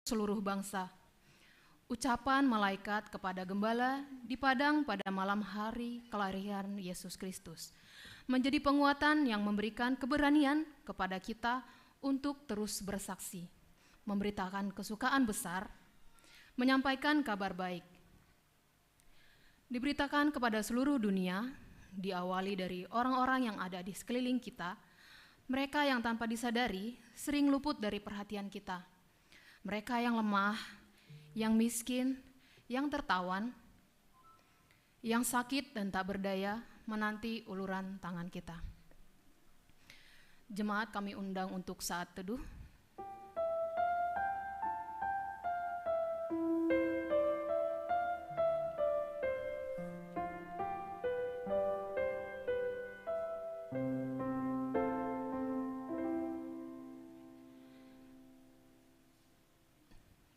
seluruh bangsa. Ucapan malaikat kepada gembala di padang pada malam hari kelahiran Yesus Kristus menjadi penguatan yang memberikan keberanian kepada kita untuk terus bersaksi, memberitakan kesukaan besar, menyampaikan kabar baik. Diberitakan kepada seluruh dunia, diawali dari orang-orang yang ada di sekeliling kita, mereka yang tanpa disadari sering luput dari perhatian kita. Mereka yang lemah, yang miskin, yang tertawan, yang sakit dan tak berdaya menanti uluran tangan kita. Jemaat kami undang untuk saat teduh.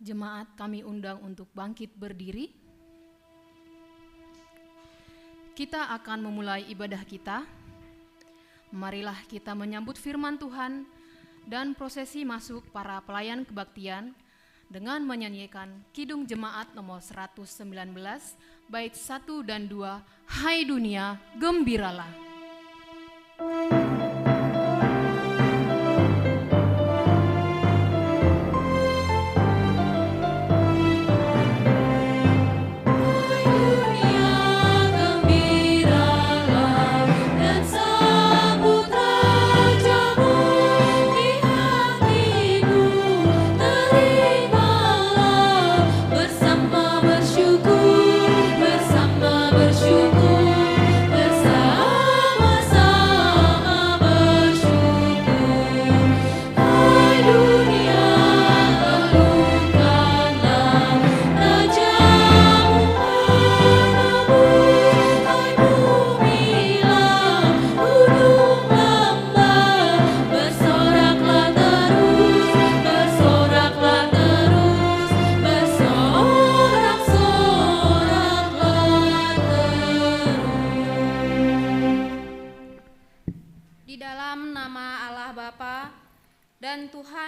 Jemaat kami undang untuk bangkit berdiri. Kita akan memulai ibadah kita. Marilah kita menyambut firman Tuhan dan prosesi masuk para pelayan kebaktian dengan menyanyikan Kidung Jemaat nomor 119, bait 1 dan 2, Hai dunia, gembiralah.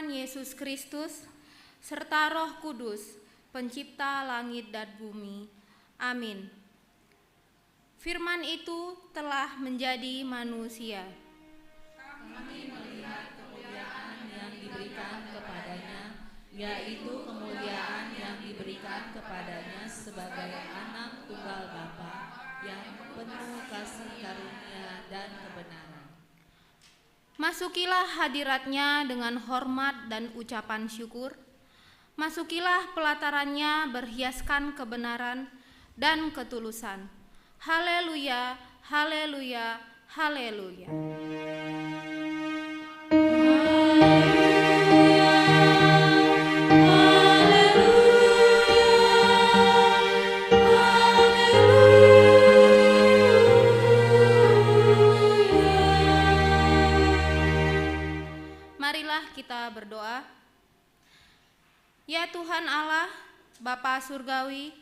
Yesus Kristus, serta Roh Kudus, pencipta langit dan bumi. Amin. Firman itu telah menjadi manusia. Kami melihat kemuliaan yang diberikan kepadanya, yaitu kemuliaan yang diberikan kepadanya sebagai anak tunggal Bapa, yang penuh kasih karunia dan kebenaran. Masukilah hadiratnya dengan hormat dan ucapan syukur. Masukilah pelatarannya berhiaskan kebenaran dan ketulusan. Haleluya, haleluya, haleluya. Kita berdoa. Ya Tuhan Allah, Bapa Surgawi,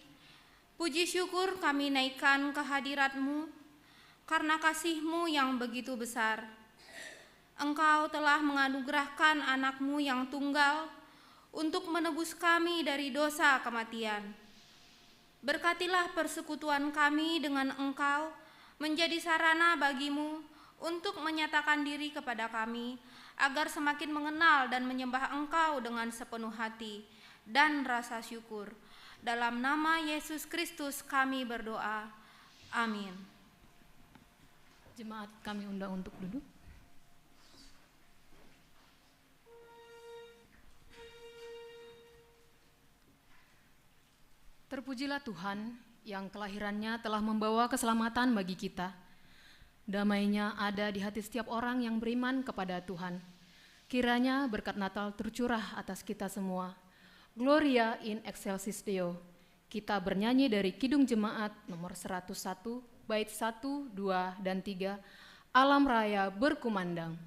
puji syukur kami naikkan ke hadirat-Mu karena kasih-Mu yang begitu besar. Engkau telah menganugerahkan anak-Mu yang tunggal untuk menebus kami dari dosa kematian. Berkatilah persekutuan kami dengan Engkau menjadi sarana bagi-Mu untuk menyatakan diri kepada kami, agar semakin mengenal dan menyembah Engkau dengan sepenuh hati dan rasa syukur. Dalam nama Yesus Kristus kami berdoa. Amin. Jemaat kami undang untuk duduk. Terpujilah Tuhan yang kelahirannya telah membawa keselamatan bagi kita. Damai-Nya ada di hati setiap orang yang beriman kepada Tuhan. Kiranya berkat Natal tercurah atas kita semua. Gloria in excelsis Deo. Kita bernyanyi dari Kidung Jemaat nomor 101, bait 1, 2, dan 3, Alam Raya Berkumandang.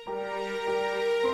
Haleluya,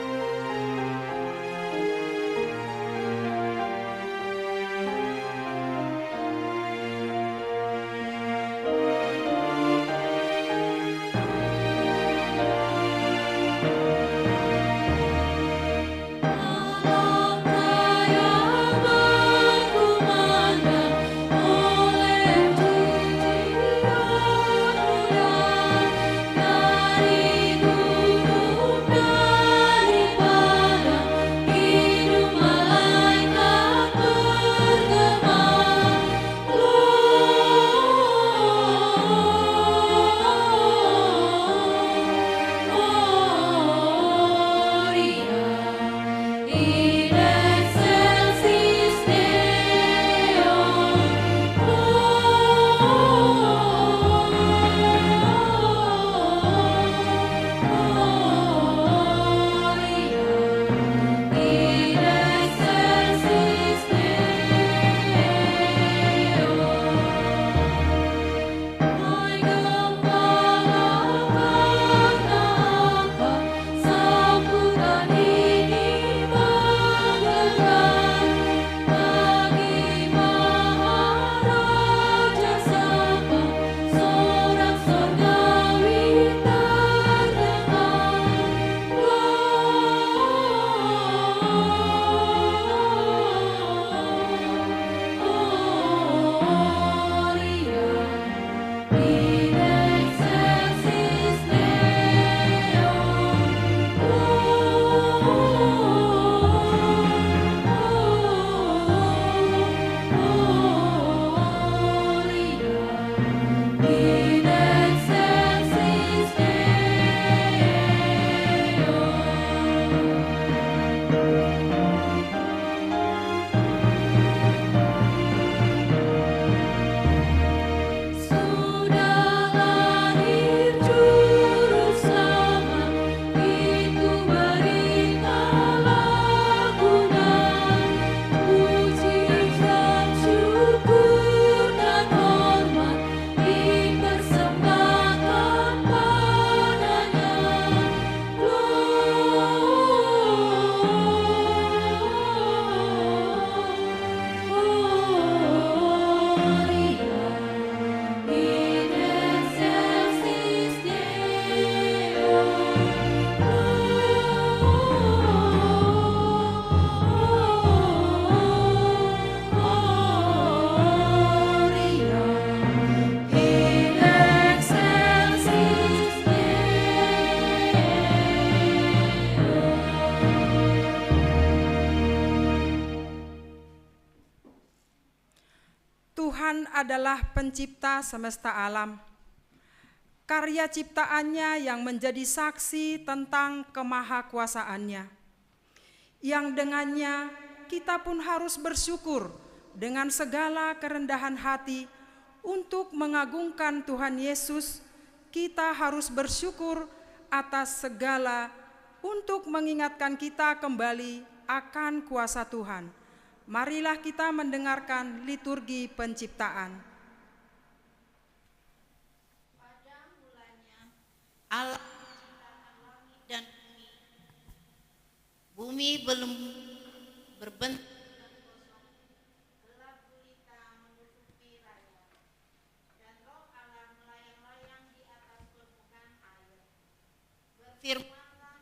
adalah pencipta semesta alam. Karya ciptaannya yang menjadi saksi tentang kemahakuasaannya, yang dengannya kita pun harus bersyukur dengan segala kerendahan hati untuk mengagungkan Tuhan Yesus. Kita harus bersyukur atas segala untuk mengingatkan kita kembali akan kuasa Tuhan. Marilah kita mendengarkan liturgi penciptaan. Pada mulanya Allah menciptakan langit dan bumi. Bumi belum berbentuk dan kosong, gelap gulita menutupi raya, dan roh Allah melayang-layang di atas permukaan air. Berfirmanlah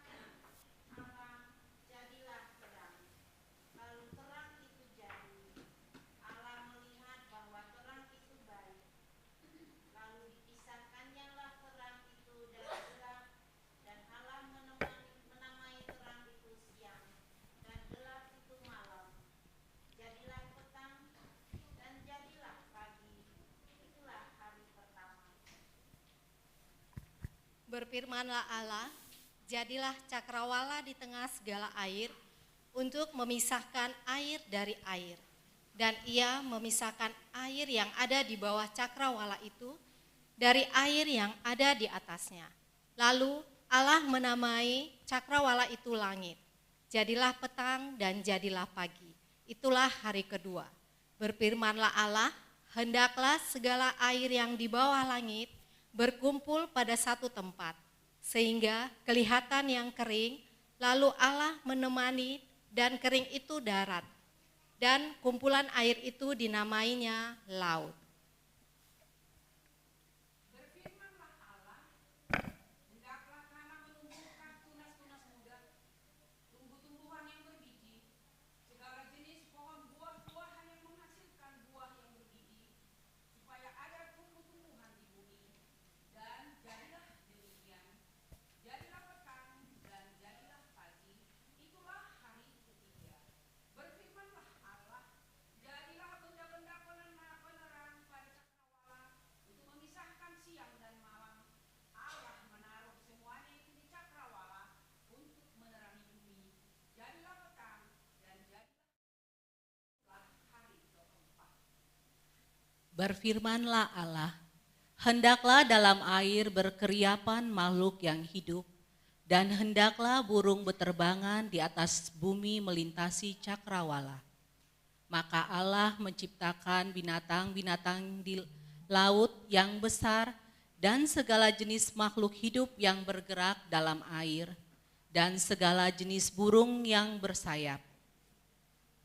Allah, jadilah terang. Lalu terang itu jadi. Allah melihat bahwa terang itu baik. Lalu dipisahkannya lah terang itu dari gelap, dan Allah menamai terang itu siang, dan gelap itu malam. Jadilah petang, dan jadilah pagi. Itulah hari pertama. Berfirmanlah Allah, jadilah cakrawala di tengah segala air untuk memisahkan air dari air. Dan ia memisahkan air yang ada di bawah cakrawala itu dari air yang ada di atasnya. Lalu Allah menamai cakrawala itu langit. Jadilah petang dan jadilah pagi. Itulah hari kedua. Berfirmanlah Allah, hendaklah segala air yang di bawah langit berkumpul pada satu tempat, sehingga kelihatan yang kering. Lalu Allah menemani dan kering itu darat, dan kumpulan air itu dinamainya laut. Berfirmanlah Allah, hendaklah tanah menumbuhkan tunas-tunas muda, tumbuh-tumbuhan yang berbiji, segala jenis pohon buah-buahan yang menghasilkan buah yang berbiji, supaya ada tumbuh-tumbuhan di bumi. Dan jadilah demikian. Jadilah petang dan jadilah pagi. Itulah hari ketiga. Berfirmanlah Allah, jadilah benda-benda penerang pada cakrawala untuk memisahkan siang dan malam. Allah menaruh semuanya itu di cakrawala untuk menerangi bumi. Jadilah petang dan jadilah hari keempat. Berfirmanlah Allah, hendaklah dalam air berkeriapan makhluk yang hidup, dan hendaklah burung beterbangan di atas bumi melintasi cakrawala. Maka Allah menciptakan binatang-binatang di laut yang besar dan segala jenis makhluk hidup yang bergerak dalam air, dan segala jenis burung yang bersayap.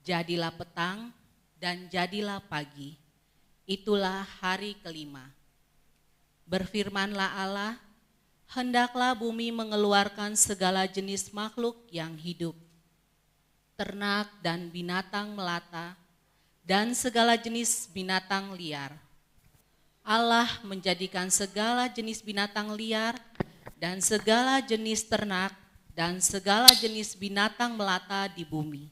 Jadilah petang dan jadilah pagi. Itulah hari kelima. Berfirmanlah Allah, hendaklah bumi mengeluarkan segala jenis makhluk yang hidup, ternak dan binatang melata, dan segala jenis binatang liar. Allah menjadikan segala jenis binatang liar dan segala jenis ternak dan segala jenis binatang melata di bumi.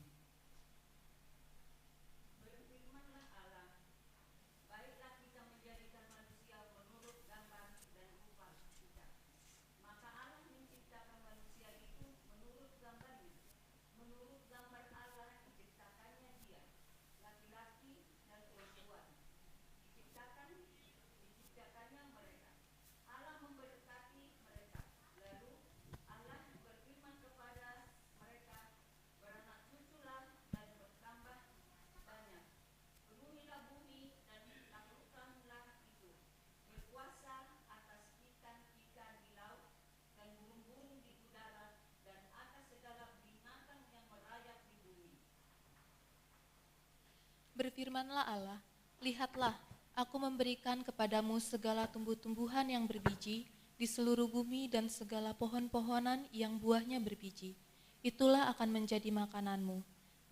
Berfirmanlah Allah, lihatlah, aku memberikan kepadamu segala tumbuh-tumbuhan yang berbiji di seluruh bumi dan segala pohon-pohonan yang buahnya berbiji. Itulah akan menjadi makananmu.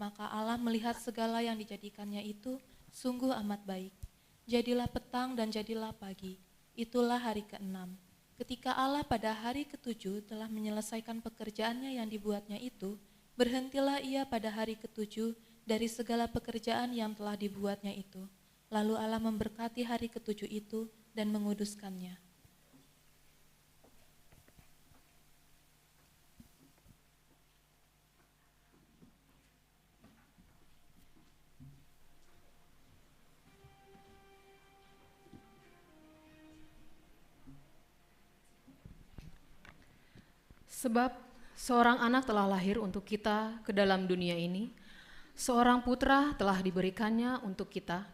Maka Allah melihat segala yang dijadikannya itu sungguh amat baik. Jadilah petang dan jadilah pagi. Itulah hari ke-6. Ketika Allah pada hari ke-7 telah menyelesaikan pekerjaannya yang dibuatnya itu, berhentilah ia pada hari ke-7 dari segala pekerjaan yang telah dibuatnya itu. Lalu Allah memberkati hari ketujuh itu dan menguduskannya. Sebab seorang anak telah lahir untuk kita ke dalam dunia ini, seorang putra telah diberikannya untuk kita.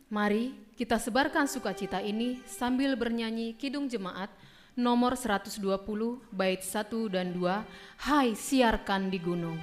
Mari kita sebarkan sukacita ini sambil bernyanyi Kidung Jemaat nomor 120 bait 1 dan 2, Hai siarkan di gunung.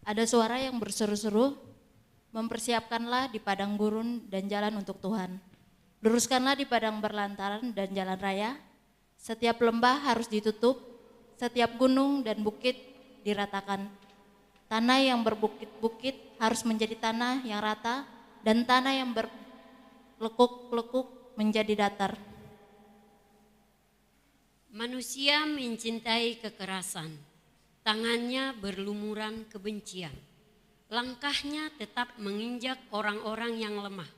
Ada suara yang berseru-seru, mempersiapkanlah di padang gurun dan jalan untuk Tuhan. Luruskanlah di padang berlantaran dan jalan raya. Setiap lembah harus ditutup, setiap gunung dan bukit diratakan. Tanah yang berbukit-bukit harus menjadi tanah yang rata, dan tanah yang berlekuk-lekuk menjadi datar. Manusia mencintai kekerasan, tangannya berlumuran kebencian. Langkahnya tetap menginjak orang-orang yang lemah.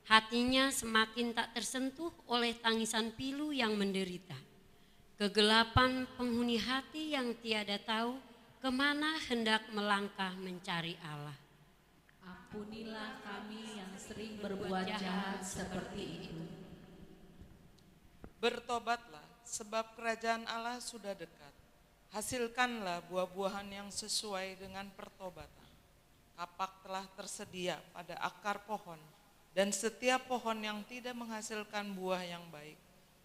Hatinya semakin tak tersentuh oleh tangisan pilu yang menderita. Kegelapan penghuni hati yang tiada tahu kemana hendak melangkah mencari Allah. Ampunilah kami yang sering berbuat jahat seperti itu. Bertobatlah, sebab kerajaan Allah sudah dekat. Hasilkanlah buah-buahan yang sesuai dengan pertobatan. Kapak telah tersedia pada akar pohon, dan setiap pohon yang tidak menghasilkan buah yang baik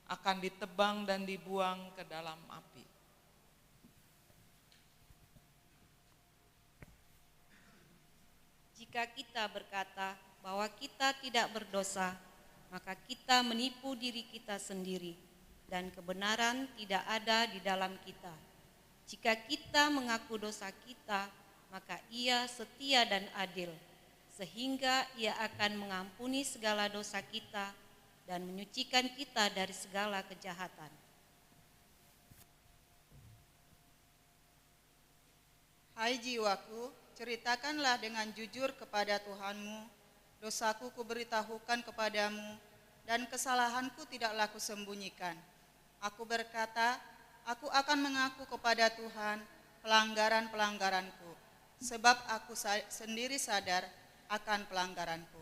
akan ditebang dan dibuang ke dalam api. Jika kita berkata bahwa kita tidak berdosa, maka kita menipu diri kita sendiri, dan kebenaran tidak ada di dalam kita. Jika kita mengaku dosa kita, maka Ia setia dan adil, sehingga Ia akan mengampuni segala dosa kita dan menyucikan kita dari segala kejahatan. Hai jiwaku, ceritakanlah dengan jujur kepada Tuhanmu, dosaku kuberitahukan kepadamu, dan kesalahanku tidaklah kusembunyikan. Aku berkata, aku akan mengaku kepada Tuhan pelanggaran-pelanggaranku, sebab aku sendiri sadar akan pelanggaranku.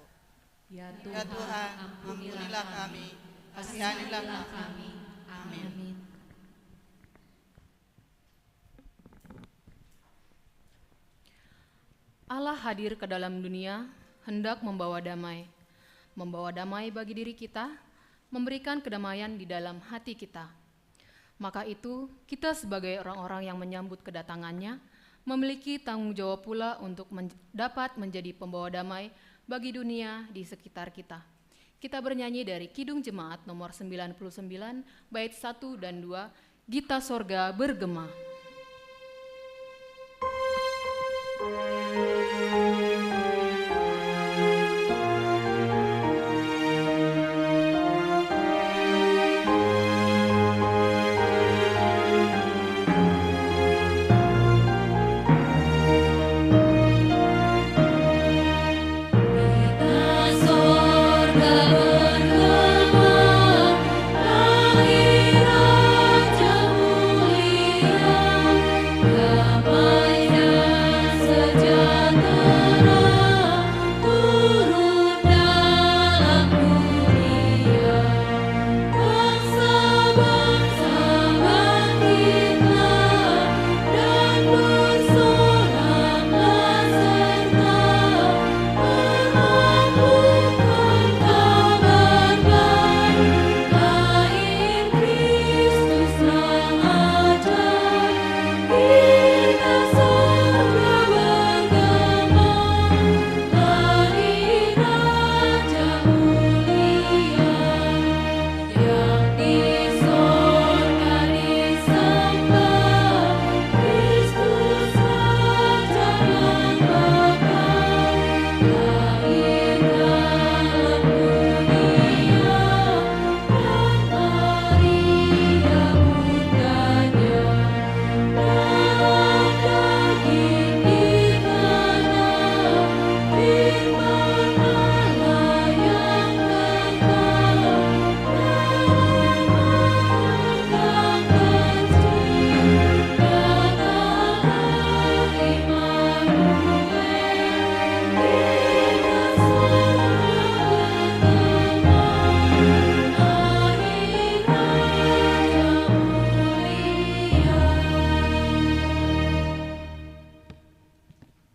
Ya Tuhan, ampunilah kami, kasihanilah kami. Amin. Allah hadir ke dalam dunia, hendak membawa damai bagi diri kita, memberikan kedamaian di dalam hati kita. Maka itu, kita sebagai orang-orang yang menyambut kedatangannya, memiliki tanggung jawab pula untuk dapat menjadi pembawa damai bagi dunia di sekitar kita. Kita bernyanyi dari Kidung Jemaat nomor 99, bait 1 dan 2, Gita Sorga Bergema.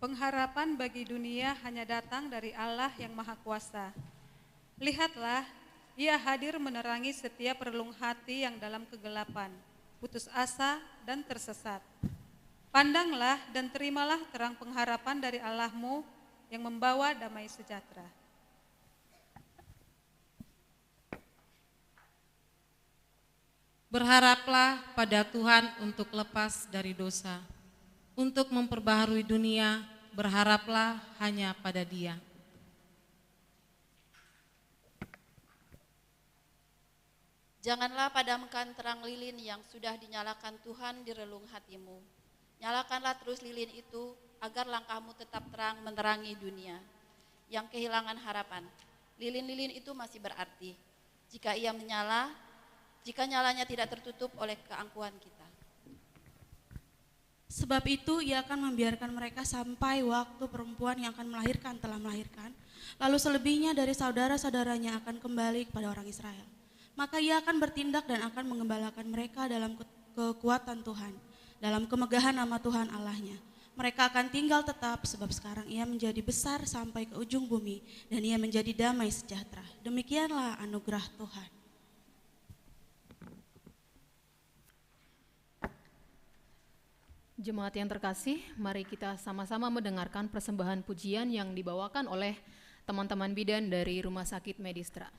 Pengharapan bagi dunia hanya datang dari Allah yang Maha Kuasa. Lihatlah, Ia hadir menerangi setiap relung hati yang dalam kegelapan, putus asa dan tersesat. Pandanglah dan terimalah terang pengharapan dari Allah-Mu yang membawa damai sejahtera. Berharaplah pada Tuhan untuk lepas dari dosa. Untuk memperbaharui dunia, berharaplah hanya pada Dia. Janganlah padamkan terang lilin yang sudah dinyalakan Tuhan di relung hatimu. Nyalakanlah terus lilin itu agar langkahmu tetap terang menerangi dunia yang kehilangan harapan. Lilin-lilin itu masih berarti jika ia menyala, jika nyalanya tidak tertutup oleh keangkuhan kita. Sebab itu Ia akan membiarkan mereka sampai waktu perempuan yang akan melahirkan telah melahirkan. Lalu selebihnya dari saudara-saudaranya akan kembali kepada orang Israel. Maka Ia akan bertindak dan akan mengembalakan mereka dalam kekuatan Tuhan, dalam kemegahan nama Tuhan Allahnya. Mereka akan tinggal tetap sebab sekarang Ia menjadi besar sampai ke ujung bumi dan Ia menjadi damai sejahtera. Demikianlah anugerah Tuhan. Jemaat yang terkasih, mari kita sama-sama mendengarkan persembahan pujian yang dibawakan oleh teman-teman bidan dari Rumah Sakit Medistra.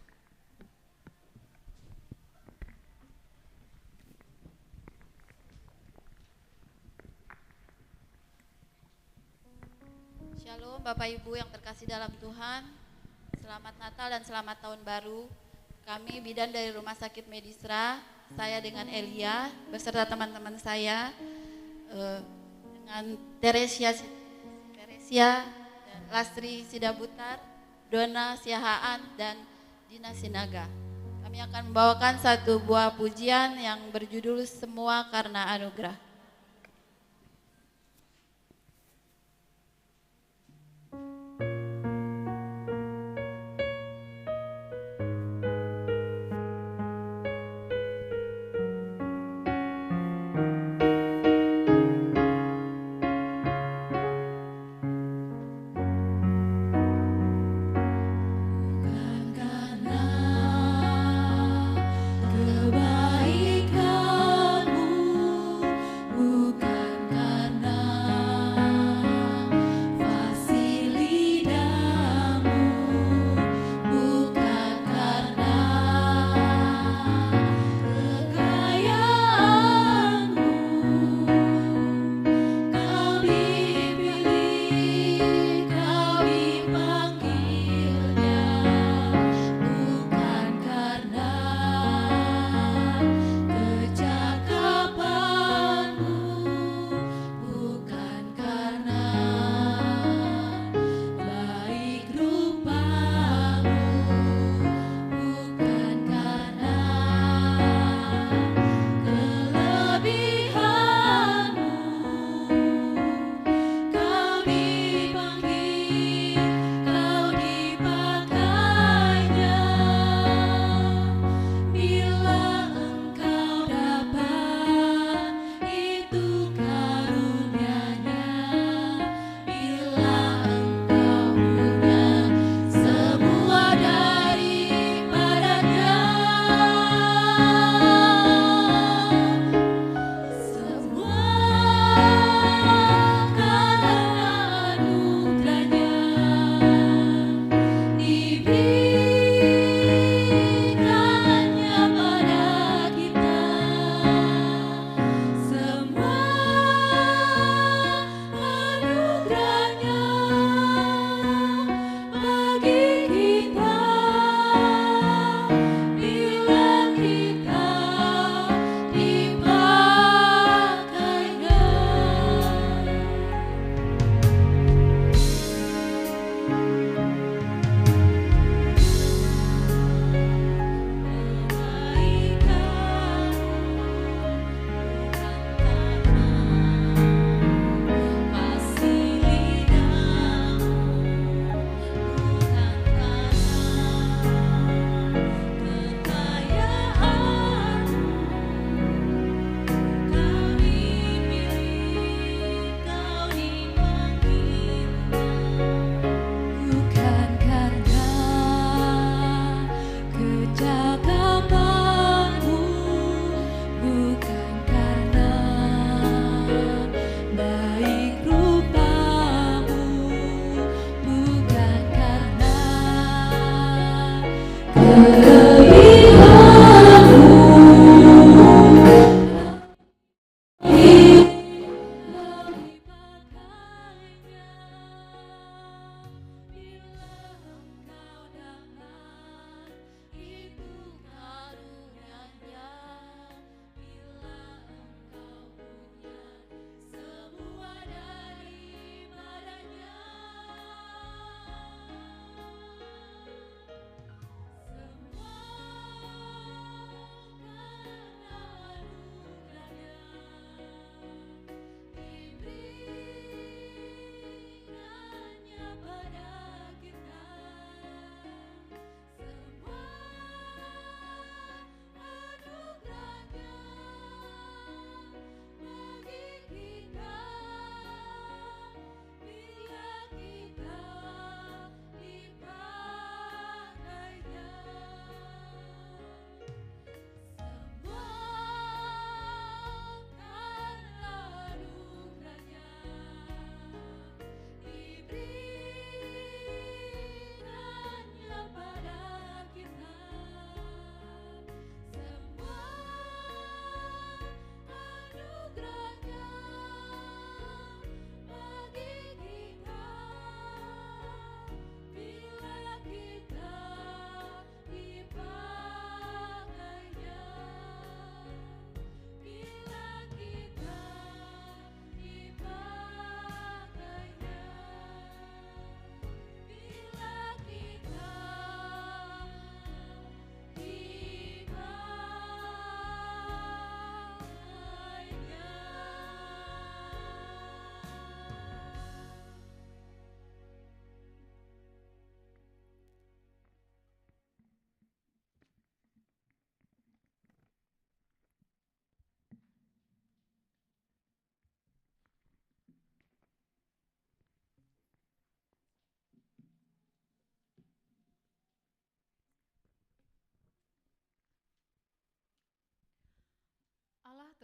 Shalom Bapak Ibu yang terkasih dalam Tuhan, selamat Natal dan selamat Tahun Baru. Kami bidan dari Rumah Sakit Medistra, saya dengan Elia beserta teman-teman saya, dengan Teresia dan Lastri Sidabutar, Dona Siahaan dan Dina Sinaga. Kami akan membawakan satu buah pujian yang berjudul Semua Karena Anugerah.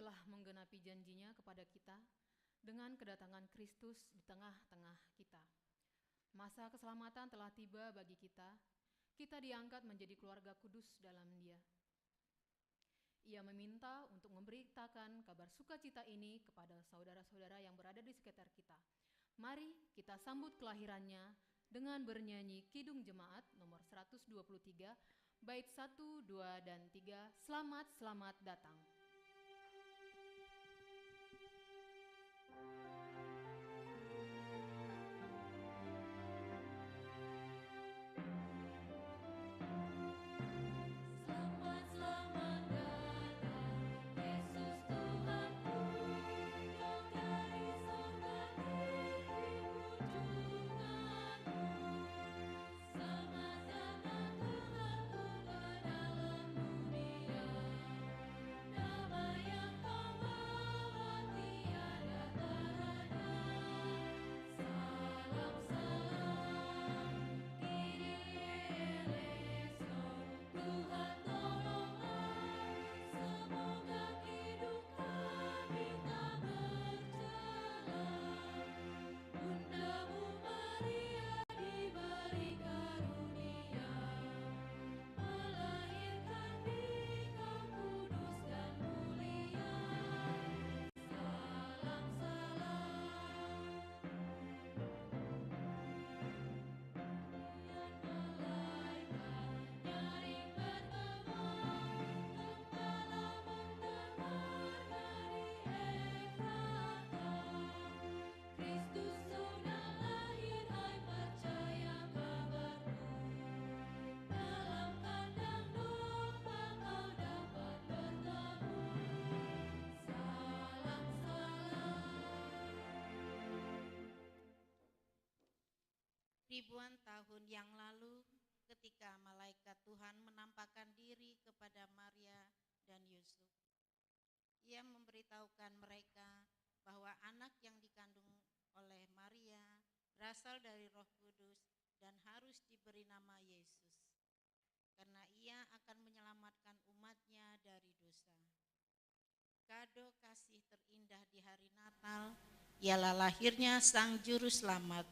telah menggenapi janjinya kepada kita dengan kedatangan Kristus di tengah-tengah kita. Masa keselamatan telah tiba bagi kita. Kita diangkat menjadi keluarga kudus dalam Dia. Ia meminta untuk memberitakan kabar sukacita ini kepada saudara-saudara yang berada di sekitar kita. Mari kita sambut kelahirannya dengan bernyanyi Kidung Jemaat nomor 123, bait 1, 2, dan 3, Selamat, Selamat Datang. Ribuan tahun yang lalu, ketika malaikat Tuhan menampakkan diri kepada Maria dan Yusuf, Ia memberitahukan mereka bahwa anak yang dikandung oleh Maria berasal dari Roh Kudus dan harus diberi nama Yesus, karena Ia akan menyelamatkan umatnya dari dosa. Kado kasih terindah di hari Natal ialah lahirnya Sang Juru Selamat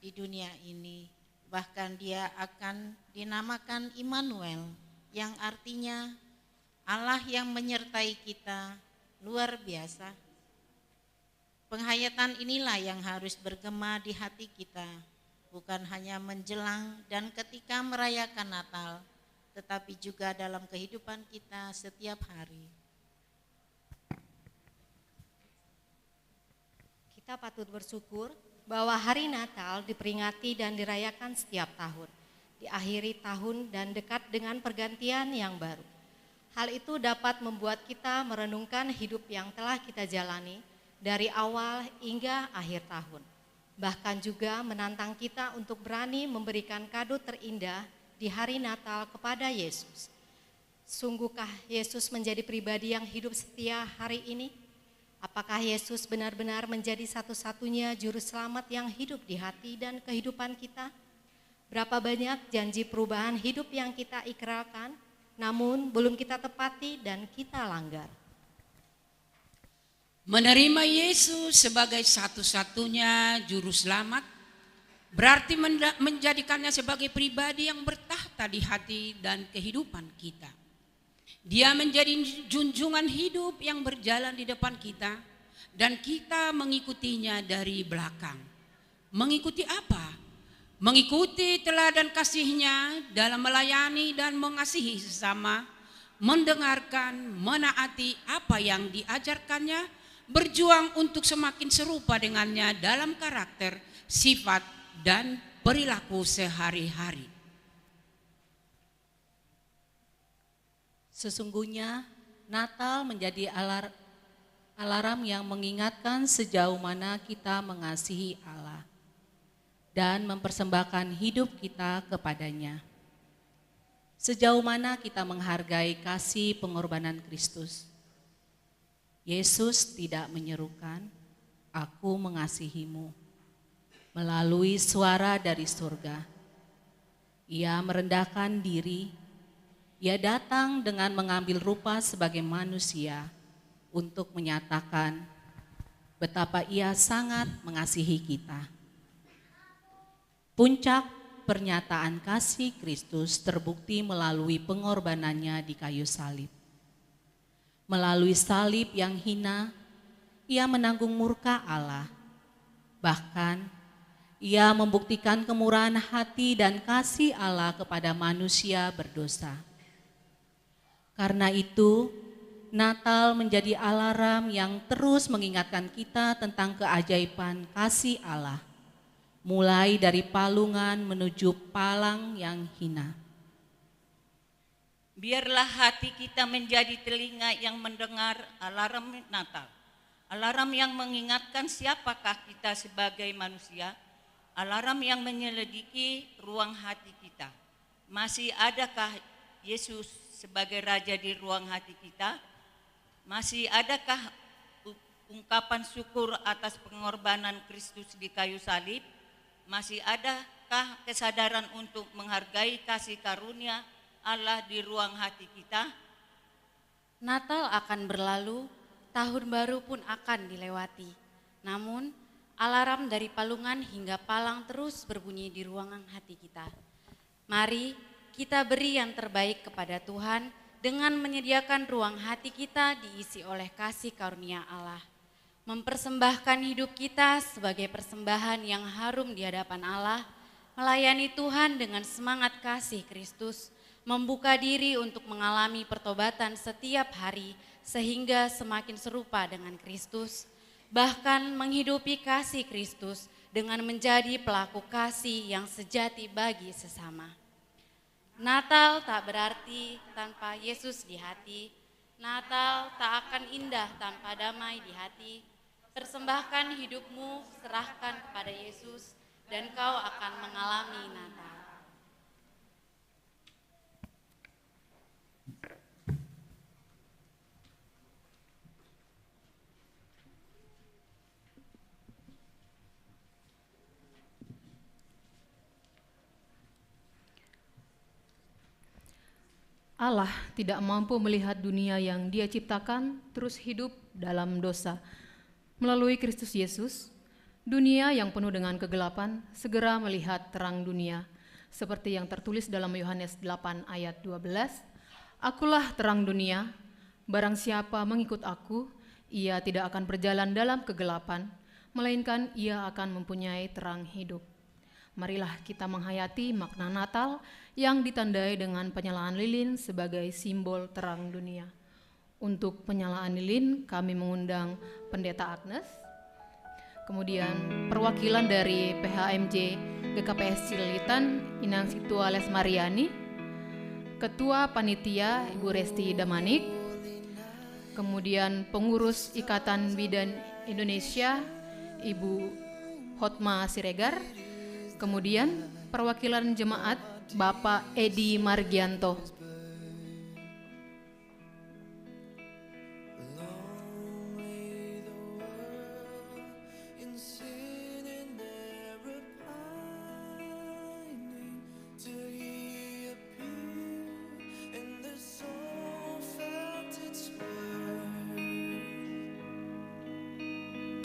di dunia ini. Bahkan Dia akan dinamakan Immanuel, yang artinya Allah yang menyertai kita. Luar biasa. Penghayatan inilah yang harus bergema di hati kita, bukan hanya menjelang dan ketika merayakan Natal, tetapi juga dalam kehidupan kita setiap hari. Kita patut bersyukur bahwa hari Natal diperingati dan dirayakan setiap tahun, diakhiri tahun dan dekat dengan pergantian yang baru. Hal itu dapat membuat kita merenungkan hidup yang telah kita jalani dari awal hingga akhir tahun. Bahkan juga menantang kita untuk berani memberikan kado terindah di hari Natal kepada Yesus. Sungguhkah Yesus menjadi pribadi yang hidup setia hari ini? Apakah Yesus benar-benar menjadi satu-satunya juru selamat yang hidup di hati dan kehidupan kita? Berapa banyak janji perubahan hidup yang kita ikrarkan, namun belum kita tepati dan kita langgar. Menerima Yesus sebagai satu-satunya juru selamat berarti menjadikannya sebagai pribadi yang bertahta di hati dan kehidupan kita. Dia menjadi junjungan hidup yang berjalan di depan kita dan kita mengikutinya dari belakang. Mengikuti apa? Mengikuti teladan kasih-Nya dalam melayani dan mengasihi sesama, mendengarkan, menaati apa yang diajarkannya, berjuang untuk semakin serupa dengannya dalam karakter, sifat, dan perilaku sehari-hari. Sesungguhnya Natal menjadi alarm yang mengingatkan sejauh mana kita mengasihi Allah dan mempersembahkan hidup kita kepadanya. Sejauh mana kita menghargai kasih pengorbanan Kristus. Yesus tidak menyerukan, "Aku mengasihimu," melalui suara dari surga. Ia merendahkan diri. Ia datang dengan mengambil rupa sebagai manusia untuk menyatakan betapa Ia sangat mengasihi kita. Puncak pernyataan kasih Kristus terbukti melalui pengorbanannya di kayu salib. Melalui salib yang hina, Ia menanggung murka Allah. Bahkan, Ia membuktikan kemurahan hati dan kasih Allah kepada manusia berdosa. Karena itu, Natal menjadi alarm yang terus mengingatkan kita tentang keajaiban kasih Allah, mulai dari palungan menuju palang yang hina. Biarlah hati kita menjadi telinga yang mendengar alarm Natal. Alarm yang mengingatkan siapakah kita sebagai manusia. Alarm yang menyelidiki ruang hati kita. Masih adakah Yesus sebagai Raja di ruang hati kita? Masih adakah ungkapan syukur atas pengorbanan Kristus di kayu salib? Masih adakah kesadaran untuk menghargai kasih karunia Allah di ruang hati kita? Natal akan berlalu, tahun baru pun akan dilewati. Namun, alarm dari palungan hingga palang terus berbunyi di ruangan hati kita. Mari kita beri yang terbaik kepada Tuhan dengan menyediakan ruang hati kita diisi oleh kasih karunia Allah. Mempersembahkan hidup kita sebagai persembahan yang harum di hadapan Allah, melayani Tuhan dengan semangat kasih Kristus, membuka diri untuk mengalami pertobatan setiap hari sehingga semakin serupa dengan Kristus, bahkan menghidupi kasih Kristus dengan menjadi pelaku kasih yang sejati bagi sesama. Natal tak berarti tanpa Yesus di hati. Natal tak akan indah tanpa damai di hati. Persembahkan hidupmu, serahkan kepada Yesus, dan kau akan mengalami Natal. Allah tidak mampu melihat dunia yang Dia ciptakan terus hidup dalam dosa. Melalui Kristus Yesus, dunia yang penuh dengan kegelapan segera melihat terang dunia. Seperti yang tertulis dalam Yohanes 8 ayat 12, "Akulah terang dunia, barang siapa mengikut aku, ia tidak akan berjalan dalam kegelapan, melainkan ia akan mempunyai terang hidup." Marilah kita menghayati makna Natal yang ditandai dengan penyalaan lilin sebagai simbol terang dunia. Untuk penyalaan lilin kami mengundang Pendeta Agnes, kemudian perwakilan dari PHMJ GKPS Cililitan Inang Situa Lesmariani, Ketua Panitia Ibu Resti Damanik, kemudian pengurus Ikatan Bidan Indonesia Ibu Hotma Siregar, kemudian perwakilan jemaat Bapak Edi Margianto.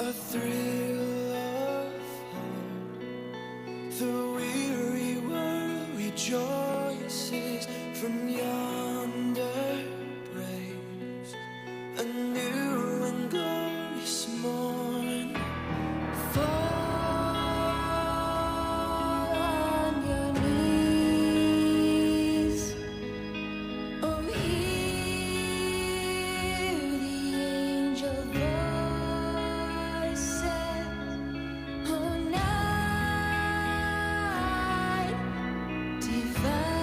A thrill of hope, the weary world rejoices from yonder breaks a new and glorious morn. Fall on your knees, oh hear the angel voices, oh night divine.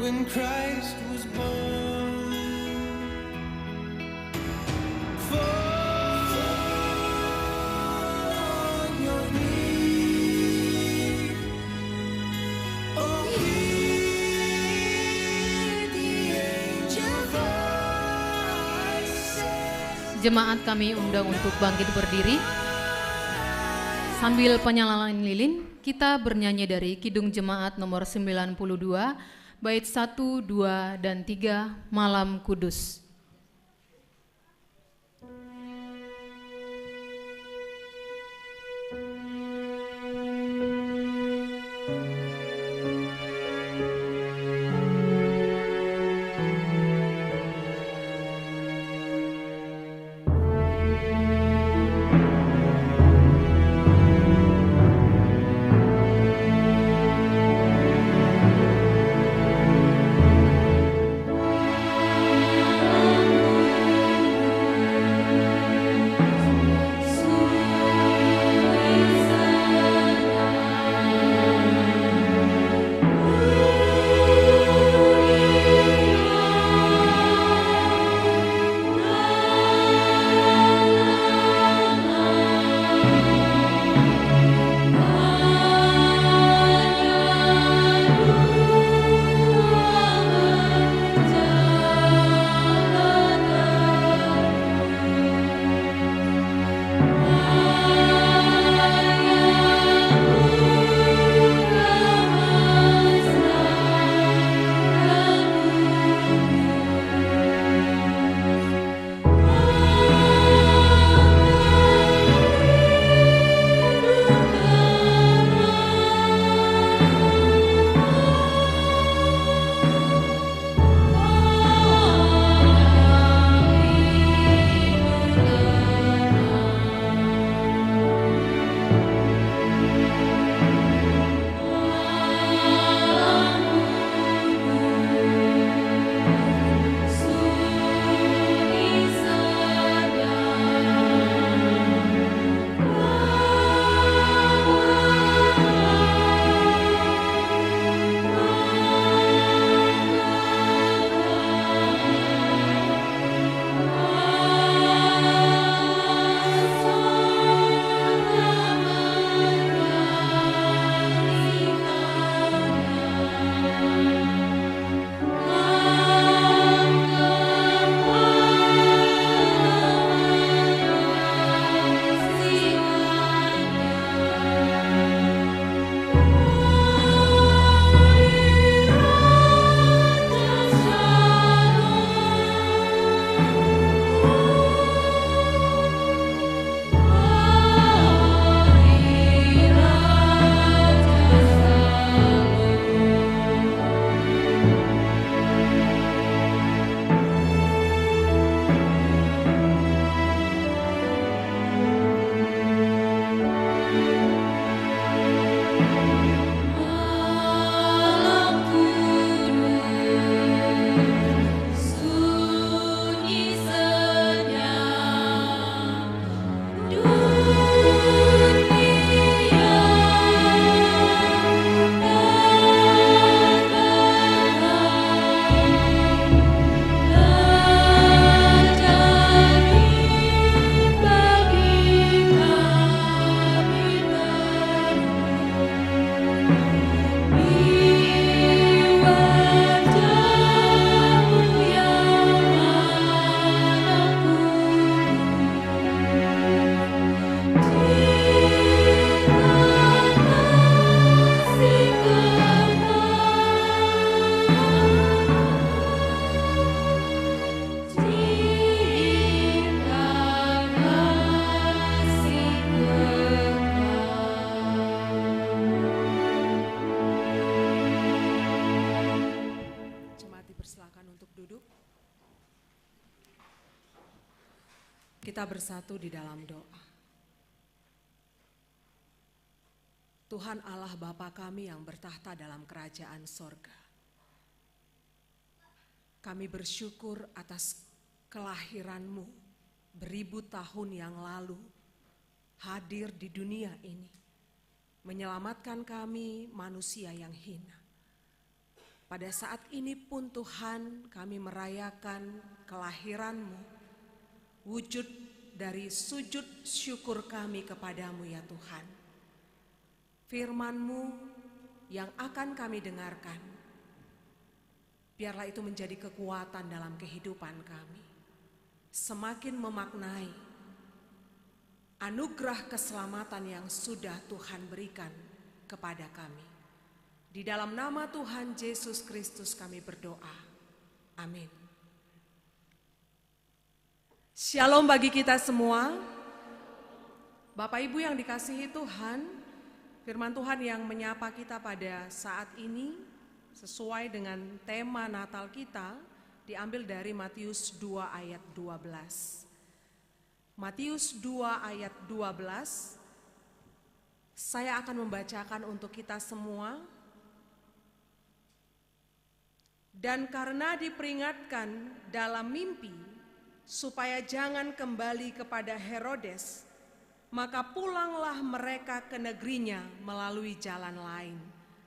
when Christ was born. Fall on your knees. Oh, hear the angel voices. Jemaat kami undang untuk bangkit berdiri. Sambil penyalaan lilin, kita bernyanyi dari Kidung Jemaat nomor 92, bait 1, 2, dan 3, Malam Kudus. Kita bersatu di dalam doa. Tuhan Allah Bapa kami yang bertahta dalam kerajaan sorga. Kami bersyukur atas kelahiran-Mu beribu tahun yang lalu hadir di dunia ini. Menyelamatkan kami manusia yang hina. pada saat ini pun Tuhan kami merayakan kelahiran-Mu, wujud dari sujud syukur kami kepadamu ya Tuhan. Firman-Mu yang akan kami dengarkan, biarlah itu menjadi kekuatan dalam kehidupan kami. Semakin memaknai anugerah keselamatan yang sudah Tuhan berikan kepada kami. Di dalam nama Tuhan Yesus Kristus kami berdoa. Amin. Shalom bagi kita semua. Bapak Ibu yang dikasihi Tuhan, firman Tuhan yang menyapa kita pada saat ini sesuai dengan tema Natal kita diambil dari Matius 2 ayat 12. Matius 2 ayat 12, saya akan membacakan untuk kita semua. Dan karena diperingatkan dalam mimpi supaya jangan kembali kepada Herodes, maka pulanglah mereka ke negerinya melalui jalan lain.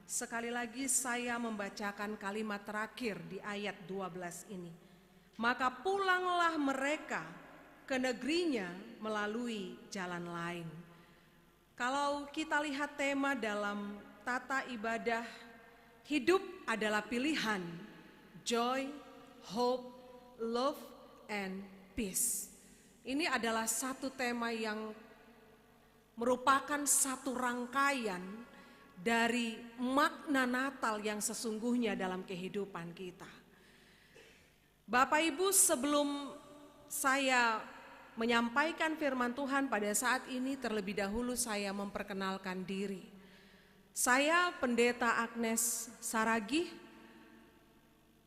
Sekali lagi saya membacakan kalimat terakhir di ayat 12 ini. Maka pulanglah mereka ke negerinya melalui jalan lain. Kalau kita lihat tema dalam tata ibadah, hidup adalah pilihan. Joy, hope, love, and peace. Ini adalah satu tema yang merupakan satu rangkaian dari makna Natal yang sesungguhnya dalam kehidupan kita. Bapak Ibu, sebelum saya menyampaikan firman Tuhan pada saat ini, terlebih dahulu saya memperkenalkan diri. Saya Pendeta Agnes Saragih.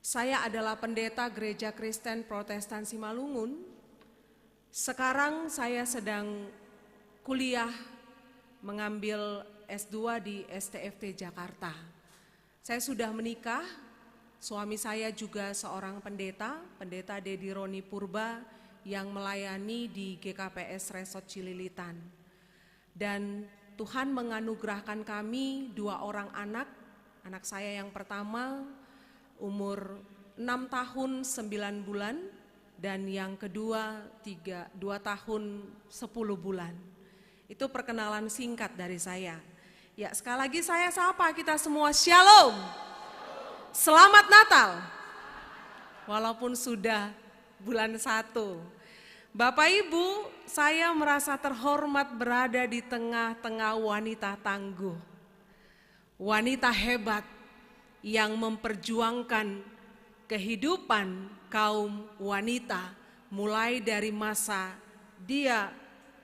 Saya adalah pendeta Gereja Kristen Protestan Simalungun. Sekarang saya sedang kuliah mengambil S2 di STFT Jakarta. Saya sudah menikah, suami saya juga seorang pendeta, Pendeta Dedi Roni Purba yang melayani di GKPS Resort Cililitan. Dan Tuhan menganugerahkan kami 2 orang anak. Anak saya yang pertama umur 6 tahun 9 bulan dan yang kedua 2 tahun 10 bulan. Itu perkenalan singkat dari saya. Ya, sekali lagi saya sapa kita semua, Shalom. Selamat Natal. Walaupun sudah bulan 1. Bapak Ibu, saya merasa terhormat berada di tengah-tengah wanita tangguh. Wanita hebat yang memperjuangkan kehidupan kaum wanita mulai dari masa dia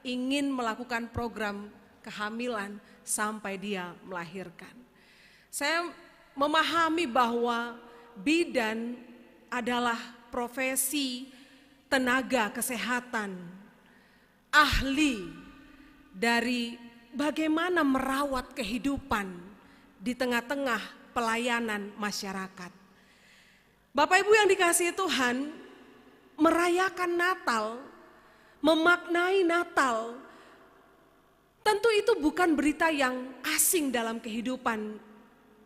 ingin melakukan program kehamilan sampai dia melahirkan. Saya memahami bahwa bidan adalah profesi tenaga kesehatan, ahli dari bagaimana merawat kehidupan di tengah-tengah pelayanan masyarakat. Bapak Ibu yang dikasihi Tuhan, merayakan Natal, memaknai Natal, tentu itu bukan berita yang asing dalam kehidupan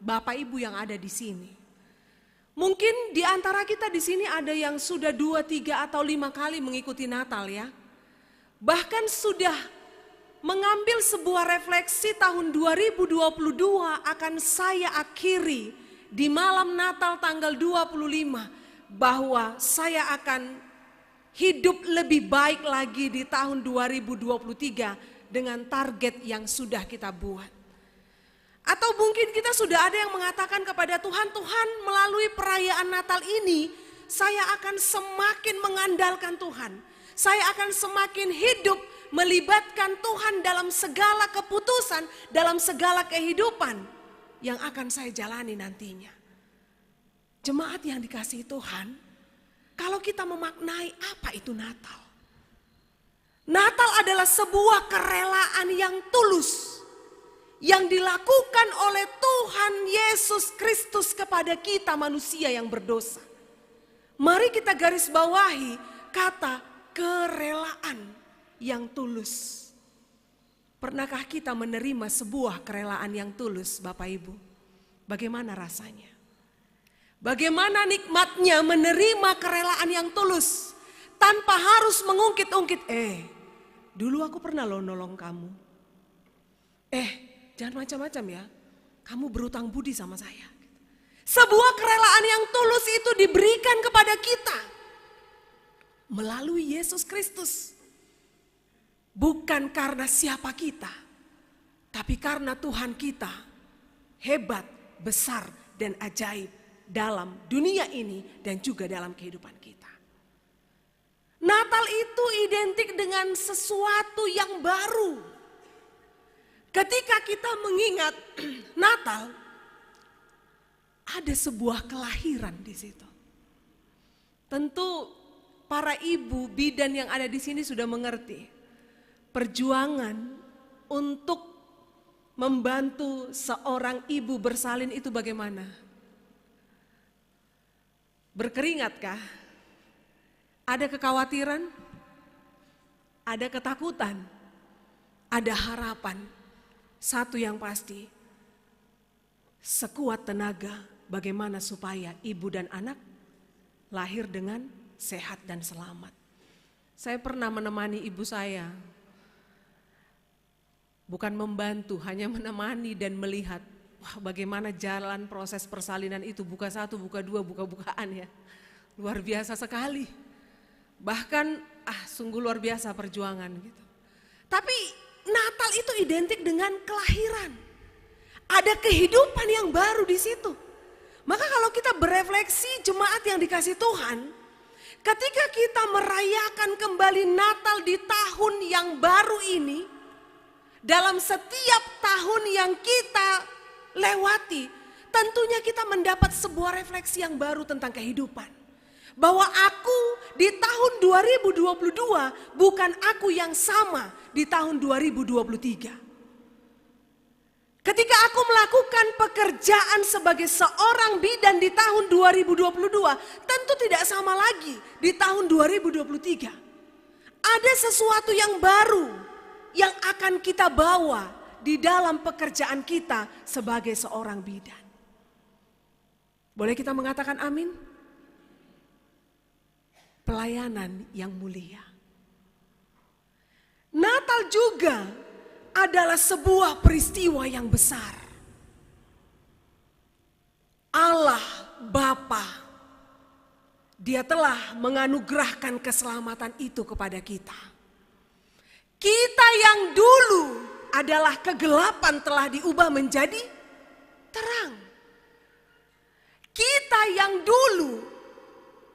Bapak Ibu yang ada di sini. Mungkin di antara kita di sini ada yang sudah 2, 3 atau 5 kali mengikuti Natal ya. Bahkan sudah mengambil sebuah refleksi tahun 2022 akan saya akhiri di malam Natal tanggal 25 bahwa saya akan hidup lebih baik lagi di tahun 2023 dengan target yang sudah kita buat. Atau mungkin kita sudah ada yang mengatakan kepada Tuhan, Tuhan melalui perayaan Natal ini saya akan semakin mengandalkan Tuhan. Saya akan semakin hidup melibatkan Tuhan dalam segala keputusan, dalam segala kehidupan yang akan saya jalani nantinya. Jemaat yang dikasihi Tuhan, kalau kita memaknai apa itu Natal? Natal adalah sebuah kerelaan yang tulus yang dilakukan oleh Tuhan Yesus Kristus kepada kita manusia yang berdosa. Mari kita garis bawahi kata kerelaan yang tulus. Pernahkah kita menerima sebuah kerelaan yang tulus, Bapak Ibu? Bagaimana rasanya? Bagaimana nikmatnya menerima kerelaan yang tulus tanpa harus mengungkit-ungkit. Dulu aku pernah loh nolong kamu. Jangan macam-macam ya. Kamu berutang budi sama saya. Sebuah kerelaan yang tulus itu diberikan kepada kita melalui Yesus Kristus. Bukan karena siapa kita, tapi karena Tuhan kita hebat, besar, dan ajaib dalam dunia ini dan juga dalam kehidupan kita. Natal itu identik dengan sesuatu yang baru. Ketika kita mengingat Natal, ada sebuah kelahiran di situ. Tentu para ibu bidan yang ada di sini sudah mengerti perjuangan untuk membantu seorang ibu bersalin itu bagaimana. Berkeringatkah? Ada kekhawatiran? Ada ketakutan? Ada harapan? Satu yang pasti, sekuat tenaga bagaimana supaya ibu dan anak lahir dengan sehat dan selamat. Saya pernah menemani ibu saya, bukan membantu, hanya menemani dan melihat bagaimana jalan proses persalinan itu, buka satu, buka dua, buka-bukaan ya. Luar biasa sekali. Bahkan sungguh luar biasa perjuangan gitu. Tapi Natal itu identik dengan kelahiran. Ada kehidupan yang baru di situ. Maka kalau kita berefleksi jemaat yang dikasih Tuhan, ketika kita merayakan kembali Natal di tahun yang baru ini, dalam setiap tahun yang kita lewati, tentunya kita mendapat sebuah refleksi yang baru tentang kehidupan. Bahwa aku di tahun 2022 bukan aku yang sama di tahun 2023. Ketika aku melakukan pekerjaan sebagai seorang bidan di tahun 2022, tentu tidak sama lagi di tahun 2023. Ada sesuatu yang baru yang akan kita bawa di dalam pekerjaan kita sebagai seorang bidan. Boleh kita mengatakan amin? Pelayanan yang mulia. Natal juga adalah sebuah peristiwa yang besar. Allah Bapa, Dia telah menganugerahkan keselamatan itu kepada kita. Kita yang dulu adalah kegelapan telah diubah menjadi terang. Kita yang dulu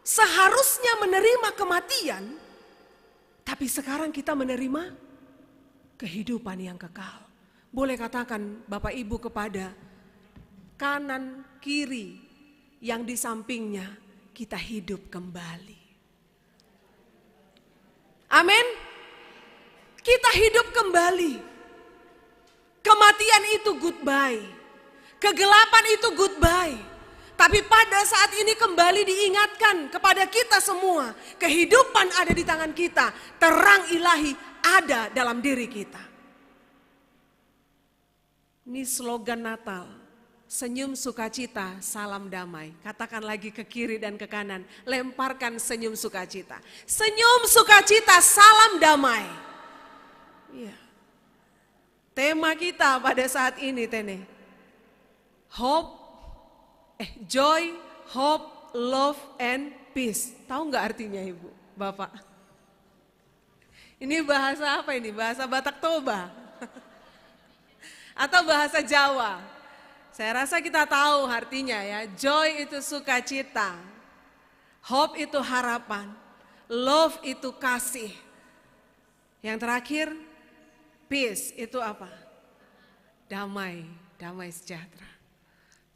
seharusnya menerima kematian, tapi sekarang kita menerima kehidupan yang kekal. Boleh katakan Bapak Ibu kepada kanan kiri yang di sampingnya, kita hidup kembali. Amin. Kita hidup kembali. Kematian itu goodbye. Kegelapan itu goodbye. Tapi pada saat ini kembali diingatkan kepada kita semua, kehidupan ada di tangan kita, terang ilahi ada dalam diri kita. Ini slogan Natal, senyum sukacita, salam damai. Katakan lagi ke kiri dan ke kanan, lemparkan senyum sukacita. Senyum sukacita, salam damai. Iya. Tema kita pada saat ini, Tene. Joy, hope, love, and peace. Tahu nggak artinya Ibu, Bapak? Ini bahasa apa ini? Bahasa Batak Toba? Atau bahasa Jawa? Saya rasa kita tahu artinya ya. Joy itu sukacita. Hope itu harapan. Love itu kasih. Yang terakhir, peace itu apa? Damai, damai sejahtera.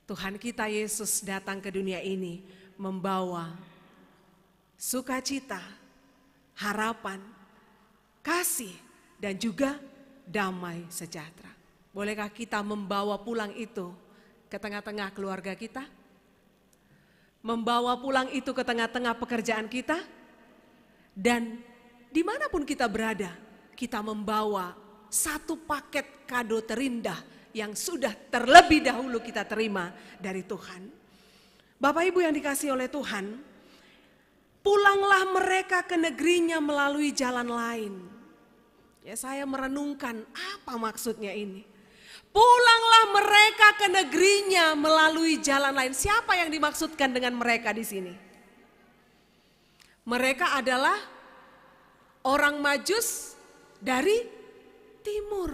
Tuhan kita Yesus datang ke dunia ini membawa sukacita, harapan, kasih, dan juga damai sejahtera. Bolehkah kita membawa pulang itu ke tengah-tengah keluarga kita? Membawa pulang itu ke tengah-tengah pekerjaan kita? Dan dimanapun kita berada, kita membawa satu paket kado terindah yang sudah terlebih dahulu kita terima dari Tuhan. Bapak Ibu yang dikasihi oleh Tuhan, pulanglah mereka ke negerinya melalui jalan lain. Ya, saya merenungkan apa maksudnya ini. Pulanglah mereka ke negerinya melalui jalan lain. Siapa yang dimaksudkan dengan mereka di sini? Mereka adalah orang Majus dari timur.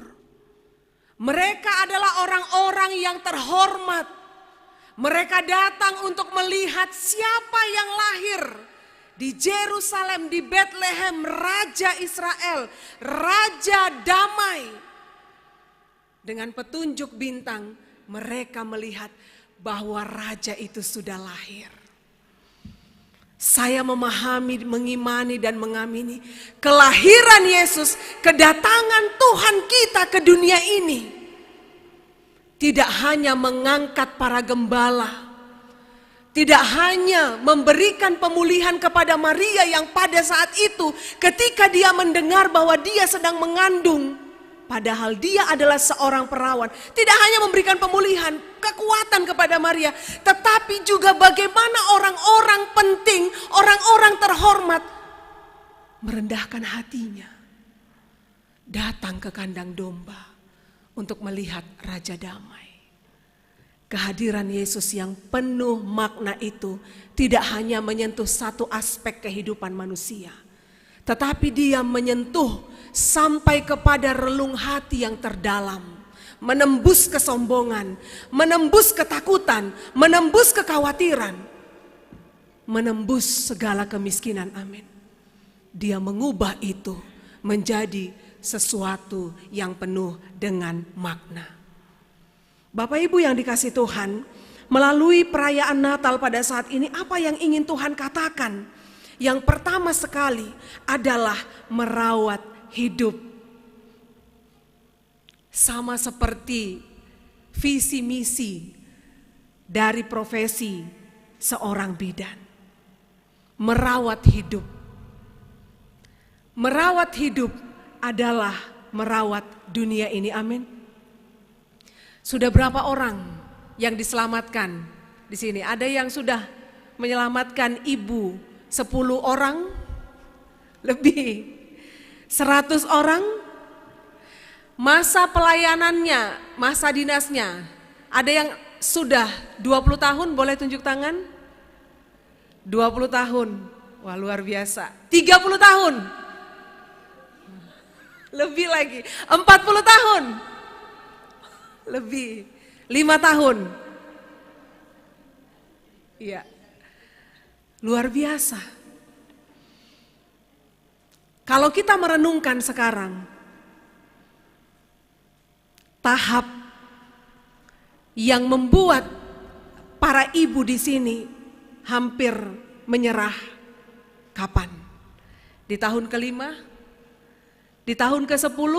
Mereka adalah orang-orang yang terhormat. Mereka datang untuk melihat siapa yang lahir di Yerusalem, di Bethlehem, Raja Israel, Raja Damai. Dengan petunjuk bintang, mereka melihat bahwa Raja itu sudah lahir. Saya memahami, mengimani dan mengamini kelahiran Yesus, kedatangan Tuhan kita ke dunia ini. Tidak hanya mengangkat para gembala, tidak hanya memberikan pemulihan kepada Maria yang pada saat itu ketika dia mendengar bahwa dia sedang mengandung, padahal dia adalah seorang perawan, tidak hanya memberikan pemulihan, kekuatan kepada Maria, tetapi juga bagaimana orang-orang penting, orang-orang terhormat merendahkan hatinya, datang ke kandang domba untuk melihat Raja Damai. Kehadiran Yesus yang penuh makna itu tidak hanya menyentuh satu aspek kehidupan manusia, tetapi dia menyentuh sampai kepada relung hati yang terdalam, menembus kesombongan, menembus ketakutan, menembus kekhawatiran, menembus segala kemiskinan. Amin. Dia mengubah itu menjadi sesuatu yang penuh dengan makna. Bapak Ibu yang dikasihi Tuhan, melalui perayaan Natal pada saat ini, apa yang ingin Tuhan katakan? Yang pertama sekali adalah merawat hidup. Sama seperti visi misi dari profesi seorang bidan. Merawat hidup. Merawat hidup adalah merawat dunia ini, amin. Sudah berapa orang yang diselamatkan di sini? Ada yang sudah menyelamatkan ibu 10 orang? Lebih 100 orang? Masa pelayanannya, masa dinasnya, ada yang sudah 20 tahun, boleh tunjuk tangan? 20 tahun, wah luar biasa. 30 tahun? Lebih lagi, 40 tahun, lebih, 5 tahun. Iya, luar biasa. Kalau kita merenungkan sekarang, tahap yang membuat para ibu di sini hampir menyerah, kapan? Di tahun ke-5? Di tahun ke-10,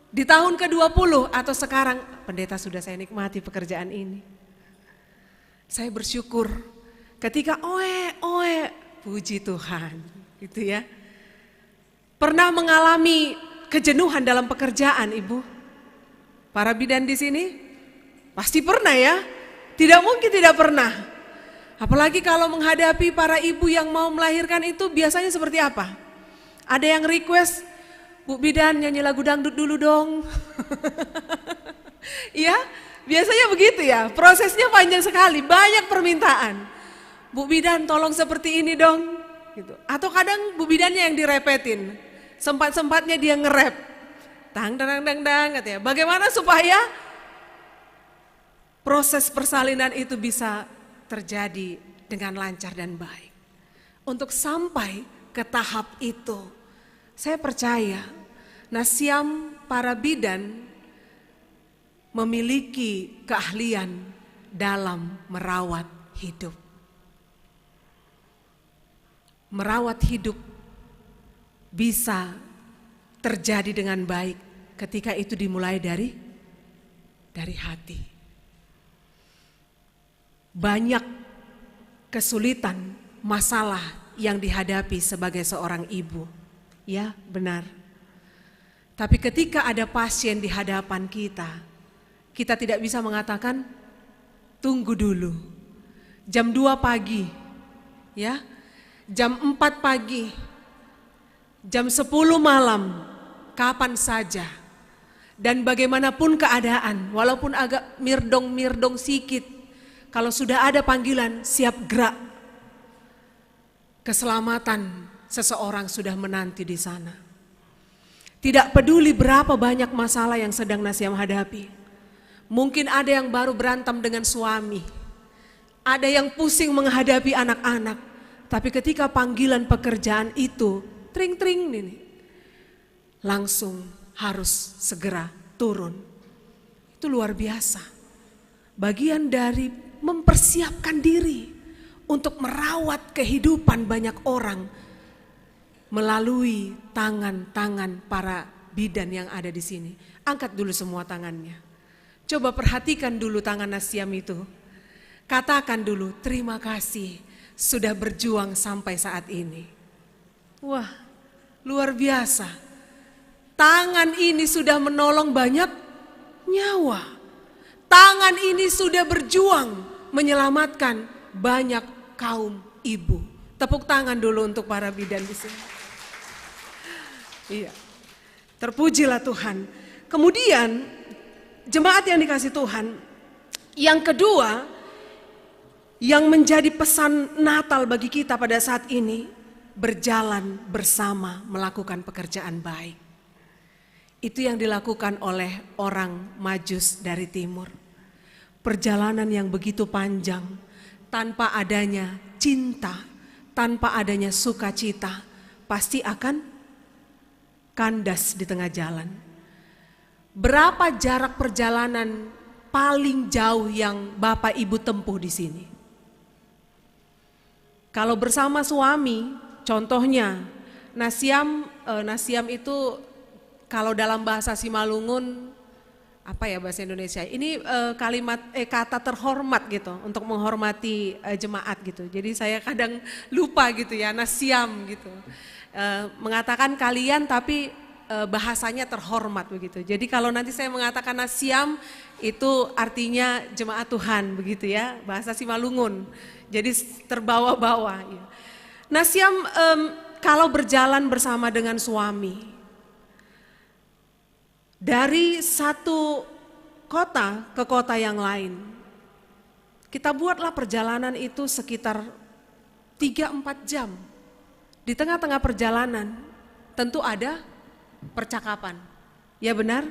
di tahun ke-20, atau sekarang? Pendeta, sudah saya nikmati pekerjaan ini. Saya bersyukur ketika puji Tuhan, gitu ya. Pernah mengalami kejenuhan dalam pekerjaan, Ibu? Para bidan di sini pasti pernah ya. Tidak mungkin tidak pernah. Apalagi kalau menghadapi para ibu yang mau melahirkan itu biasanya seperti apa? Ada yang request, Bu bidan nyanyi lagu dangdut dulu dong. Iya, biasanya begitu ya. Prosesnya panjang sekali, banyak permintaan. Bu bidan tolong seperti ini dong. Gitu. Atau kadang bu bidannya yang direpetin. Sempat-sempatnya dia nge-rap. Dang dang dang dang katanya. Bagaimana supaya proses persalinan itu bisa terjadi dengan lancar dan baik. Untuk sampai ke tahap itu, saya percaya nasiam para bidan memiliki keahlian dalam merawat hidup. Merawat hidup bisa terjadi dengan baik ketika itu dimulai dari hati. Banyak kesulitan, masalah yang dihadapi sebagai seorang ibu. Ya, benar. Tapi ketika ada pasien di hadapan kita tidak bisa mengatakan tunggu dulu. jam 2 pagi, ya, jam 4 pagi, jam 10 malam, kapan saja. Dan bagaimanapun keadaan, walaupun agak mirdong-mirdong sikit, kalau sudah ada panggilan, siap gerak. Keselamatan seseorang sudah menanti di sana. Tidak peduli berapa banyak masalah yang sedang Nasiam hadapi. Mungkin ada yang baru berantem dengan suami, ada yang pusing menghadapi anak-anak, tapi ketika panggilan pekerjaan itu, tring-tring ini, langsung harus segera turun. Itu luar biasa. Bagian dari mempersiapkan diri untuk merawat kehidupan banyak orang melalui tangan-tangan para bidan yang ada di sini. Angkat dulu semua tangannya. Coba perhatikan dulu tangan Nasiam itu. Katakan dulu, terima kasih sudah berjuang sampai saat ini. Wah, luar biasa. Tangan ini sudah menolong banyak nyawa. Tangan ini sudah berjuang menyelamatkan banyak kaum ibu. Tepuk tangan dulu untuk para bidan di sini. Iya. Terpujilah Tuhan. Kemudian jemaat yang dikasih Tuhan, yang kedua yang menjadi pesan Natal bagi kita pada saat ini, berjalan bersama melakukan pekerjaan baik. Itu yang dilakukan oleh orang Majus dari timur. Perjalanan yang begitu panjang, tanpa adanya cinta, tanpa adanya sukacita, pasti akan kandas di tengah jalan. Berapa jarak perjalanan paling jauh yang Bapak Ibu tempuh di sini? Kalau bersama suami, contohnya Nasiam itu kalau dalam bahasa Simalungun, apa ya bahasa Indonesia? Ini kata terhormat gitu, untuk menghormati jemaat gitu. Jadi saya kadang lupa gitu ya, Nasiam gitu. Mengatakan kalian tapi bahasanya terhormat begitu. Jadi kalau nanti saya mengatakan Nasiam, itu artinya jemaat Tuhan begitu ya, bahasa Simalungun. Jadi terbawa-bawa. Ya. Nasiam kalau berjalan bersama dengan suami, dari satu kota ke kota yang lain, kita buatlah perjalanan itu sekitar 3-4 jam. Di tengah-tengah perjalanan tentu ada percakapan, ya benar?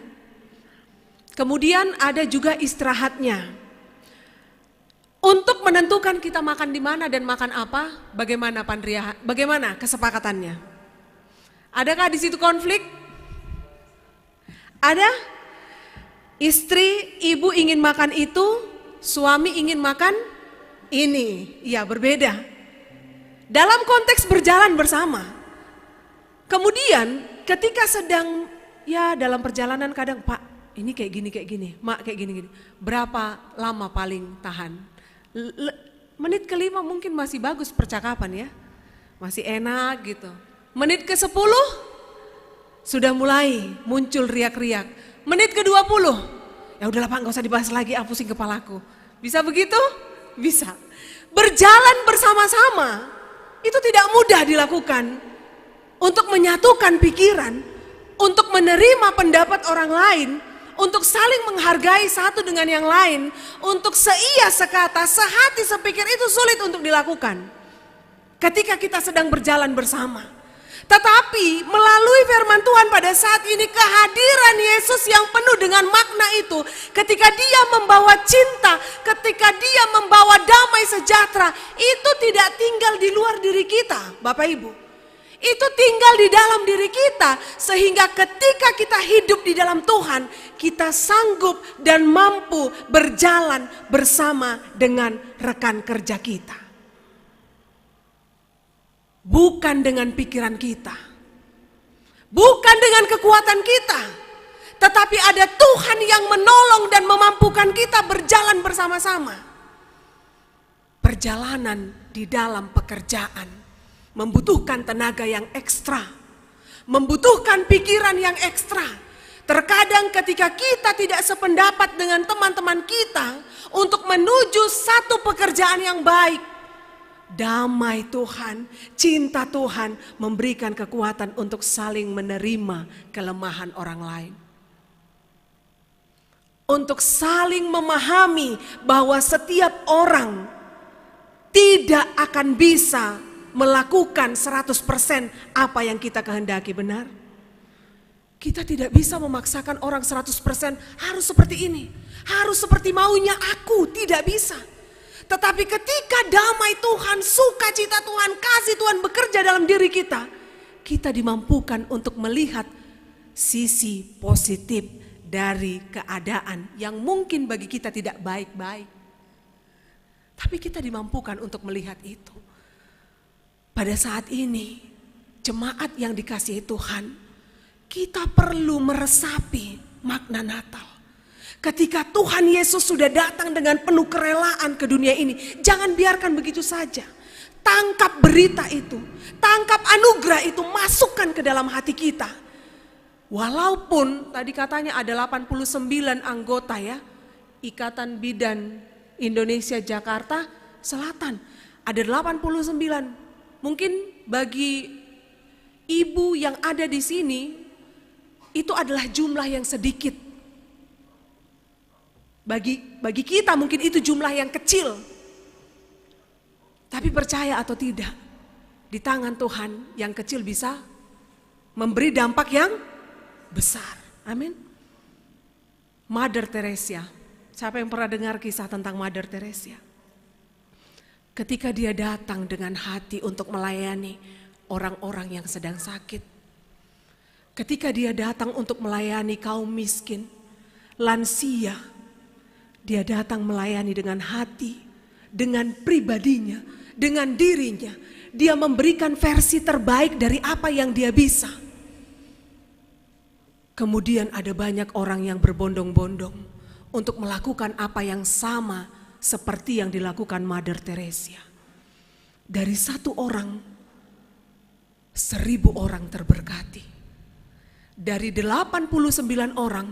Kemudian ada juga istirahatnya. Untuk menentukan kita makan di mana dan makan apa, bagaimana Pandria? Bagaimana kesepakatannya? Adakah di situ konflik? Ada? Istri, ibu ingin makan itu, suami ingin makan ini. Ya, berbeda. Dalam konteks berjalan bersama. Kemudian ketika sedang ya dalam perjalanan kadang, Pak, ini kayak gini, Mak kayak gini. Berapa lama paling tahan? Menit ke-5 mungkin masih bagus percakapan ya. Masih enak gitu. Menit ke-10 sudah mulai muncul riak-riak. Menit ke-20, ya udahlah Pak, gak usah dibahas lagi, pusing kepalaku. Bisa begitu? Bisa. Berjalan bersama-sama itu tidak mudah dilakukan. Untuk menyatukan pikiran, untuk menerima pendapat orang lain, untuk saling menghargai satu dengan yang lain, untuk seia sekata, sehati sepikir, itu sulit untuk dilakukan ketika kita sedang berjalan bersama. Tetapi melalui firman Tuhan pada saat ini, kehadiran Yesus yang penuh dengan makna itu, ketika dia membawa cinta, ketika dia membawa damai sejahtera, itu tidak tinggal di luar diri kita, Bapak Ibu. Itu tinggal di dalam diri kita, sehingga ketika kita hidup di dalam Tuhan, kita sanggup dan mampu berjalan bersama dengan rekan kerja kita. Bukan dengan pikiran kita, bukan dengan kekuatan kita, tetapi ada Tuhan yang menolong dan memampukan kita berjalan bersama-sama. Perjalanan di dalam pekerjaan membutuhkan tenaga yang ekstra, membutuhkan pikiran yang ekstra. Terkadang ketika kita tidak sependapat dengan teman-teman kita untuk menuju satu pekerjaan yang baik, damai Tuhan, cinta Tuhan memberikan kekuatan untuk saling menerima kelemahan orang lain. Untuk saling memahami bahwa setiap orang tidak akan bisa melakukan 100% apa yang kita kehendaki, benar? Kita tidak bisa memaksakan orang 100% harus seperti ini, harus seperti maunya aku, tidak bisa. Tetapi ketika damai Tuhan, sukacita Tuhan, kasih Tuhan bekerja dalam diri kita, kita dimampukan untuk melihat sisi positif dari keadaan yang mungkin bagi kita tidak baik-baik. Tapi kita dimampukan untuk melihat itu. Pada saat ini, jemaat yang dikasihi Tuhan, kita perlu meresapi makna Natal. Ketika Tuhan Yesus sudah datang dengan penuh kerelaan ke dunia ini, jangan biarkan begitu saja. Tangkap berita itu, tangkap anugerah itu, masukkan ke dalam hati kita. Walaupun tadi katanya ada 89 anggota ya, Ikatan Bidan Indonesia Jakarta Selatan, ada 89. Mungkin bagi ibu yang ada di sini, itu adalah jumlah yang sedikit. Bagi kita mungkin itu jumlah yang kecil. Tapi percaya atau tidak, di tangan Tuhan yang kecil bisa memberi dampak yang besar. Amin. Mother Teresa. Siapa yang pernah dengar kisah tentang Mother Teresa? Ketika dia datang dengan hati untuk melayani orang-orang yang sedang sakit. Ketika dia datang untuk melayani kaum miskin, lansia, dia datang melayani dengan hati, dengan pribadinya, dengan dirinya. Dia memberikan versi terbaik dari apa yang dia bisa. Kemudian ada banyak orang yang berbondong-bondong untuk melakukan apa yang sama seperti yang dilakukan Mother Teresa. Dari 1 orang, 1000 orang terberkati. Dari 89 orang,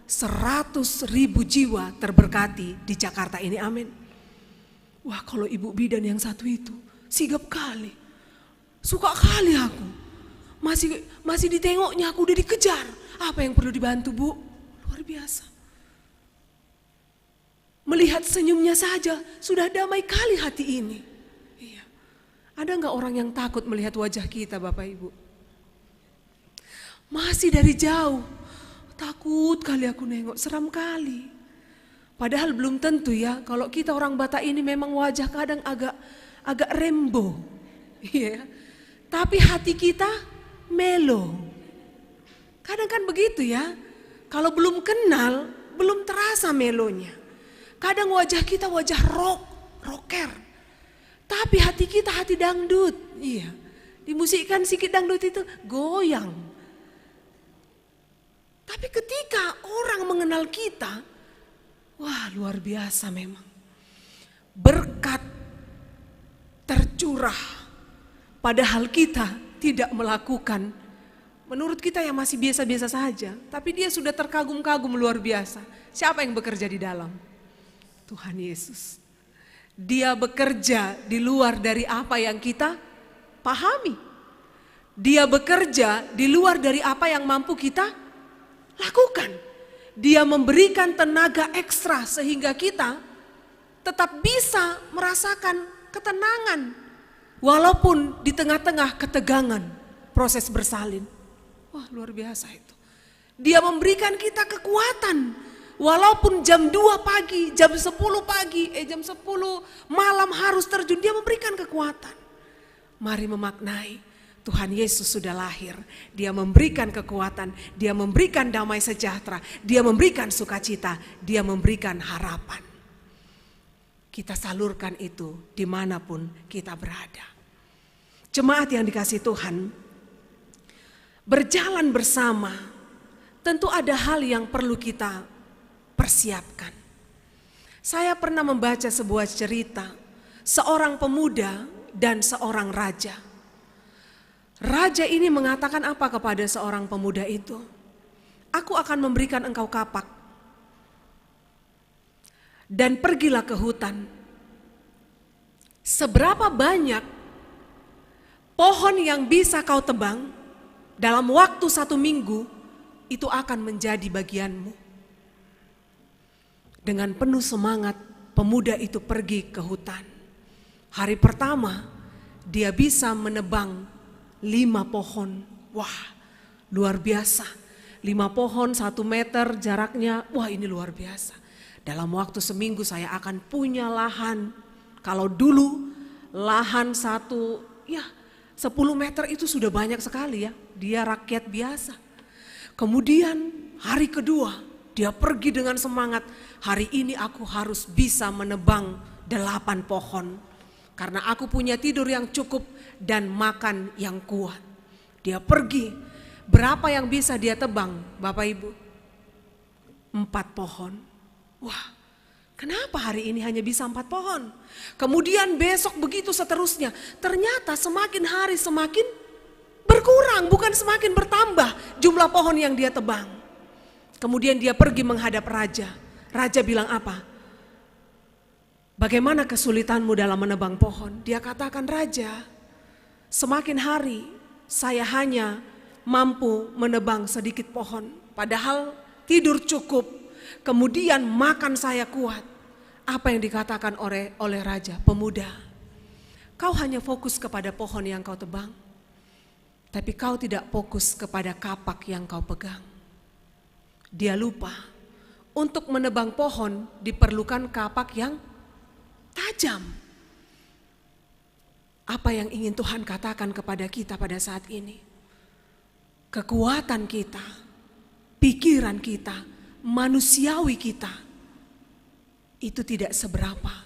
100.000 jiwa terberkati di Jakarta ini, amin. Wah, kalau ibu bidan yang satu itu, sigap kali. Suka kali aku. Masih ditengoknya aku udah dikejar. Apa yang perlu dibantu, Bu? Luar biasa. Melihat senyumnya saja sudah damai kali hati ini. Iya. Ada enggak orang yang takut melihat wajah kita, Bapak Ibu? Masih dari jauh. Takut kali aku nengok, seram kali. Padahal belum tentu ya, kalau kita orang Batak ini memang wajah kadang agak rembo. Iya. Tapi hati kita melo. Kadang kan begitu ya. Kalau belum kenal, belum terasa melonya. Kadang wajah kita wajah rocker. Tapi hati kita hati dangdut. Iya. Dimusikkan sedikit dangdut itu goyang. Tapi ketika orang mengenal kita, wah luar biasa memang. Berkat tercurah, padahal kita tidak melakukan, menurut kita yang masih biasa-biasa saja, tapi dia sudah terkagum-kagum luar biasa. Siapa yang bekerja di dalam? Tuhan Yesus. Dia bekerja di luar dari apa yang kita pahami. Dia bekerja di luar dari apa yang mampu kita lakukan. Dia memberikan tenaga ekstra sehingga kita tetap bisa merasakan ketenangan walaupun di tengah-tengah ketegangan proses bersalin. Wah, luar biasa itu. Dia memberikan kita kekuatan walaupun jam 2 pagi, jam 10 pagi, jam 10 malam harus terjun, dia memberikan kekuatan. Mari memaknai Tuhan Yesus sudah lahir, dia memberikan kekuatan, dia memberikan damai sejahtera, dia memberikan sukacita, dia memberikan harapan. Kita salurkan itu dimanapun kita berada. Jemaat yang dikasihi Tuhan, berjalan bersama tentu ada hal yang perlu kita persiapkan. Saya pernah membaca sebuah cerita, seorang pemuda dan seorang raja. Raja ini mengatakan apa kepada seorang pemuda itu? aku akan memberikan engkau kapak. Dan pergilah ke hutan. Seberapa banyak pohon yang bisa kau tebang dalam waktu 1 minggu, itu akan menjadi bagianmu. Dengan penuh semangat, pemuda itu pergi ke hutan. Hari pertama, dia bisa menebang 5 pohon. Wah, luar biasa. 5 pohon 1 meter jaraknya, wah ini luar biasa. Dalam waktu seminggu saya akan punya lahan. Kalau dulu lahan 10 meter itu sudah banyak sekali ya. Dia rakyat biasa. Kemudian hari kedua dia pergi dengan semangat. Hari ini aku harus bisa menebang 8 pohon. Karena aku punya tidur yang cukup dan makan yang kuat. Dia pergi. Berapa yang bisa dia tebang Bapak Ibu? 4 pohon. Wah, kenapa hari ini hanya bisa 4 pohon? Kemudian besok begitu seterusnya. Ternyata semakin hari semakin berkurang, bukan semakin bertambah jumlah pohon yang dia tebang. Kemudian dia pergi menghadap raja. Raja bilang apa? Bagaimana kesulitanmu dalam menebang pohon? Dia katakan, Raja, semakin hari saya hanya mampu menebang sedikit pohon. Padahal tidur cukup. Kemudian makan saya kuat. Apa yang dikatakan oleh raja? Pemuda, kau hanya fokus kepada pohon yang kau tebang, tapi kau tidak fokus kepada kapak yang kau pegang. Dia lupa, untuk menebang pohon diperlukan kapak yang tajam. Apa yang ingin Tuhan katakan kepada kita pada saat ini? Kekuatan kita, pikiran kita, manusiawi kita itu tidak seberapa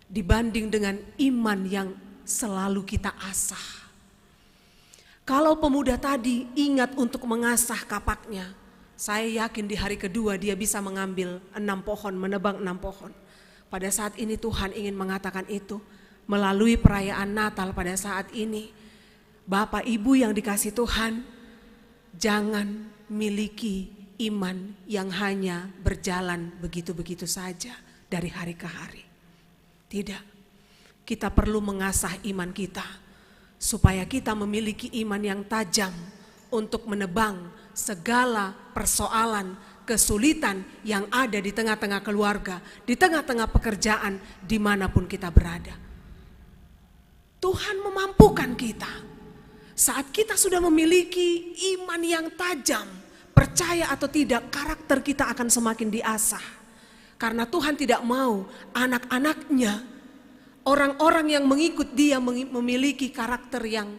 dibanding dengan iman yang selalu kita asah. Kalau pemuda tadi ingat untuk mengasah kapaknya, saya yakin di hari kedua dia bisa mengambil 6 pohon, menebang 6 pohon. Pada saat ini Tuhan ingin mengatakan itu melalui perayaan Natal pada saat ini. Bapak Ibu yang dikasih Tuhan, jangan miliki iman yang hanya berjalan begitu-begitu saja dari hari ke hari. Tidak, kita perlu mengasah iman kita supaya kita memiliki iman yang tajam untuk menebang segala persoalan, kesulitan yang ada di tengah-tengah keluarga, di tengah-tengah pekerjaan, dimanapun kita berada. Tuhan memampukan kita. Saat kita sudah memiliki iman yang tajam, percaya atau tidak, karakter kita akan semakin diasah. Karena Tuhan tidak mau anak-anaknya, orang-orang yang mengikut dia memiliki karakter yang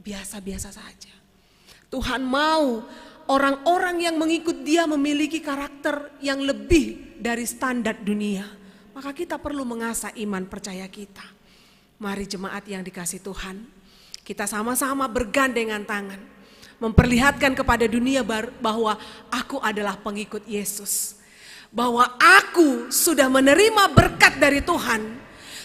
biasa-biasa saja. Tuhan mau orang-orang yang mengikut dia memiliki karakter yang lebih dari standar dunia. Maka kita perlu mengasah iman percaya kita. Mari jemaat yang dikasih Tuhan, kita sama-sama bergandengan tangan, memperlihatkan kepada dunia bahwa aku adalah pengikut Yesus. Bahwa aku sudah menerima berkat dari Tuhan.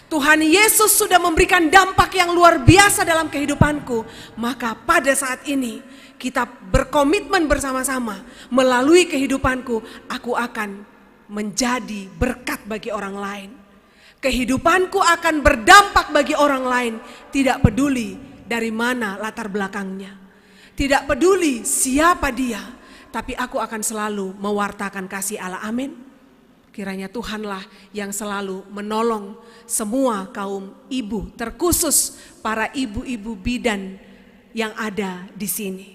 Tuhan Yesus sudah memberikan dampak yang luar biasa dalam kehidupanku. Maka pada saat ini kita berkomitmen bersama-sama, melalui kehidupanku aku akan menjadi berkat bagi orang lain. Kehidupanku akan berdampak bagi orang lain, tidak peduli dari mana latar belakangnya. Tidak peduli siapa dia, tapi aku akan selalu mewartakan kasih Allah. Amin. Kiranya Tuhanlah yang selalu menolong semua kaum ibu, terkhusus para ibu-ibu bidan yang ada di sini.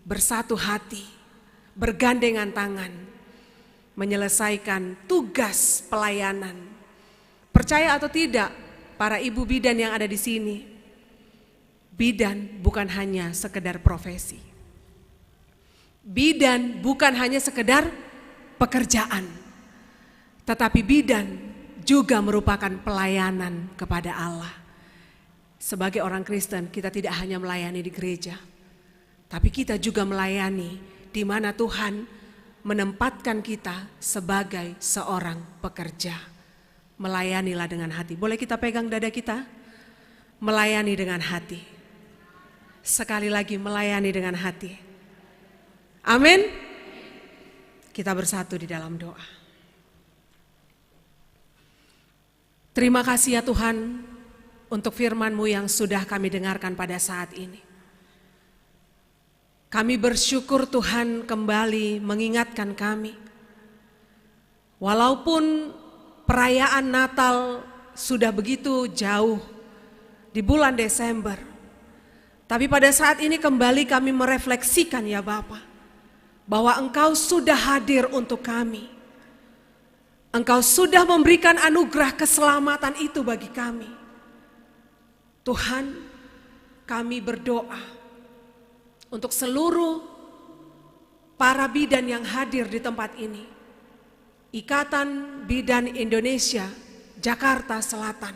Bersatu hati, bergandengan tangan, menyelesaikan tugas pelayanan. Percaya atau tidak, para ibu bidan yang ada di sini, bidan bukan hanya sekedar profesi. Bidan bukan hanya sekedar pekerjaan, tetapi bidan juga merupakan pelayanan kepada Allah. Sebagai orang Kristen, kita tidak hanya melayani di gereja, tapi kita juga melayani di mana Tuhan menempatkan kita sebagai seorang pekerja. Melayanilah dengan hati. Boleh kita pegang dada kita? Melayani dengan hati. Sekali lagi, melayani dengan hati. Amin. Kita bersatu di dalam doa. Terima kasih ya Tuhan untuk firman-Mu yang sudah kami dengarkan pada saat ini. Kami bersyukur Tuhan kembali mengingatkan kami. Walaupun perayaan Natal sudah begitu jauh di bulan Desember, tapi pada saat ini kembali kami merefleksikan ya Bapa, bahwa Engkau sudah hadir untuk kami. Engkau sudah memberikan anugerah keselamatan itu bagi kami. Tuhan, kami berdoa untuk seluruh para bidan yang hadir di tempat ini. Ikatan Bidan Indonesia, Jakarta Selatan.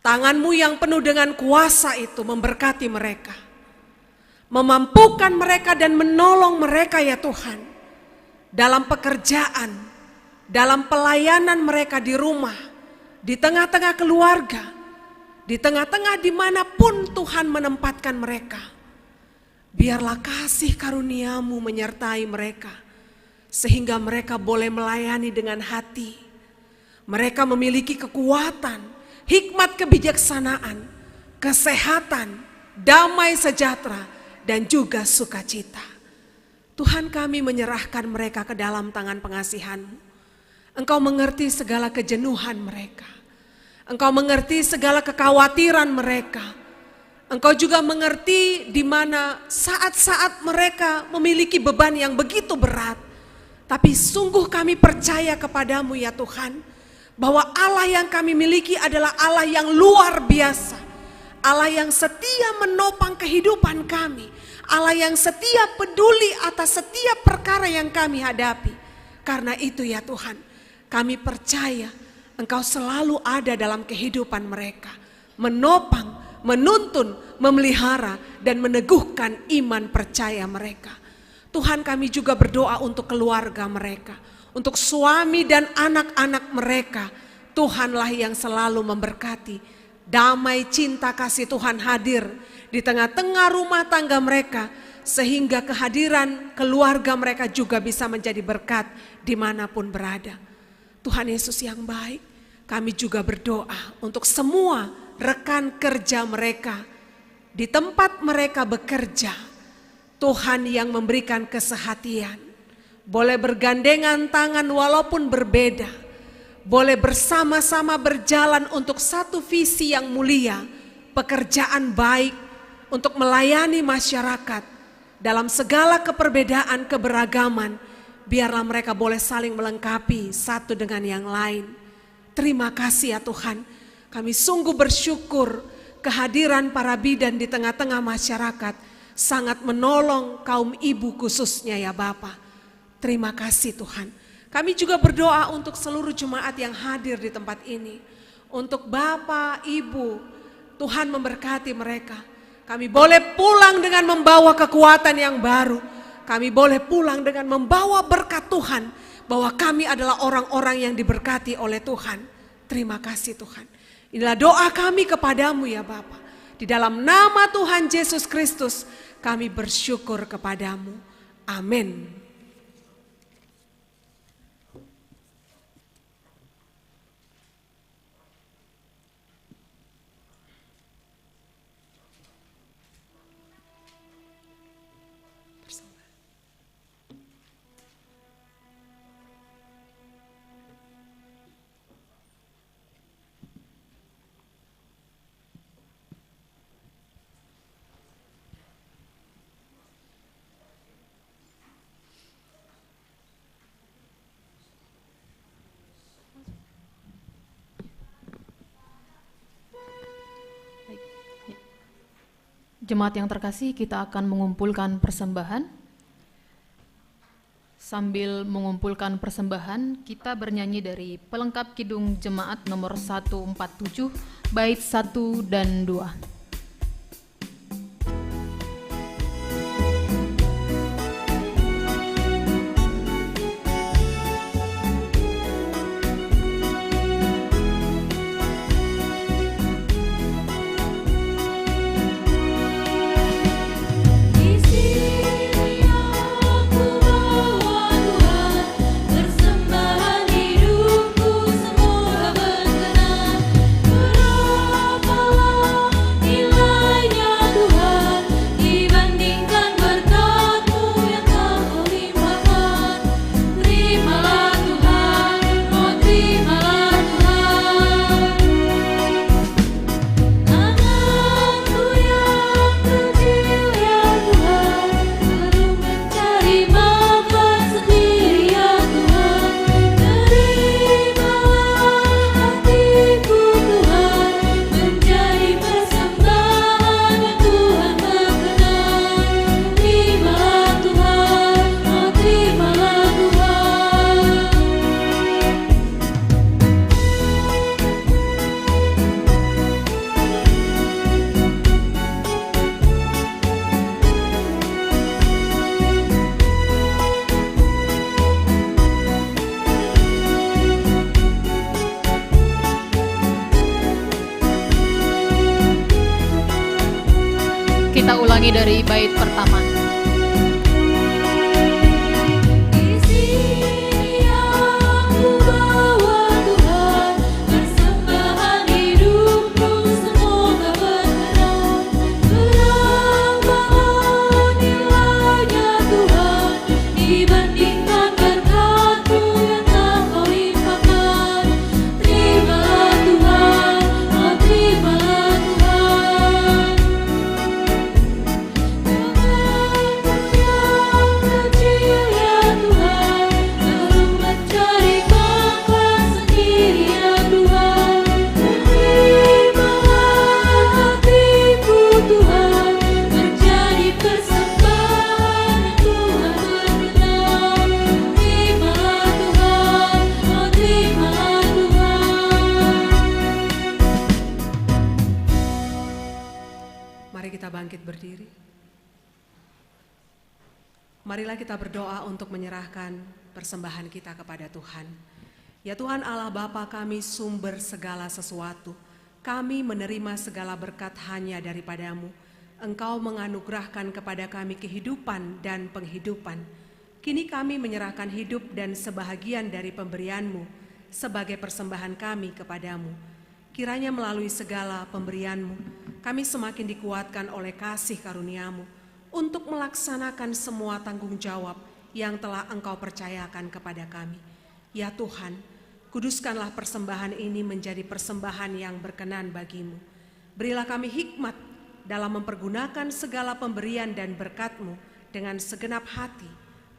Tangan-Mu yang penuh dengan kuasa itu memberkati mereka. Memampukan mereka dan menolong mereka ya Tuhan. Dalam pekerjaan, dalam pelayanan mereka di rumah, di tengah-tengah keluarga, di tengah-tengah dimanapun Tuhan menempatkan mereka. Biarlah kasih karunia-Mu menyertai mereka, sehingga mereka boleh melayani dengan hati. Mereka memiliki kekuatan, hikmat kebijaksanaan, kesehatan, damai sejahtera, dan juga sukacita. Tuhan, kami menyerahkan mereka ke dalam tangan pengasihan-Mu. Engkau mengerti segala kejenuhan mereka. Engkau mengerti segala kekhawatiran mereka. Engkau juga mengerti di mana saat-saat mereka memiliki beban yang begitu berat. Tapi sungguh kami percaya kepadamu ya Tuhan, bahwa Allah yang kami miliki adalah Allah yang luar biasa. Allah yang setia menopang kehidupan kami. Allah yang setia peduli atas setiap perkara yang kami hadapi. Karena itu ya Tuhan, kami percaya Engkau selalu ada dalam kehidupan mereka. Menopang, menuntun, memelihara, dan meneguhkan iman percaya mereka. Tuhan, kami juga berdoa untuk keluarga mereka. Untuk suami dan anak-anak mereka. Tuhanlah yang selalu memberkati. Damai, cinta, kasih Tuhan hadir di tengah-tengah rumah tangga mereka, sehingga kehadiran keluarga mereka juga bisa menjadi berkat dimanapun berada. Tuhan Yesus yang baik, kami juga berdoa untuk semua rekan kerja mereka, di tempat mereka bekerja. Tuhan yang memberikan kesehatian, boleh bergandengan tangan walaupun berbeda, boleh bersama-sama berjalan untuk satu visi yang mulia, pekerjaan baik untuk melayani masyarakat. Dalam segala keperbedaan, keberagaman, biarlah mereka boleh saling melengkapi satu dengan yang lain. Terima kasih ya Tuhan, kami sungguh bersyukur kehadiran para bidan di tengah-tengah masyarakat sangat menolong kaum ibu khususnya ya Bapa. Terima kasih Tuhan. Kami juga berdoa untuk seluruh jemaat yang hadir di tempat ini. Untuk Bapak, Ibu, Tuhan memberkati mereka. Kami boleh pulang dengan membawa kekuatan yang baru. Kami boleh pulang dengan membawa berkat Tuhan. Bahwa kami adalah orang-orang yang diberkati oleh Tuhan. Terima kasih Tuhan. Inilah doa kami kepadamu ya Bapa. Di dalam nama Tuhan Yesus Kristus kami bersyukur kepadamu. Amin. Jemaat yang terkasih, kita akan mengumpulkan persembahan. Sambil mengumpulkan persembahan, kita bernyanyi dari pelengkap kidung jemaat nomor 147, bait 1 dan 2. Di sini ulangi dari bait pertama. Berdiri. Marilah kita berdoa untuk menyerahkan persembahan kita kepada Tuhan. Ya Tuhan Allah Bapa kami, sumber segala sesuatu, kami menerima segala berkat hanya daripada-Mu. Engkau menganugerahkan kepada kami kehidupan dan penghidupan. Kini kami menyerahkan hidup dan sebahagian dari pemberian-Mu sebagai persembahan kami kepada-Mu. Kiranya melalui segala pemberian-Mu, kami semakin dikuatkan oleh kasih karunia-Mu untuk melaksanakan semua tanggung jawab yang telah Engkau percayakan kepada kami. Ya Tuhan, kuduskanlah persembahan ini menjadi persembahan yang berkenan bagi-Mu. Berilah kami hikmat dalam mempergunakan segala pemberian dan berkat-Mu dengan segenap hati,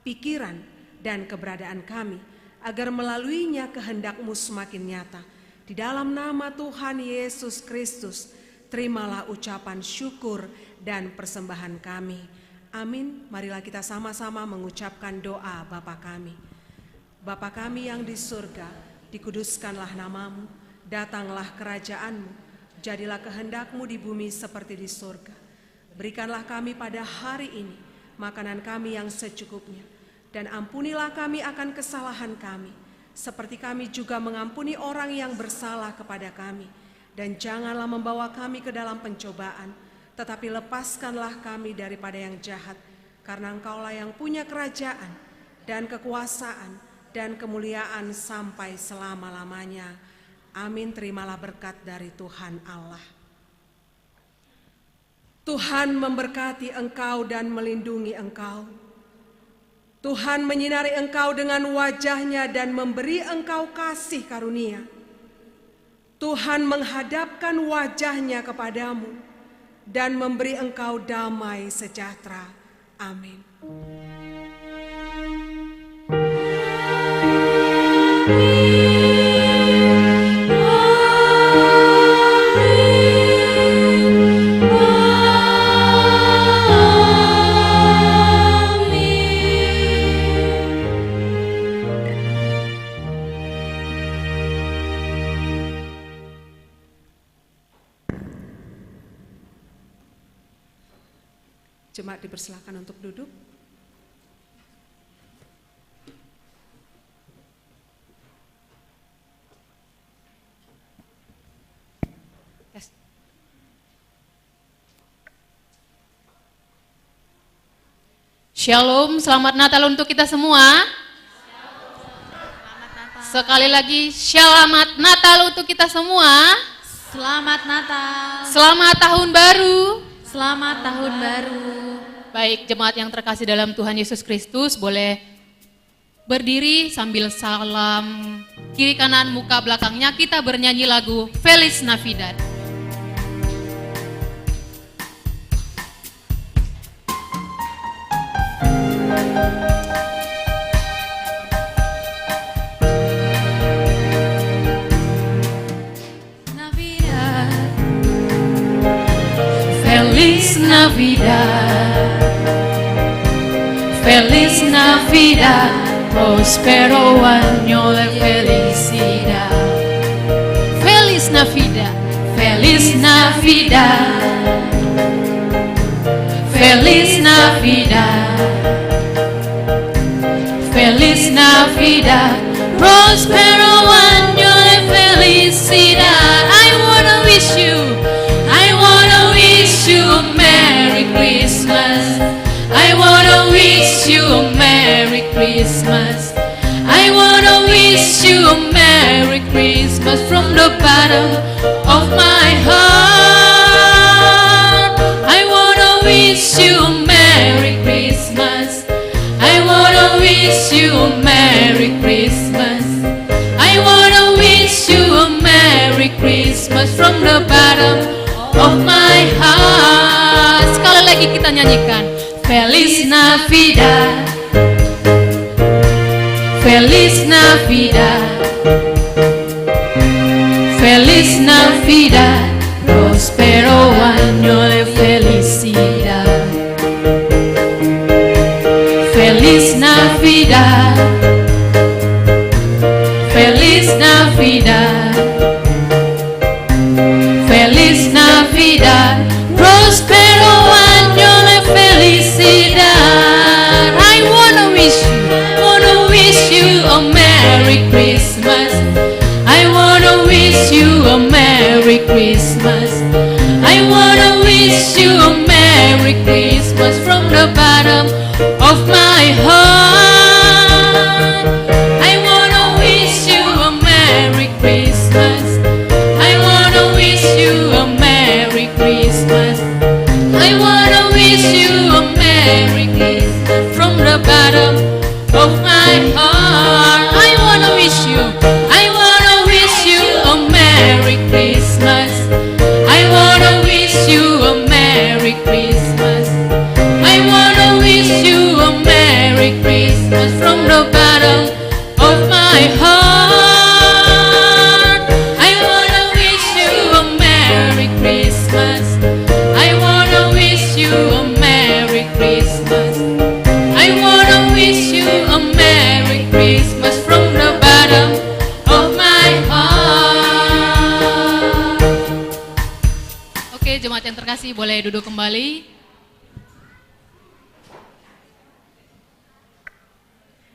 pikiran, dan keberadaan kami, agar melaluinya kehendak-Mu semakin nyata. Di dalam nama Tuhan Yesus Kristus, terimalah ucapan syukur dan persembahan kami. Amin. Marilah kita sama-sama mengucapkan doa Bapa kami. Bapa kami yang di surga, dikuduskanlah nama-Mu, datanglah kerajaan-Mu, jadilah kehendak-Mu di bumi seperti di surga. Berikanlah kami pada hari ini makanan kami yang secukupnya, dan ampunilah kami akan kesalahan kami, seperti kami juga mengampuni orang yang bersalah kepada kami. Dan janganlah membawa kami ke dalam pencobaan, tetapi lepaskanlah kami daripada yang jahat, karena Engkaulah yang punya kerajaan dan kekuasaan dan kemuliaan sampai selama-lamanya. Amin. Terimalah berkat dari Tuhan Allah. Tuhan memberkati engkau dan melindungi engkau. Tuhan menyinari engkau dengan wajah-Nya dan memberi engkau kasih karunia. Tuhan menghadapkan wajah-Nya kepadamu dan memberi engkau damai sejahtera. Amin. Jemaat dipersilakan untuk duduk. Shalom, selamat Natal untuk kita semua. Sekali lagi, selamat Natal untuk kita semua. Selamat Natal. Selamat Tahun Baru. Selamat Tahun Baru. Baik, jemaat yang terkasih dalam Tuhan Yesus Kristus, boleh berdiri sambil salam kiri kanan muka belakangnya. Kita bernyanyi lagu Feliz Navidad. Feliz Navidad, Feliz Navidad, prospero año de felicidad. Feliz Navidad, Feliz Navidad, Feliz Navidad, Feliz Navidad, prospero año de felicidad. I wanna wish you a Merry Christmas. Christmas. I wanna wish you a Merry Christmas from the bottom of my heart. I wanna wish you a Merry Christmas. I wanna wish you a Merry Christmas. I wanna wish you a Merry Christmas from the bottom of my heart. Sekali lagi kita nyanyikan. Feliz Navidad, Feliz Navidad, Feliz Navidad, próspero año de felicidad. Feliz Navidad, Feliz Navidad, Feliz Navidad, próspero año de felicidad. I wanna wish you a Merry Christmas. I wanna wish you a Merry Christmas. I wanna wish you a Merry Christmas from the bottom of my heart. I wanna wish you a Merry Christmas. I wanna wish you a Merry Christmas. I wanna wish you a Merry Christmas from the bottom of my heart. I wanna wish you a Merry Christmas. I wanna wish you a Merry Christmas. I wanna wish you a Merry Christmas from the bottom of my heart. I wanna wish you a Merry Christmas. I wanna wish you a Merry Christmas. I wanna wish you a Merry Christmas from the bottom of my heart. Oke, jemaat yang terkasih boleh duduk kembali.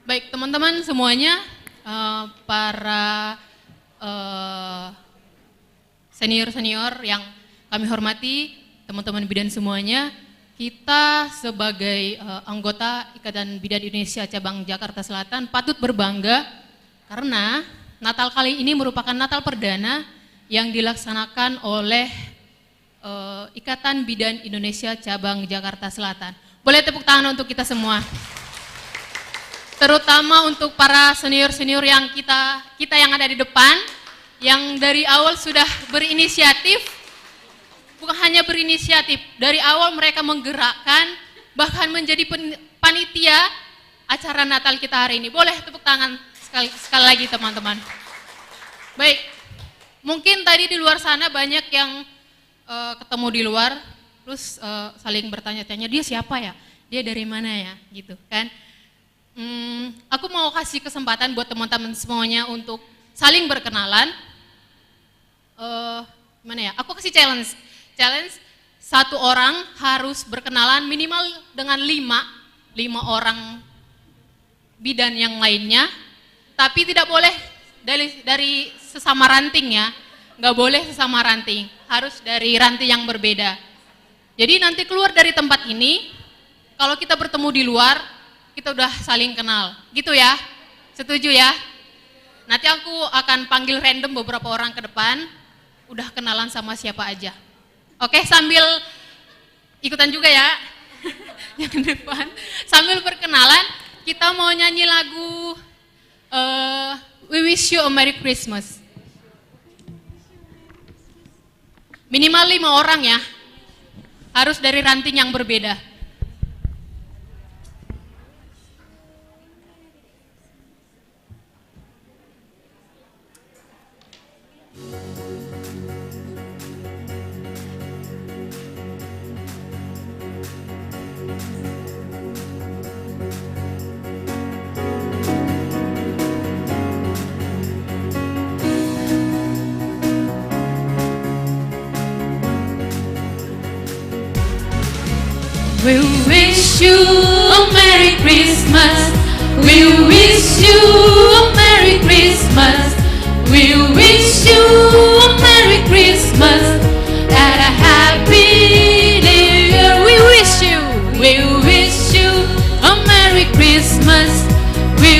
Baik, teman-teman semuanya, para senior-senior yang kami hormati, teman-teman bidan semuanya, kita sebagai anggota Ikatan Bidan Indonesia Cabang Jakarta Selatan patut berbangga karena Natal kali ini merupakan Natal perdana yang dilaksanakan oleh Ikatan Bidan Indonesia Cabang Jakarta Selatan. Boleh tepuk tangan untuk kita semua. Terutama untuk para senior-senior yang kita yang ada di depan, yang dari awal sudah berinisiatif, bukan hanya berinisiatif, dari awal mereka menggerakkan, bahkan menjadi panitia acara Natal kita hari ini. Boleh tepuk tangan sekali lagi teman-teman. Baik, mungkin tadi di luar sana banyak yang ketemu di luar, terus saling bertanya-tanya, dia siapa ya? Dia dari mana ya? Gitu kan. Aku mau kasih kesempatan buat teman-teman semuanya untuk saling berkenalan. Gimana ya? Aku kasih challenge satu orang harus berkenalan minimal dengan 5 orang bidan yang lainnya, tapi tidak boleh dari sesama ranting ya, nggak boleh sesama ranting, harus dari ranting yang berbeda. Jadi nanti keluar dari tempat ini, kalau kita bertemu di luar, kita udah saling kenal, gitu ya? Setuju ya? Nanti aku akan panggil random beberapa orang ke depan, udah kenalan sama siapa aja. Oke, sambil ikutan juga ya, yang depan. Sambil berkenalan, kita mau nyanyi lagu We Wish You a Merry Christmas. Minimal 5 orang ya, harus dari ranting yang berbeda. We wish you a Merry Christmas. We wish you a Merry Christmas. We wish you a Merry Christmas and a Happy New Year. We wish you a Merry Christmas. We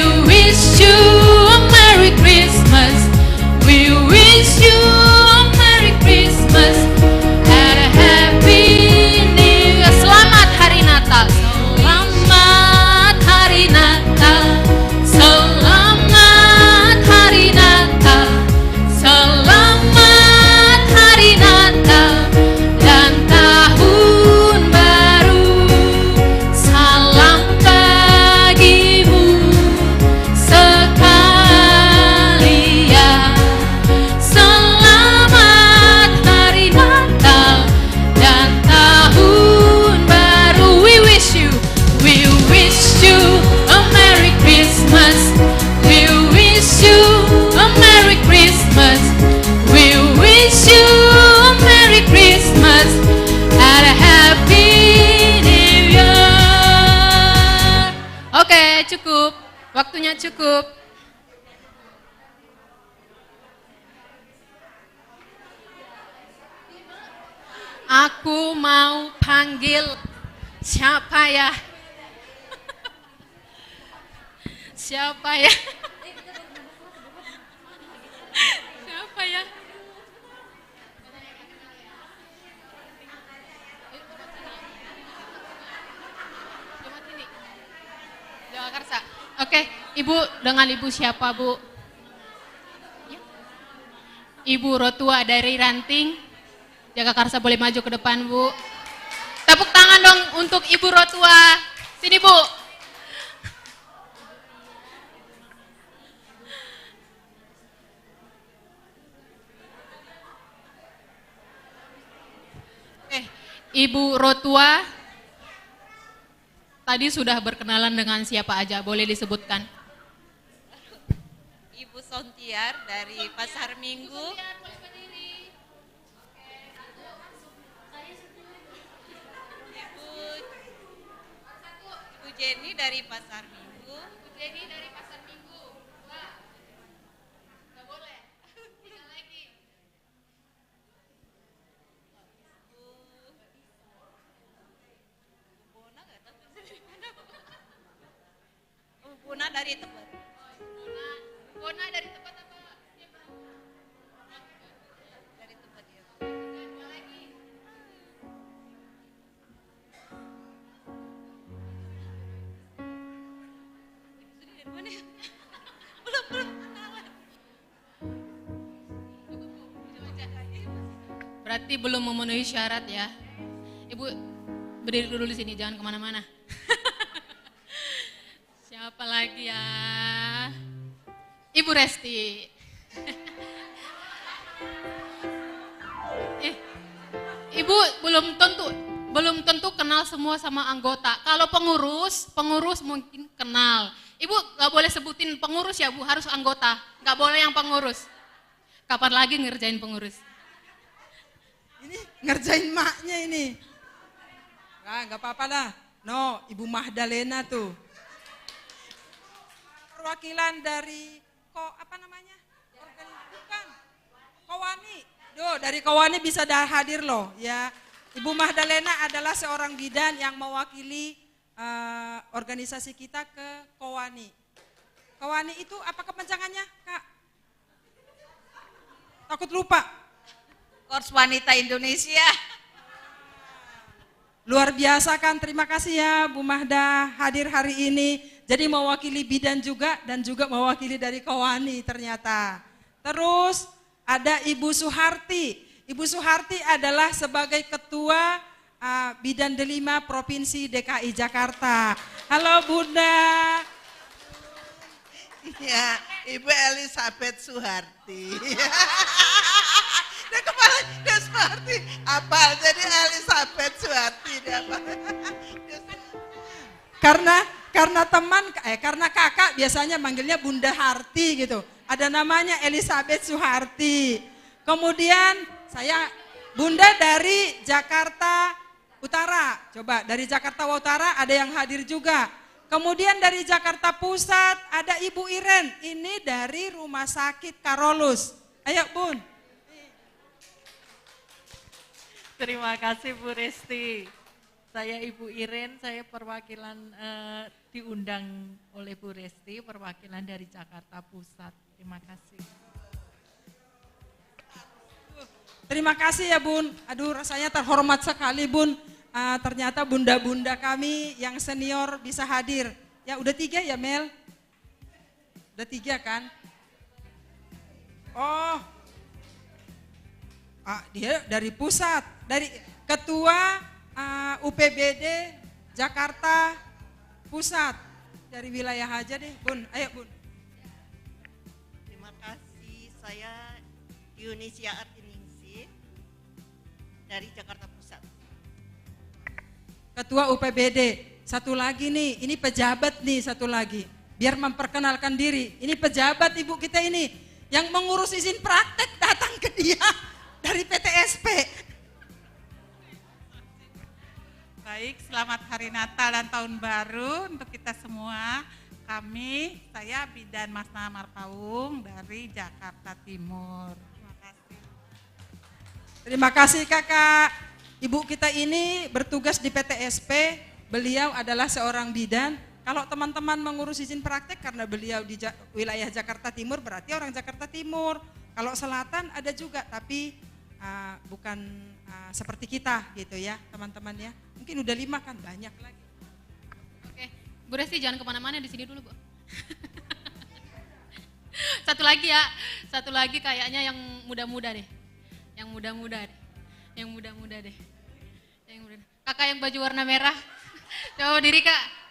Waktunya cukup. Aku mau panggil siapa ya? Siapa ya? Siapa ya? Jagakarsa. Oke, Ibu dengan Ibu siapa, Bu? Ibu Rotua dari Ranting. Jagakarsa boleh maju ke depan, Bu. Tepuk tangan dong untuk Ibu Rotua. Sini, Bu. Ibu Rotua tadi sudah berkenalan dengan siapa aja, boleh disebutkan? Ibu Sontiar dari Pasar Minggu. Ibu Jenny dari Pasar Minggu. Ibu Jenny dari Pasar Minggu. Wah. Nggak boleh. Tiga lagi. Buna dari Tebet. Bona dari tempat apa? Dari Tebet ya. Dua lagi. Berarti belum memenuhi syarat ya. Ibu berdiri dulu di sini, jangan kemana-mana. Siapa lagi ya? Ibu Resti. Ibu belum tentu kenal semua sama anggota. Kalau pengurus mungkin kenal. Ibu nggak boleh sebutin pengurus ya, Bu, harus anggota. Nggak boleh yang pengurus. Kapan lagi ngerjain pengurus? Ini ngerjain maknya ini. Nggak apa-apa lah. No, Ibu Mahdalena tuh. Perwakilan dari apa namanya? Bukan. Kowani. Dari Kowani bisa hadir loh ya. Ibu Mahdalena adalah seorang bidan yang mewakili organisasi kita ke Kowani. Kowani itu apa kepanjangannya, Kak? Takut lupa. Korps Wanita Indonesia. Luar biasa kan, terima kasih ya Bu Mahda hadir hari ini. Jadi mewakili bidan juga dan juga mewakili dari Kowani ternyata. Terus ada Ibu Suharti. Ibu Suharti adalah sebagai Ketua Bidan Delima Provinsi DKI Jakarta. Halo Bunda. Ya, Ibu Elizabeth Suharti. Dia kepala dia Suharti, apal jadi Elizabeth Suharti dia apa? Karena kakak biasanya manggilnya Bunda Harti gitu. Ada namanya Elizabeth Suharti. Kemudian saya Bunda dari Jakarta Utara. Coba dari Jakarta Utara ada yang hadir juga. Kemudian dari Jakarta Pusat ada Ibu Iren. Ini dari Rumah Sakit Karolus. Ayo Bun. Terima kasih Bu Resti. Saya Ibu Iren, saya perwakilan diundang oleh Bu Resti, perwakilan dari Jakarta Pusat. Terima kasih. Terima kasih ya Bun. Aduh rasanya terhormat sekali Bun. Ternyata bunda-bunda kami yang senior bisa hadir. Ya udah 3 ya Mel? Udah 3 kan? Oh, dia dari pusat, dari Ketua UPBD Jakarta Pusat. Dari wilayah aja deh Bun, ayo Bun. Terima kasih, saya Yunisia Artiningsih dari Jakarta Pusat. Ketua UPBD, satu lagi nih, ini pejabat nih satu lagi. Biar memperkenalkan diri, ini pejabat ibu kita ini yang mengurus izin praktek datang ke dia dari PTSP. Baik, selamat Hari Natal dan Tahun Baru untuk kita semua. Saya Bidan Masna Marpaung dari Jakarta Timur. Terima kasih. Terima kasih Kakak. Ibu kita ini bertugas di PTSP, beliau adalah seorang bidan. Kalau teman-teman mengurus izin praktek karena beliau di wilayah Jakarta Timur, berarti orang Jakarta Timur. Kalau Selatan ada juga, tapi bukan seperti kita gitu ya teman-teman ya. Mungkin udah 5 kan, banyak lagi. Oke, Bu Resti jangan kemana-mana, di sini dulu Bu. Satu lagi ya, satu lagi kayaknya yang muda-muda deh. Yang muda-muda deh. Yang muda-muda deh. Yang muda. Kakak yang baju warna merah. Coba diri Kak.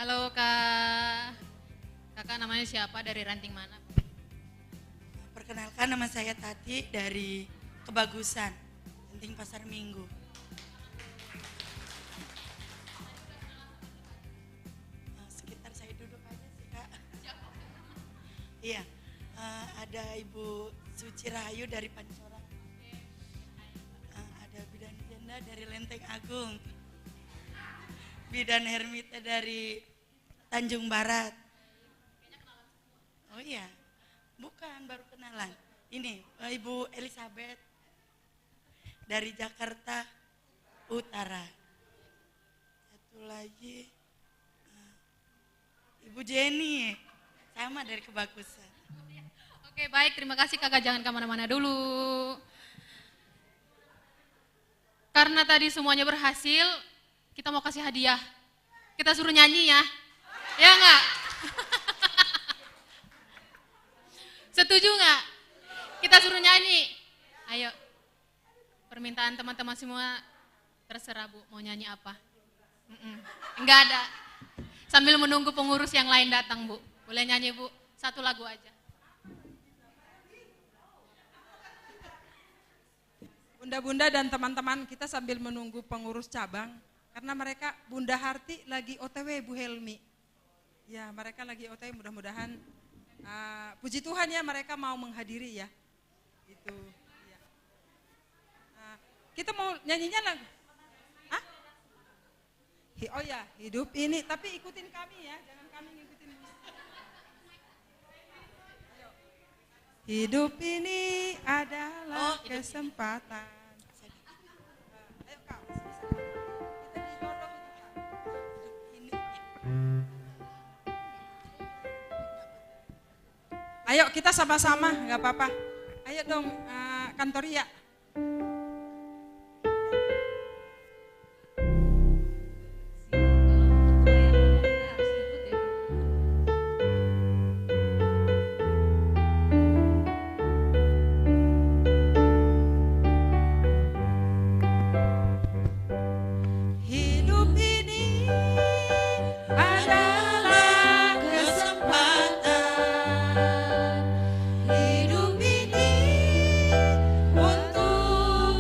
Halo Kak. Kakak namanya siapa, dari ranting mana? Perkenalkan, nama saya Tati dari Kebagusan, Ranting Pasar Minggu. Sekitar saya duduk aja sih Kak. Iya, ada Ibu Suci Rahayu dari Pancoran. Ada Bidan Jenda dari Lenteng Agung. Bidan Hermita dari Tanjung Barat. Oh iya, bukan, baru kenalan. Ini Ibu Elizabeth dari Jakarta Utara. Satu lagi Ibu Jenny, sama dari Kebagusan. Oke baik, terima kasih Kakak, jangan kemana-mana dulu. Karena tadi semuanya berhasil, kita mau kasih hadiah. Kita suruh nyanyi ya, ya enggak? Setuju nggak? Kita suruh nyanyi. Ayo, permintaan teman-teman semua terserah Bu, mau nyanyi apa? Enggak ada. Sambil menunggu pengurus yang lain datang Bu. Boleh nyanyi Bu, satu lagu aja. Bunda-bunda dan teman-teman kita sambil menunggu pengurus cabang, karena mereka Bunda Harti lagi OTW Bu Helmi. Ya, mereka lagi OTW, mudah-mudahan puji Tuhan ya mereka mau menghadiri ya. Itu. Ya. Kita mau nyanyinya lagu. Hah? Oh ya, hidup ini, tapi ikutin kami ya, jangan kami ngikutin. Ayo. Hidup ini adalah kesempatan. Ayo Kak, bisa. Kita didorong itu Kak. Ayo kita sama-sama, nggak apa-apa. Ayo dong, Kantoria. Hidup ini adalah kesempatan. Hidup ini untuk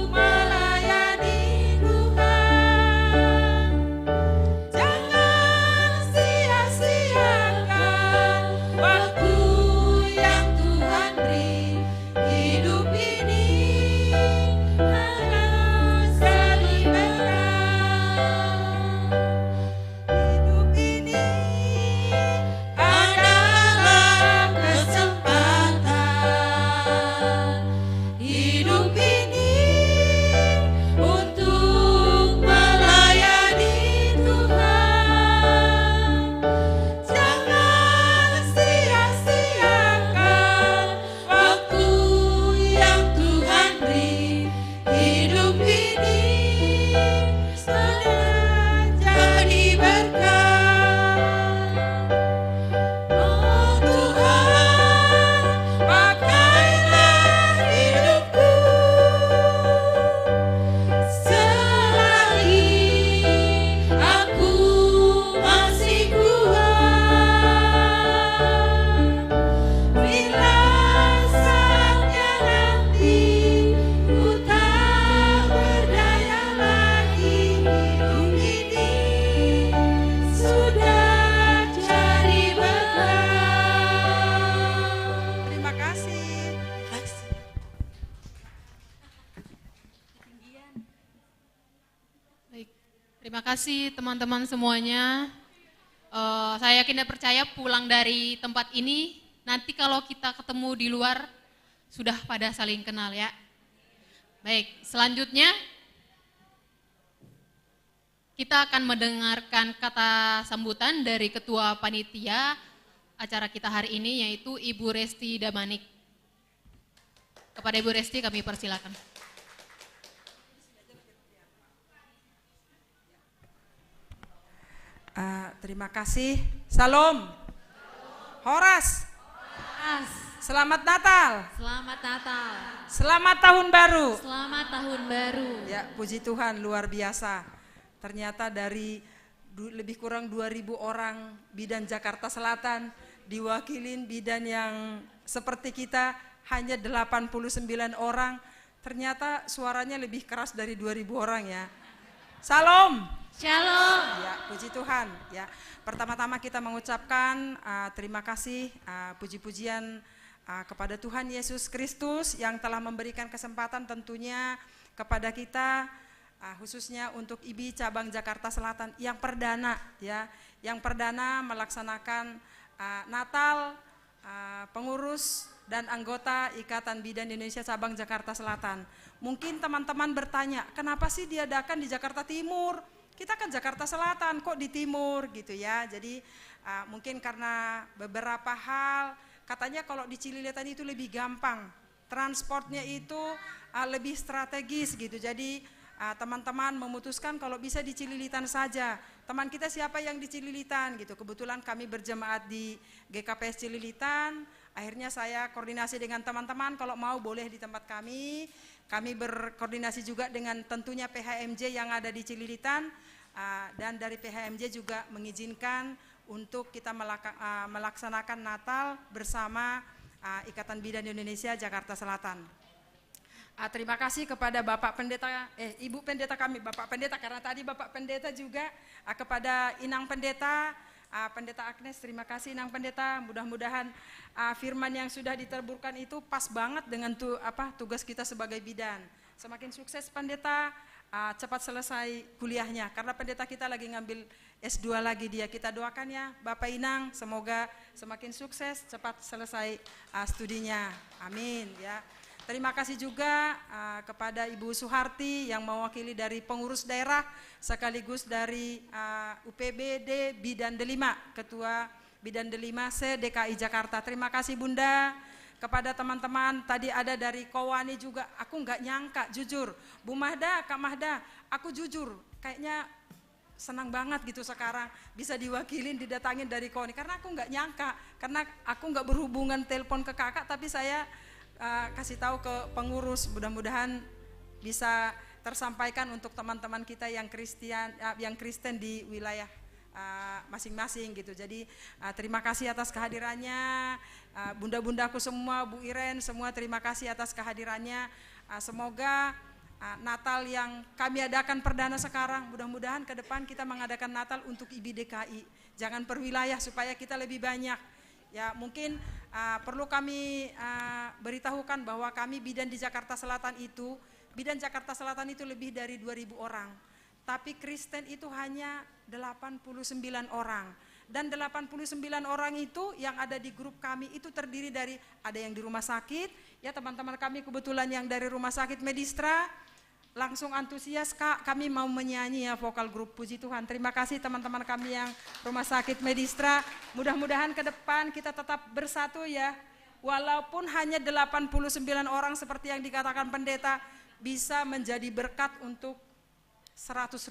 Terima kasih teman-teman semuanya. Saya yakin dan percaya pulang dari tempat ini, nanti kalau kita ketemu di luar, sudah pada saling kenal ya. Baik, selanjutnya kita akan mendengarkan kata sambutan dari Ketua Panitia acara kita hari ini, yaitu Ibu Resti Damanik. Kepada Ibu Resti kami persilakan. Terima kasih. Salam. Horas. Selamat Natal. Selamat Natal. Selamat Tahun Baru. Selamat Tahun Baru. Ya, puji Tuhan, luar biasa. Ternyata dari lebih kurang 2.000 orang bidan Jakarta Selatan, diwakilin bidan yang seperti kita hanya 89 orang. Ternyata suaranya lebih keras dari 2.000 orang ya. Salam. Shalom. Ya, puji Tuhan. Ya, pertama-tama kita mengucapkan terima kasih, puji-pujian kepada Tuhan Yesus Kristus yang telah memberikan kesempatan tentunya kepada kita, khususnya untuk IBI cabang Jakarta Selatan yang perdana, ya, yang perdana melaksanakan Natal pengurus dan anggota Ikatan Bidan Indonesia cabang Jakarta Selatan. Mungkin teman-teman bertanya, kenapa sih diadakan di Jakarta Timur? Kita kan Jakarta Selatan, kok di timur gitu ya. Jadi mungkin karena beberapa hal, katanya kalau di Cililitan itu lebih gampang, transportnya itu lebih strategis gitu. Jadi teman-teman memutuskan kalau bisa di Cililitan saja. Teman kita siapa yang di Cililitan gitu. Kebetulan kami berjemaat di GKPS Cililitan. Akhirnya saya koordinasi dengan teman-teman, kalau mau boleh di tempat kami. Kami berkoordinasi juga dengan tentunya PHMJ yang ada di Cililitan, dan dari PHMJ juga mengizinkan untuk kita melaksanakan Natal bersama Ikatan Bidan Indonesia Jakarta Selatan. Terima kasih kepada Bapak Pendeta, Ibu Pendeta kami, Bapak Pendeta, karena tadi Bapak Pendeta juga, kepada Inang Pendeta, Pendeta Agnes, terima kasih Inang Pendeta. Mudah-mudahan firman yang sudah diterburkan itu pas banget dengan tugas kita sebagai bidan. Semakin sukses Pendeta, cepat selesai kuliahnya, karena Pendeta kita lagi ngambil S2 lagi dia. Kita doakan ya Bapak Inang, semoga semakin sukses, cepat selesai studinya. Amin ya. Terima kasih juga kepada Ibu Suharti yang mewakili dari pengurus daerah sekaligus dari UPBD Bidan Delima, Ketua Bidan Delima se-DKI Jakarta. Terima kasih Bunda. Kepada teman-teman, tadi ada dari Kowani juga, aku nggak nyangka jujur. Bu Mahda, Kak Mahda, aku jujur kayaknya senang banget gitu sekarang bisa diwakilin, didatangin dari Kowani. Karena aku nggak nyangka, karena aku nggak berhubungan telepon ke kakak, tapi saya kasih tahu ke pengurus, mudah-mudahan bisa tersampaikan untuk teman-teman kita yang Kristen di wilayah masing-masing gitu. Jadi terima kasih atas kehadirannya, bunda-bundaku semua, Bu Iren semua, terima kasih atas kehadirannya. Semoga Natal yang kami adakan perdana sekarang, mudah-mudahan ke depan kita mengadakan Natal untuk IBI DKI, jangan per wilayah supaya kita lebih banyak. Ya mungkin perlu kami beritahukan bahwa kami bidan di Jakarta Selatan itu, bidan Jakarta Selatan itu lebih dari 2.000 orang. Tapi Kristen itu hanya 89 orang. Dan 89 orang itu yang ada di grup kami itu terdiri dari, ada yang di rumah sakit, ya teman-teman kami kebetulan yang dari rumah sakit Medistra, langsung antusias, Kak kami mau menyanyi ya vokal grup, puji Tuhan. Terima kasih teman-teman kami yang rumah sakit Medistra, mudah-mudahan ke depan kita tetap bersatu ya. Walaupun hanya 89 orang seperti yang dikatakan pendeta, bisa menjadi berkat untuk 100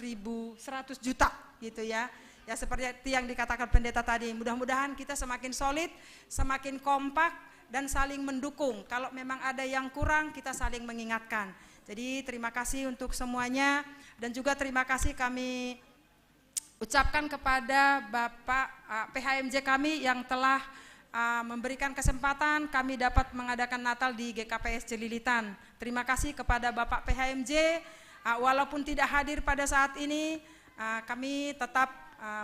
juta gitu ya. Ya seperti yang dikatakan pendeta tadi, mudah-mudahan kita semakin solid, semakin kompak dan saling mendukung. Kalau memang ada yang kurang, kita saling mengingatkan. Jadi terima kasih untuk semuanya, dan juga terima kasih kami ucapkan kepada Bapak PHMJ kami yang telah memberikan kesempatan kami dapat mengadakan Natal di GKPS Cililitan. Terima kasih kepada Bapak PHMJ, walaupun tidak hadir pada saat ini, kami tetap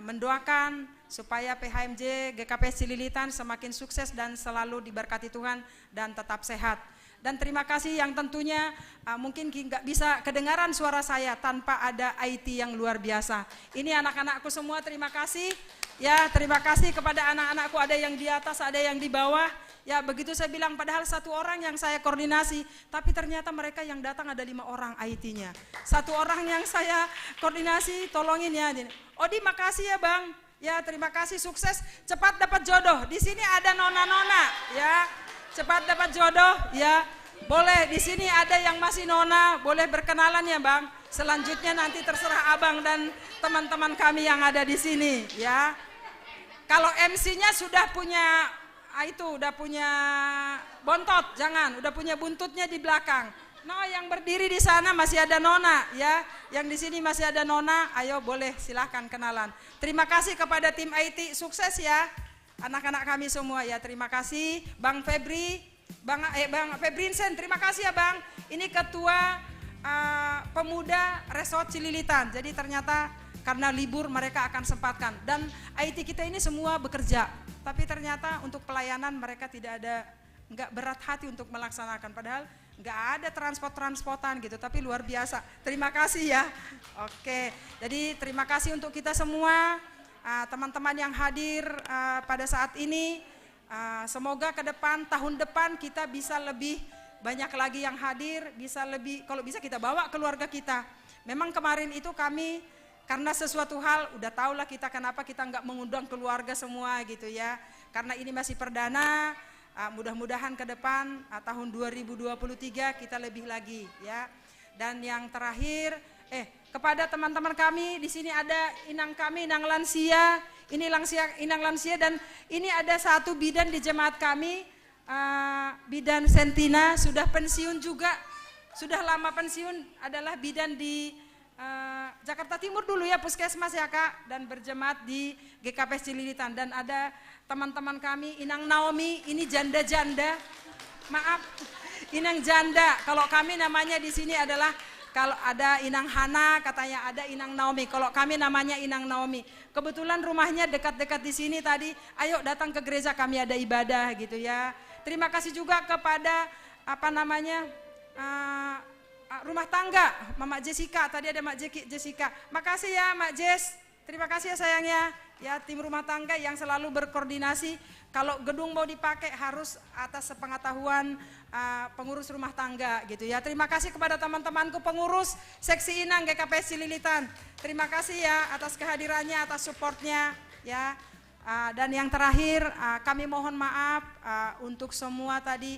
mendoakan supaya PHMJ GKPS Cililitan semakin sukses dan selalu diberkati Tuhan dan tetap sehat. Dan terima kasih yang tentunya mungkin nggak bisa kedengaran suara saya tanpa ada IT yang luar biasa. Ini anak-anakku semua, terima kasih. Ya, terima kasih kepada anak-anakku, ada yang di atas, ada yang di bawah. Ya, begitu saya bilang, padahal satu orang yang saya koordinasi, tapi ternyata mereka yang datang ada 5 orang IT-nya. Satu orang yang saya koordinasi, tolongin ya. Odi, makasih ya Bang. Ya, terima kasih, sukses, cepat dapat jodoh. Di sini ada nona-nona, ya. Cepat dapat jodoh, ya. Boleh, di sini ada yang masih nona, boleh berkenalan ya Bang. Selanjutnya nanti terserah Abang dan teman-teman kami yang ada di sini, ya. Kalau MC-nya sudah punya udah punya bontot, jangan, udah punya buntutnya di belakang. No, yang berdiri di sana masih ada nona, ya. Yang di sini masih ada nona, ayo boleh silahkan kenalan. Terima kasih kepada tim IT, sukses ya. Anak-anak kami semua ya, terima kasih. Bang Febri, Bang Febrinsen, terima kasih ya Bang. Ini ketua pemuda Resort Cililitan. Jadi ternyata karena libur mereka akan sempatkan. Dan IT kita ini semua bekerja. Tapi ternyata untuk pelayanan mereka nggak berat hati untuk melaksanakan. Padahal nggak ada transportan gitu. Tapi luar biasa. Terima kasih ya. Oke. Jadi terima kasih untuk kita semua. Teman-teman yang hadir pada saat ini, semoga ke depan, tahun depan kita bisa lebih banyak lagi yang hadir, bisa lebih, kalau bisa kita bawa keluarga kita. Memang kemarin itu kami, karena sesuatu hal, udah tahulah kita kenapa kita nggak mengundang keluarga semua gitu ya. Karena ini masih perdana, mudah-mudahan ke depan, tahun 2023 kita lebih lagi ya. Dan yang terakhir, kepada teman-teman kami, di sini ada inang kami, inang lansia, inang lansia, dan ini ada satu bidan di jemaat kami, bidan Sentina, sudah pensiun juga, sudah lama pensiun, adalah bidan di Jakarta Timur dulu ya, puskesmas ya Kak, dan berjemaat di GKP Cililitan. Dan ada teman-teman kami, inang Naomi, ini janda-janda, maaf, inang janda, kalau kami namanya di sini adalah, kalau ada Inang Hana, katanya ada Inang Naomi. Kalau kami namanya Inang Naomi. Kebetulan rumahnya dekat-dekat di sini tadi. Ayo datang ke gereja, kami ada ibadah gitu ya. Terima kasih juga kepada rumah tangga Mama Jessica. Tadi ada Mak Jessica. Makasih ya Mak Jess. Terima kasih ya sayangnya. Ya, tim rumah tangga yang selalu berkoordinasi. Kalau gedung mau dipakai harus atas sepengetahuan pengurus rumah tangga gitu ya. Terima kasih kepada teman-temanku pengurus Seksi Inang GKP Cililitan. Terima kasih ya atas kehadirannya, atas supportnya ya. Dan yang terakhir kami mohon maaf untuk semua tadi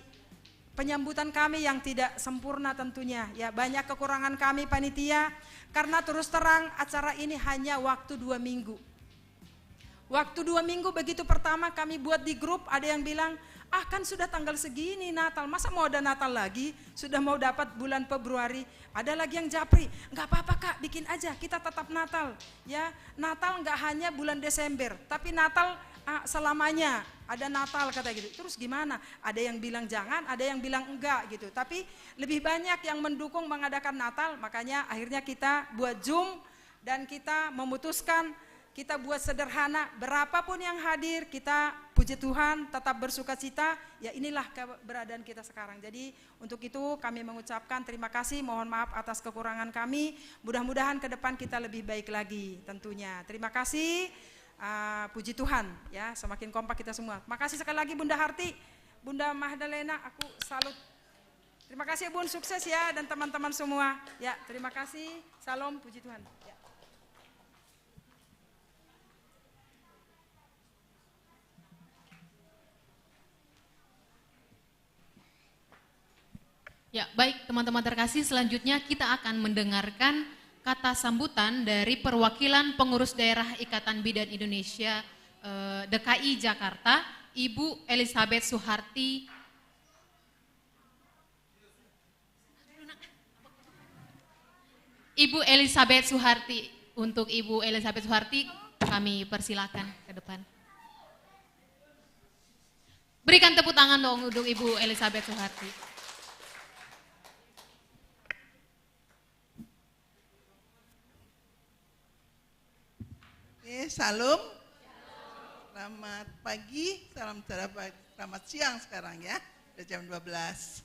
penyambutan kami yang tidak sempurna tentunya ya. Banyak kekurangan kami panitia, karena terus terang acara ini hanya waktu 2 minggu. Waktu 2 minggu begitu pertama kami buat di grup, ada yang bilang, kan sudah tanggal segini Natal, masa mau ada Natal lagi? Sudah mau dapat bulan Februari. Ada lagi yang japri, nggak apa-apa Kak, bikin aja, kita tetap Natal. Ya, Natal nggak hanya bulan Desember, tapi Natal selamanya. Ada Natal kata gitu. Terus gimana? Ada yang bilang jangan, ada yang bilang enggak gitu. Tapi lebih banyak yang mendukung mengadakan Natal, makanya akhirnya kita buat Zoom dan kita memutuskan. Kita buat sederhana, berapapun yang hadir, kita puji Tuhan, tetap bersuka cita, ya inilah keberadaan kita sekarang. Jadi untuk itu kami mengucapkan terima kasih, mohon maaf atas kekurangan kami, mudah-mudahan ke depan kita lebih baik lagi tentunya. Terima kasih, puji Tuhan, ya semakin kompak kita semua. Makasih sekali lagi Bunda Harti, Bunda Mahdalena, aku salut. Terima kasih Bun, sukses ya, dan teman-teman semua. Ya, terima kasih, salam, puji Tuhan. Ya. Ya, baik teman-teman terkasih, selanjutnya kita akan mendengarkan kata sambutan dari perwakilan pengurus daerah Ikatan Bidan Indonesia DKI Jakarta, Ibu Elizabeth Suharti. Ibu Elizabeth Suharti, untuk Ibu Elizabeth Suharti kami persilakan ke depan. Berikan tepuk tangan dong untuk Ibu Elizabeth Suharti. Salam, selamat pagi, selamat siang sekarang ya, udah jam 12.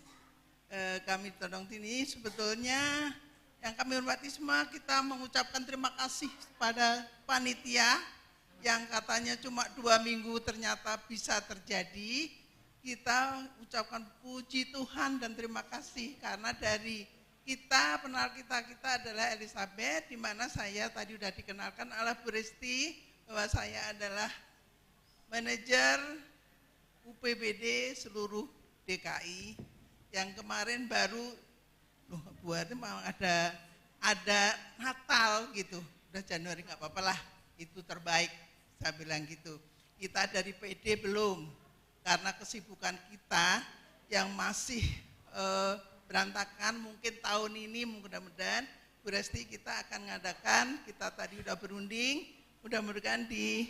kami Todong Tini, sebetulnya yang kami hormati semua, kita mengucapkan terima kasih kepada panitia yang katanya cuma 2 minggu ternyata bisa terjadi. Kita ucapkan puji Tuhan dan terima kasih karena dari kita, penal kita adalah Elizabeth, di mana saya tadi sudah dikenalkan oleh Bu Resti bahwa saya adalah manajer UPBD seluruh DKI yang kemarin baru buat mau ada Natal gitu, udah Januari nggak apa-apa lah, itu terbaik, saya bilang gitu. Kita dari PD belum, karena kesibukan kita yang masih berantakan, mungkin tahun ini mudah-mudahan Bu Resti kita akan ngadakan, kita tadi udah berunding, mudah-mudahan di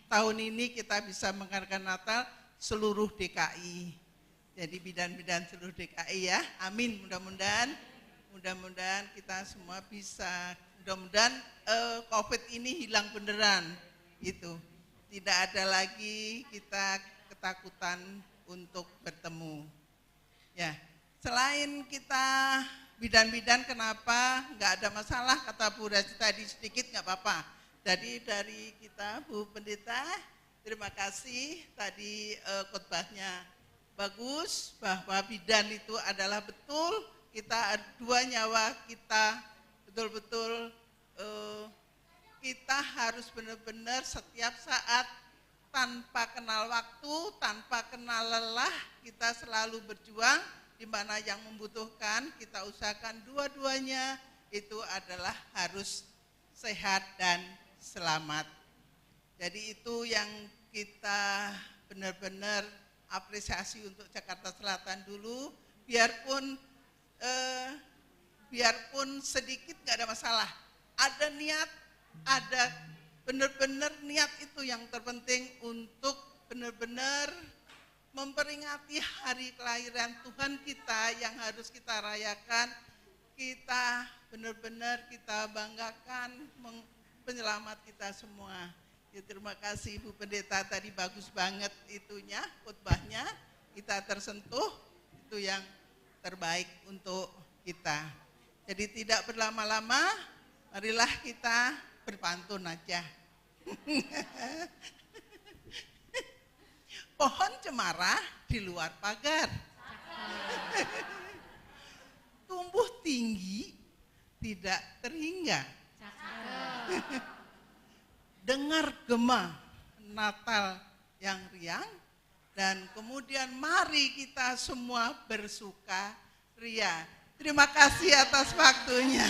tahun ini kita bisa mengadakan Natal seluruh DKI. Jadi bidan-bidan seluruh DKI ya, amin, mudah-mudahan kita semua bisa, mudah-mudahan COVID ini hilang beneran, gitu. Tidak ada lagi kita ketakutan untuk bertemu. Ya, selain kita bidan-bidan, kenapa nggak ada masalah, kata Bu Resti tadi sedikit nggak apa-apa. Jadi dari kita Bu Pendeta, terima kasih tadi khotbahnya bagus, bahwa bidan itu adalah betul, kita 2 nyawa kita betul-betul kita harus benar-benar setiap saat tanpa kenal waktu, tanpa kenal lelah, kita selalu berjuang, di mana yang membutuhkan kita usahakan dua-duanya itu adalah harus sehat dan selamat. Jadi itu yang kita benar-benar apresiasi untuk Jakarta Selatan dulu, biarpun sedikit nggak ada masalah, ada niat, ada benar-benar niat, itu yang terpenting untuk benar-benar memperingati hari kelahiran Tuhan kita yang harus kita rayakan, kita benar-benar kita banggakan penyelamat kita semua. Ya, terima kasih Bu Pendeta, tadi bagus banget itunya, khotbahnya, kita tersentuh, itu yang terbaik untuk kita. Jadi tidak berlama-lama, marilah kita berpantun aja. Pohon cemara di luar pagar, tumbuh tinggi tidak terhingga. Dengar gema Natal yang riang, dan kemudian mari kita semua bersuka ria. Terima kasih atas waktunya.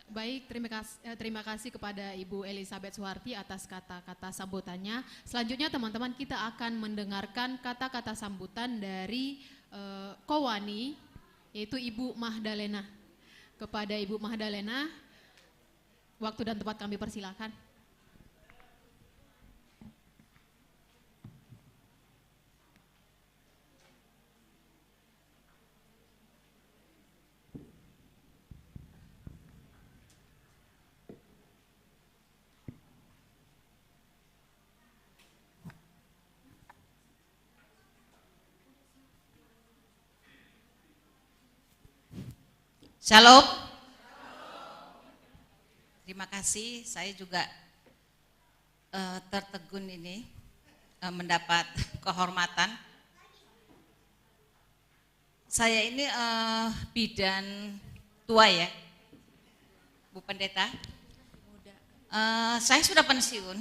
Baik, terima kasih kepada Ibu Elizabeth Suharti atas kata-kata sambutannya. Selanjutnya teman-teman, kita akan mendengarkan kata-kata sambutan dari Kowani, yaitu Ibu Mahdalena. Kepada Ibu Mahdalena, waktu dan tempat kami persilakan. Shalom. Terima kasih, saya juga tertegun ini mendapat kehormatan. Saya ini bidan tua ya, Bu Pendeta. Saya sudah pensiun,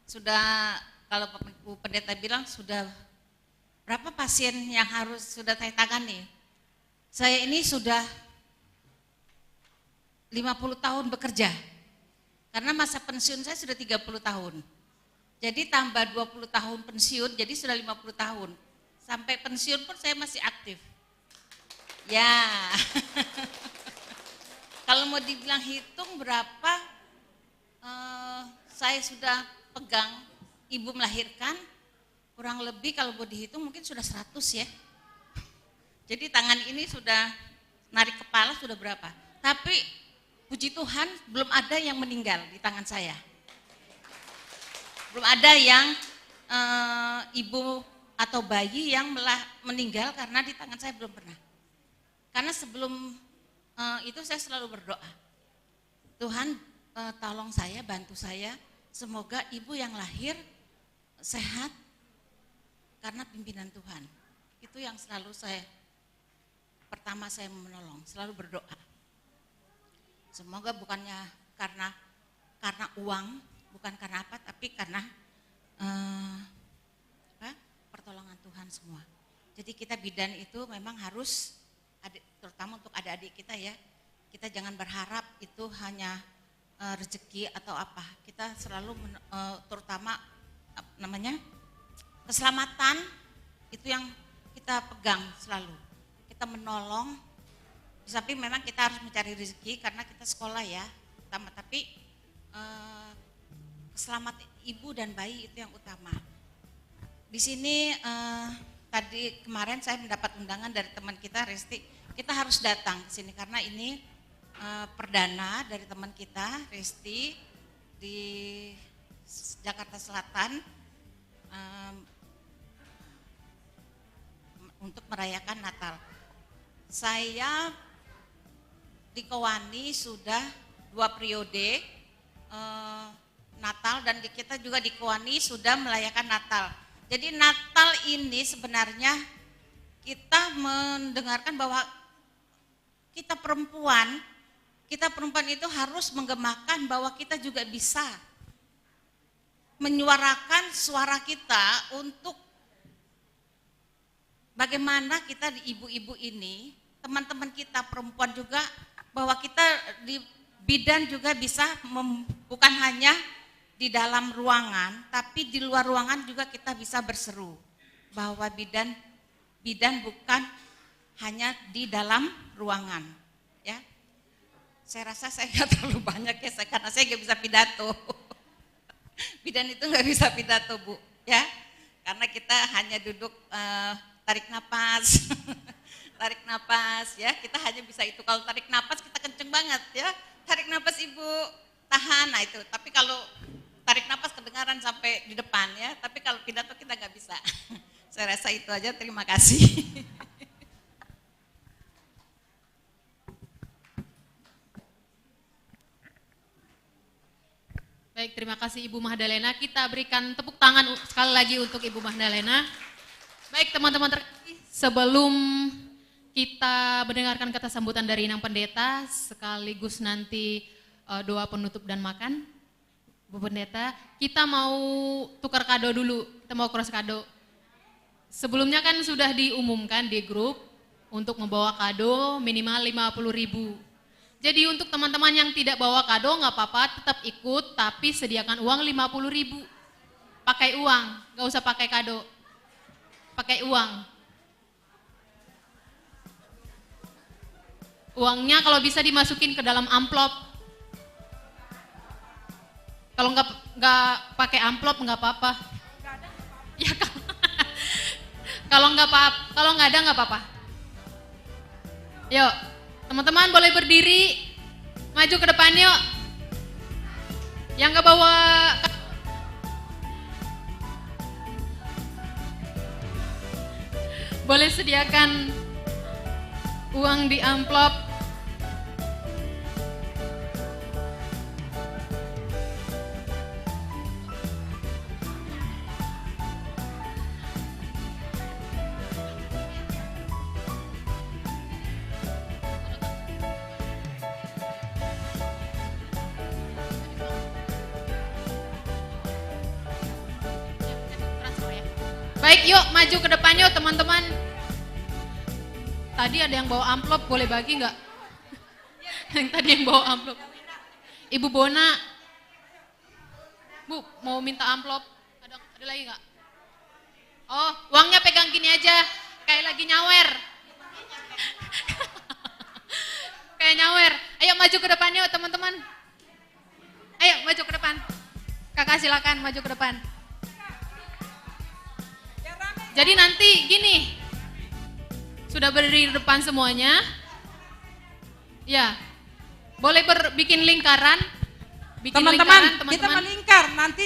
sudah, kalau Bu Pendeta bilang sudah berapa pasien yang harus sudah saya tangani. Saya ini sudah 50 tahun bekerja, karena masa pensiun saya sudah 30 tahun. Jadi tambah 20 tahun pensiun, jadi sudah 50 tahun. Sampai pensiun pun saya masih aktif. Ya, kalau mau dibilang hitung berapa, saya sudah pegang ibu melahirkan, kurang lebih kalau mau dihitung mungkin sudah 100 ya. Jadi tangan ini sudah narik kepala sudah berapa. Tapi puji Tuhan belum ada yang meninggal di tangan saya. Belum ada yang ibu atau bayi yang meninggal karena di tangan saya, belum pernah. Karena sebelum itu saya selalu berdoa, Tuhan tolong saya, bantu saya, semoga ibu yang lahir sehat karena pimpinan Tuhan. Itu yang selalu pertama saya menolong, selalu berdoa. Semoga bukannya karena uang, bukan karena apa, tapi karena pertolongan Tuhan semua. Jadi kita bidan itu memang harus, terutama untuk adik-adik kita ya, kita jangan berharap itu hanya rezeki atau apa. Kita selalu terutama keselamatan itu yang kita pegang selalu. Kita menolong, di samping memang kita harus mencari rezeki karena kita sekolah ya, utama, tapi keselamatan ibu dan bayi itu yang utama. Di sini tadi kemarin saya mendapat undangan dari teman kita Resti, kita harus datang ke sini karena ini perdana dari teman kita Resti di Jakarta Selatan untuk merayakan Natal. Saya di Kewani sudah 2 periode Natal, dan kita juga di Kewani sudah merayakan Natal. Jadi Natal ini sebenarnya kita mendengarkan bahwa kita perempuan itu harus menggemakan bahwa kita juga bisa menyuarakan suara kita untuk bagaimana kita di ibu-ibu ini, teman-teman kita perempuan juga, bahwa kita di bidan juga bisa bukan hanya di dalam ruangan, tapi di luar ruangan juga kita bisa berseru bahwa bidan bukan hanya di dalam ruangan, ya. Saya rasa saya nggak terlalu banyak ya, karena saya nggak bisa pidato. Bidan itu nggak bisa pidato, Bu, ya, karena kita hanya duduk tarik napas, tarik napas, ya, kita hanya bisa itu. Kalau tarik napas kita kenceng banget, ya, tarik napas Ibu, tahan, nah itu. Tapi kalau tarik napas kedengaran sampai di depan, ya, tapi kalau pidato kita nggak bisa. Saya rasa itu aja, terima kasih. Baik, terima kasih Ibu Mahdalena. Kita berikan tepuk tangan sekali lagi untuk Ibu Mahdalena. Baik teman-teman terkasih, sebelum kita mendengarkan kata sambutan dari Inang Pendeta, sekaligus nanti doa penutup dan makan, Bu Pendeta, kita mau tukar kado dulu, kita mau cross kado. Sebelumnya kan sudah diumumkan di grup untuk membawa kado minimal 50.000. Jadi untuk teman-teman yang tidak bawa kado nggak apa-apa, tetap ikut, tapi sediakan uang 50.000. Pakai uang, nggak usah pakai kado. Pakai uang. Uangnya kalau bisa dimasukin ke dalam amplop. Kalau nggak pakai amplop nggak apa-apa. Ya kalau nggak ada nggak apa-apa. Yuk, teman-teman boleh berdiri, maju ke depan yuk. Yang nggak bawa boleh sediakan uang di amplop. Baik, yuk maju ke depan yuk teman-teman. Tadi ada yang bawa amplop, boleh bagi nggak? Yang tadi yang bawa amplop. Ibu Bona, Bu, mau minta amplop? Ada lagi nggak? Oh, uangnya pegang gini aja, kayak lagi nyawer. Kayak nyawer. Ayo maju ke depan yuk teman-teman. Ayo maju ke depan. Kakak silakan maju ke depan. Jadi nanti gini, sudah berdiri di depan semuanya, ya, boleh bikin lingkaran, Bikin Teman-teman, lingkaran, kita melingkar. Nanti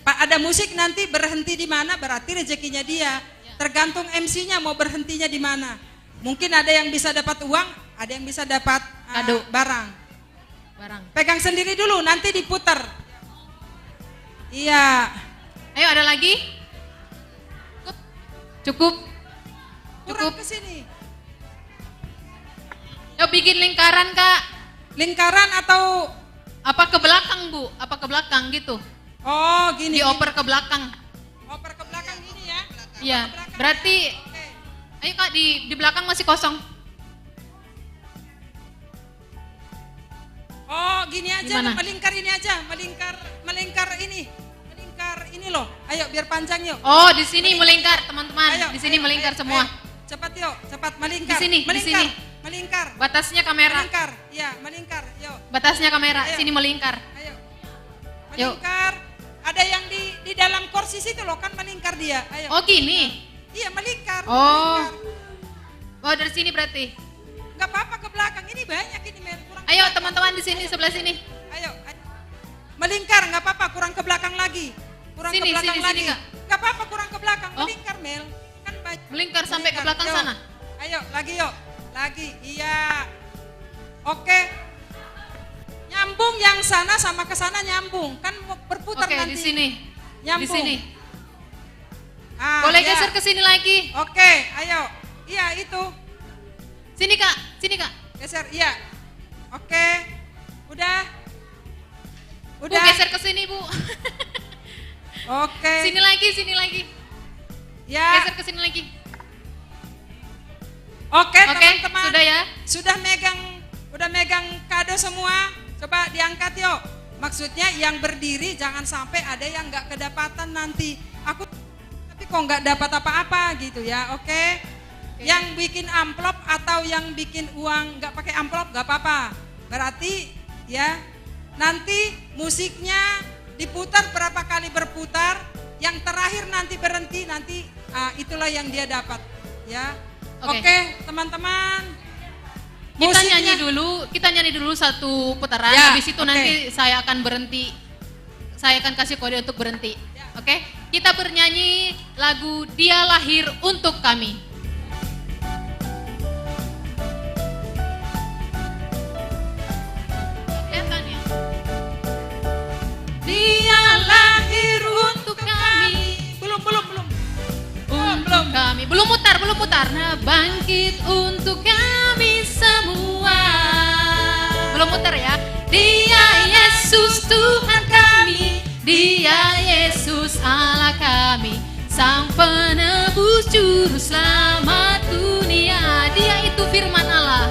ada musik nanti berhenti di mana berarti rezekinya dia. Tergantung MC-nya mau berhentinya di mana. Mungkin ada yang bisa dapat uang, ada yang bisa dapat kado, barang. Pegang sendiri dulu, nanti diputar. Iya. Ayo ada lagi? Cukup. Kurang ke sini. Yuk bikin lingkaran, Kak. Lingkaran atau apa ke belakang, Bu? Apa ke belakang gitu? Oh, gini. Dioper ke belakang. Oper ke belakang gini ya. Iya. Berarti ayo Kak di belakang masih kosong. Oh, gini aja, Gimana? melingkar ini aja, melingkar ini loh. Ayo biar panjang yuk. Oh, di sini melingkar, teman-teman. Di sini melingkar semua. Cepat yuk, cepat melingkar. Di sini. Melingkar. Batasnya kamera. Melingkar. Iya, melingkar. Yuk. Batasnya kamera, Ayo. sini melingkar. Ayo. Yuk. Melingkar. Ada yang di dalam kursi situ loh, kan melingkar dia. Ayo. Oh, gini. Iya, melingkar. Oh. Melingkar. Oh, dari sini berarti. Enggak apa-apa ke belakang. Ini banyak ini, Mel. Kurang Ayo teman-teman di sini sebelah sini. Ayo. Melingkar, enggak apa-apa, kurang ke belakang lagi. Kurang Sini, ke belakang sini, lagi. sini, Kak. Enggak apa-apa, kurang ke belakang. Melingkar, Mel. Kan banyak. Melingkar sampai ke belakang Yuk. sana. Ayo, lagi yuk. Lagi. Iya. Oke. Nyambung yang sana sama ke sana nyambung. Kan berputar Oke, nanti. di sini. Nyambung. Di sini. iya. Boleh geser ke sini lagi. Oke, ayo. Iya, itu. Sini, Kak. Sini, Kak. Geser, iya. Oke. Udah. Bu, geser ke sini, Bu. Oke. Sini lagi. Ya. Geser ke sini lagi. Oke, Oke, teman-teman. sudah ya? Udah megang kado semua. Coba diangkat yuk. Maksudnya yang berdiri jangan sampai ada yang nggak kedapatan nanti. Tapi kok nggak dapat apa-apa gitu ya. Oke. Yang bikin amplop atau yang bikin uang nggak pakai amplop nggak apa-apa. Berarti ya nanti musiknya diputar berapa kali berputar. Yang terakhir nanti berhenti nanti itulah yang dia dapat ya. Oke, teman-teman. Kita nyanyi dulu satu putaran, Ya, habis itu oke. nanti saya akan berhenti. Saya akan kasih kode untuk berhenti. Oke? Kita bernyanyi lagu Dia Lahir Untuk Kami. Kelihatan ya? Dia lahir untuk kami. Belum. Untuk kami. Belum mutar. Nah, bangkit untuk kami semua. Belum mutar ya. Dia Yesus Tuhan kami. Dia Yesus Allah kami. Sang penebus juru selamat dunia. Dia itu firman Allah.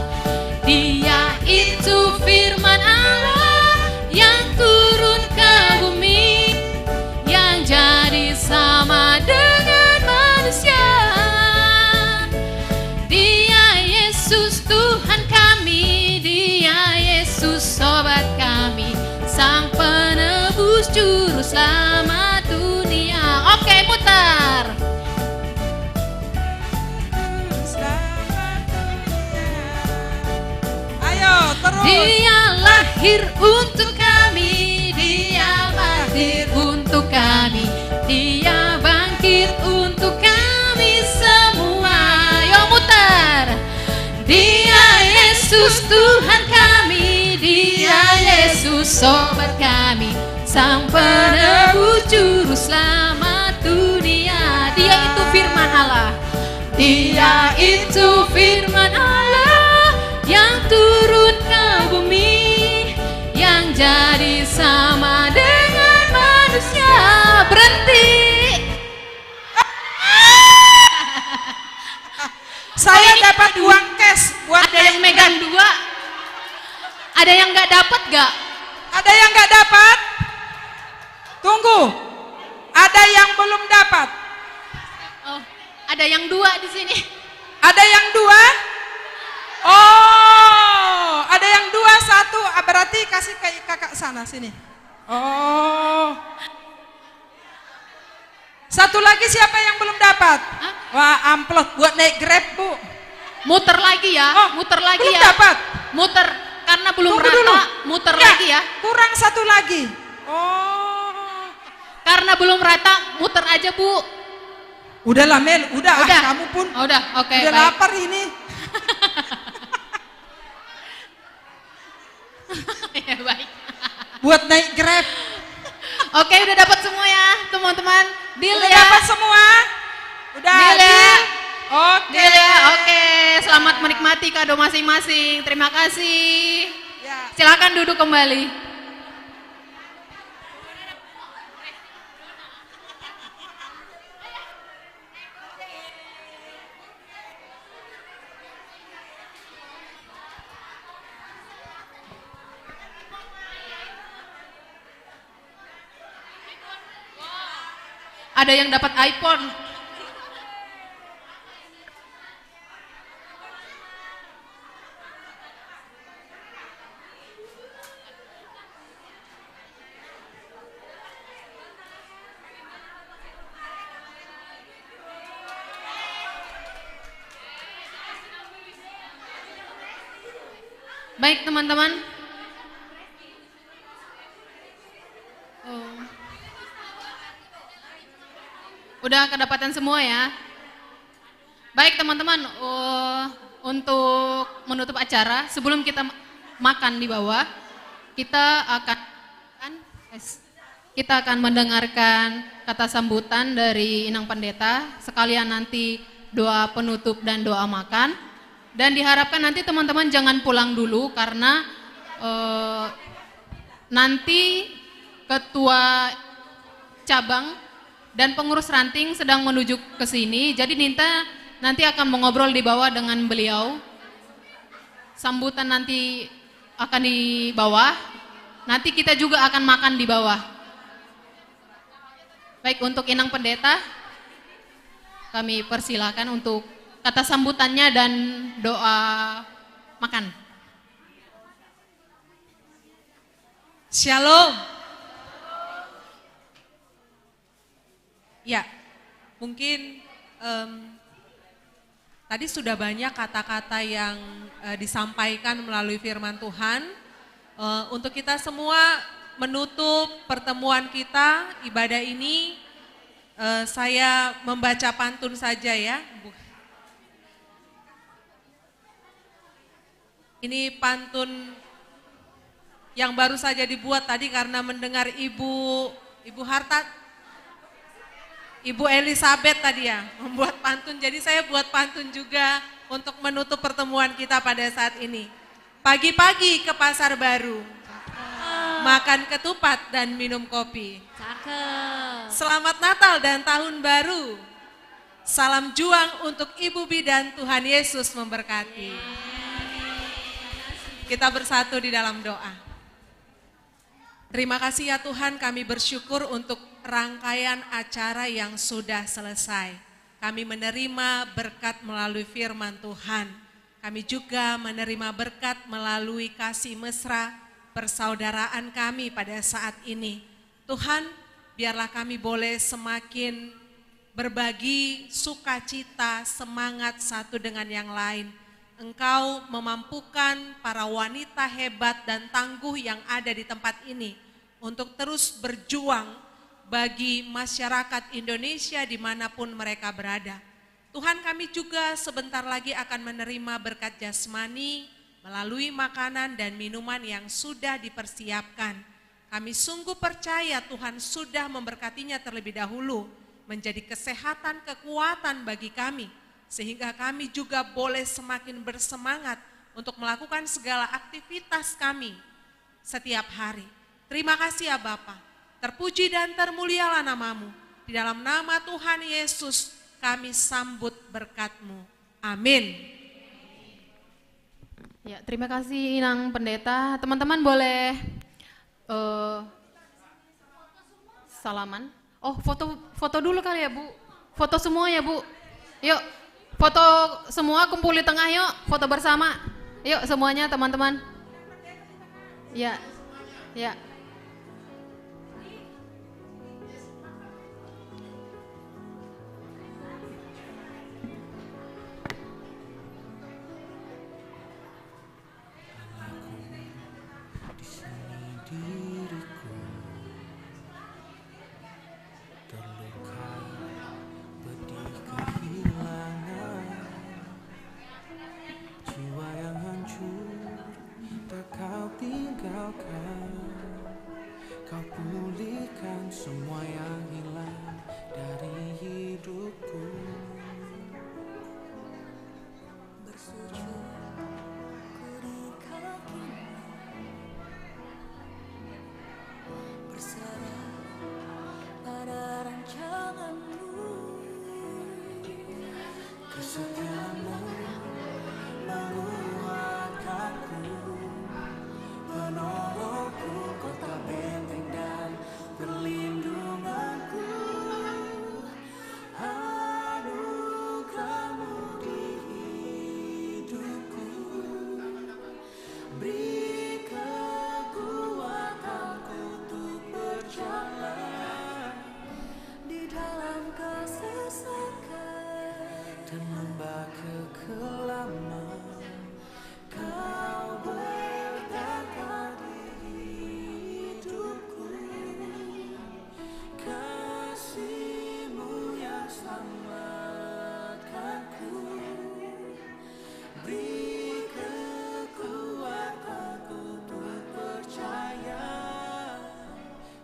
Dia itu firman Allah yang turun ke bumi, yang jadi sama dengan manusia. Dia Yesus Tuhan kami, Dia Yesus sobat kami, Sang penebus juru selamat dunia. Oke, mutar. Ayo, terus. Dia lahir untuk kami, Dia lahir untuk kami, Dia bangkit untuk kami semua. Yo mutar. Dia Yesus Tuhan kami, Dia Yesus sobat kami, Sang penebus juru selamat dunia. Dia itu firman Allah. Dia itu firman Allah yang turun ke bumi, yang jadi sama dengan manusia. Berhenti. Saya dapat uang cash buat ada yang megang dua. Ada yang nggak dapat nggak? Ada yang nggak dapat? Tunggu. Ada yang belum dapat? Oh, ada yang dua di sini. Ada yang dua? Oh, ada yang dua satu. Berarti kasih ke kakak sana sini. Oh. Satu lagi siapa yang belum dapat? Wah, amplop buat naik Grab, Bu. Muter lagi ya, muter lagi belum ya. dapat. Muter karena Karena belum Tunggu rata, dulu. muter Enggak, lagi ya. Kurang satu lagi. Oh. Karena belum rata, muter aja Bu. Udahlah Mel, udah. Kamu pun. Udah, oke. Udah baik. lapar ini. Ya, baik. Buat naik Grab. Oke, udah dapat semua ya, teman-teman. Deal Udah ya. dapat semua? Udah. Deal ya. Oke. Deal ya. Oke, selamat menikmati kado masing-masing. Terima kasih. Ya. Silakan duduk kembali. Ada yang dapat iPhone. Baik teman-teman. Udah kedapatan semua ya. Baik teman-teman, untuk menutup acara, sebelum kita makan di bawah, kita akan mendengarkan kata sambutan dari Inang Pendeta, sekalian nanti doa penutup dan doa makan. Dan diharapkan nanti teman-teman jangan pulang dulu karena nanti ketua cabang dan pengurus ranting sedang menuju ke sini. Jadi Ninta nanti akan mengobrol di bawah dengan beliau. Sambutan nanti akan di bawah. Nanti kita juga akan makan di bawah. Baik, untuk Inang Pendeta, kami persilakan untuk kata sambutannya dan doa makan. Shalom. Ya, mungkin tadi sudah banyak kata-kata yang disampaikan melalui firman Tuhan. Untuk kita semua menutup pertemuan kita, ibadah ini, saya membaca pantun saja ya. Ini pantun yang baru saja dibuat tadi karena mendengar Ibu Elizabeth tadi ya membuat pantun, jadi saya buat pantun juga untuk menutup pertemuan kita pada saat ini. Pagi-pagi ke pasar baru, makan ketupat dan minum kopi. Selamat Natal dan Tahun Baru. Salam juang untuk Ibu Bidan, Tuhan Yesus memberkati. Kita bersatu di dalam doa. Terima kasih ya Tuhan, kami bersyukur untuk rangkaian acara yang sudah selesai. Kami menerima berkat melalui firman Tuhan. Kami juga menerima berkat melalui kasih mesra persaudaraan kami pada saat ini. Tuhan, biarlah kami boleh semakin berbagi sukacita, semangat satu dengan yang lain. Engkau memampukan para wanita hebat dan tangguh yang ada di tempat ini untuk terus berjuang bagi masyarakat Indonesia dimanapun mereka berada. Tuhan, kami juga sebentar lagi akan menerima berkat jasmani melalui makanan dan minuman yang sudah dipersiapkan. Kami sungguh percaya Tuhan sudah memberkatinya terlebih dahulu, menjadi kesehatan, kekuatan bagi kami, sehingga kami juga boleh semakin bersemangat untuk melakukan segala aktivitas kami setiap hari. Terima kasih ya Bapa, terpuji dan termulialah namamu. Di dalam nama Tuhan Yesus kami sambut berkat-Mu. Amin. Ya, terima kasih Inang Pendeta. Teman-teman boleh salaman. Oh, foto dulu kali ya Bu. Foto semua ya Bu. Yuk, foto semua kumpul di tengah yuk, foto bersama. Yuk semuanya teman-teman. Ya, ya. Setiamu menguatkanku, penolongku, kota benteng dan perlindunganku. Anugerahmu di hidupku, beri kekuatanku untuk berjalan di dalam kesesakan dan lembah kekelaman. Kau berkata di hidupku, kasih-Mu yang selamatkanku, beri kekuatanku untuk percaya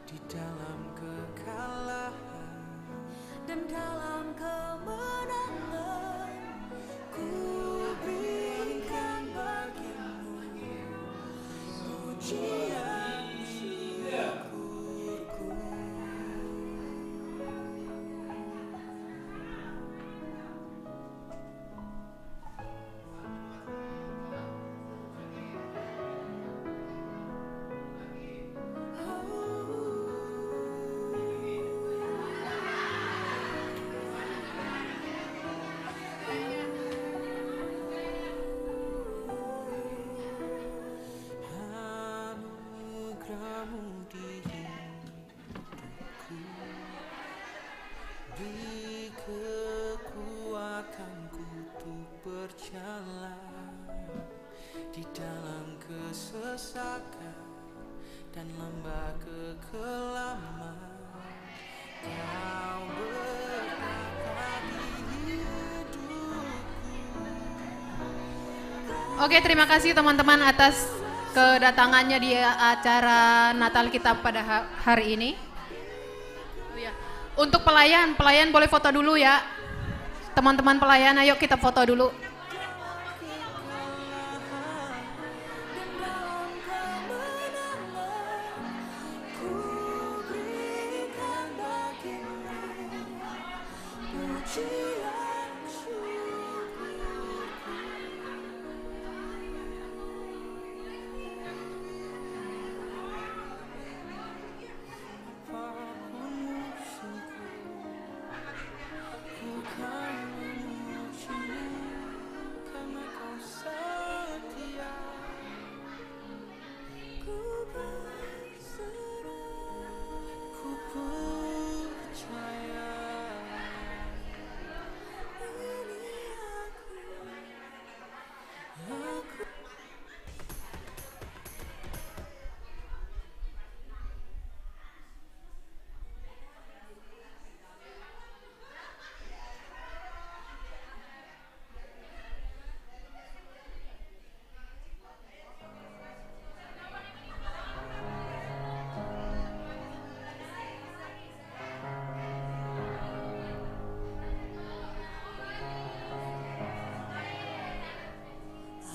di dalam kekalahan dan dalam kemenangan. Ku berikan bagimu pujian syukurku. Anugerahmu di hidupku, beri kekuatanku untuk berjalan di dalam kesesakan dan lembah kekelaman. Kau berkata di hidupku. Oke, terima kasih teman-teman atas kedatangannya di acara Natal kita pada hari ini. Untuk pelayan boleh foto dulu ya. Teman-teman pelayan, ayo kita foto dulu.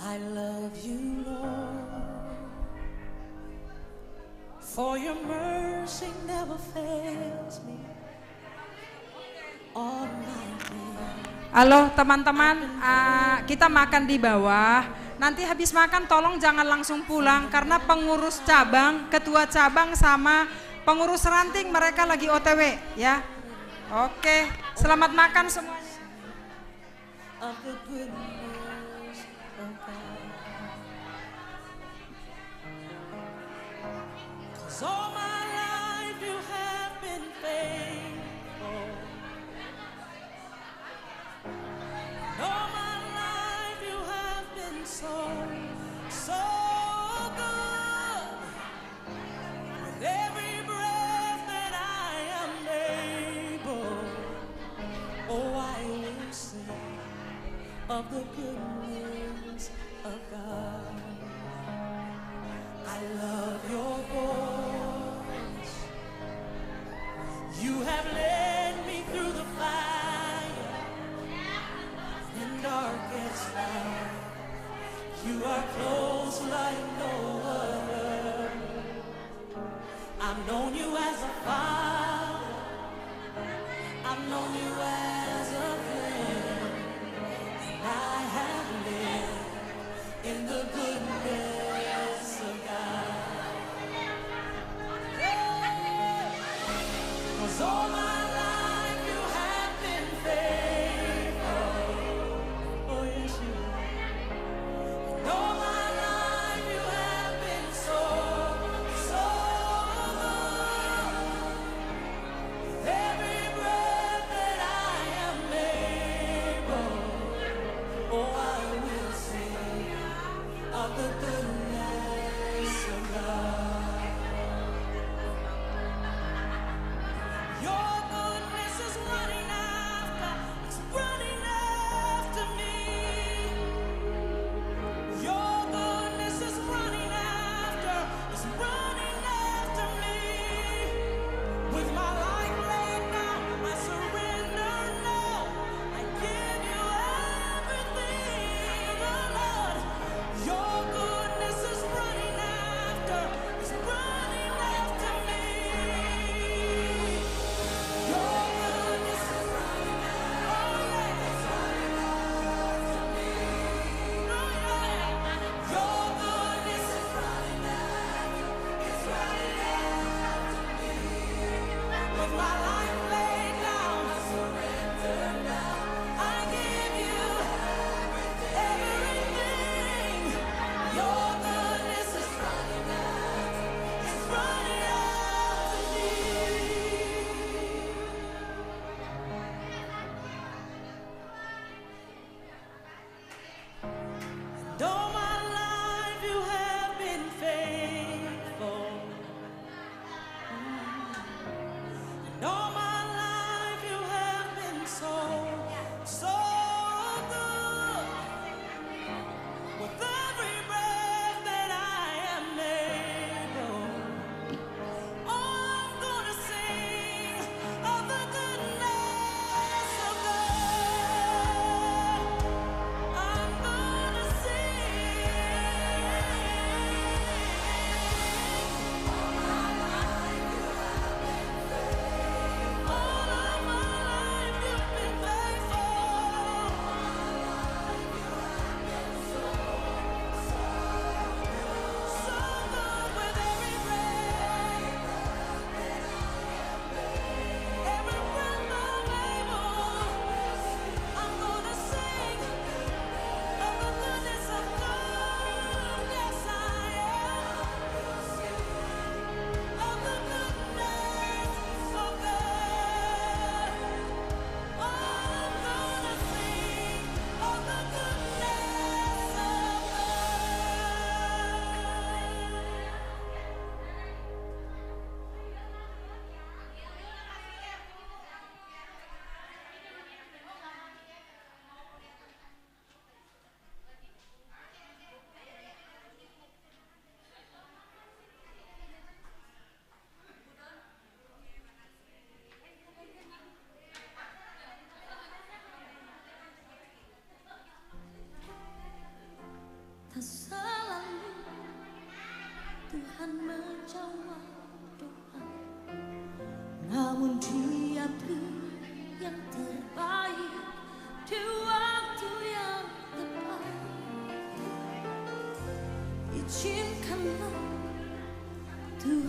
I love you, Lord, for your mercy never fails me. All my days. Halo teman-teman, kita makan di bawah. Nanti habis makan tolong jangan langsung pulang karena pengurus cabang, ketua cabang sama pengurus ranting mereka lagi OTW ya. Oke, selamat makan semuanya. Of the goodness of God. 'Cause all my life you have been faithful. All my life you have been so good. With every breath that I am able, oh I will sing of the goodness of God. I love your voice. You have led me through the fire and darkest night. You are close like no other. I've known you as a father. I've known you as a friend.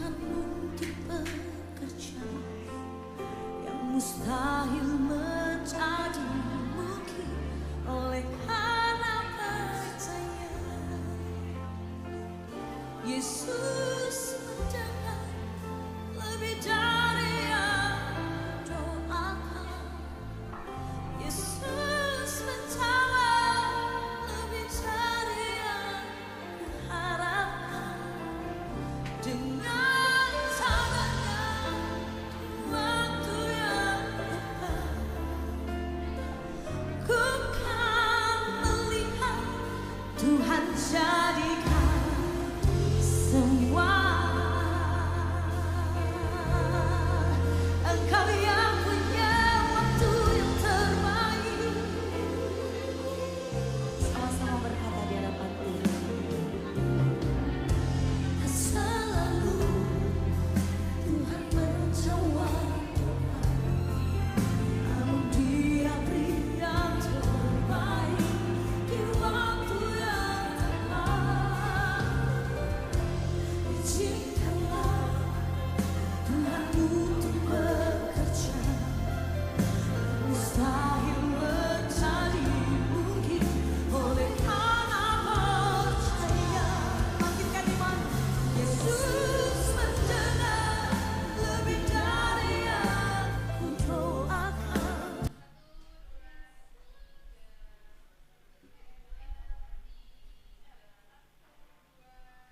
Tuhan untuk bekerja.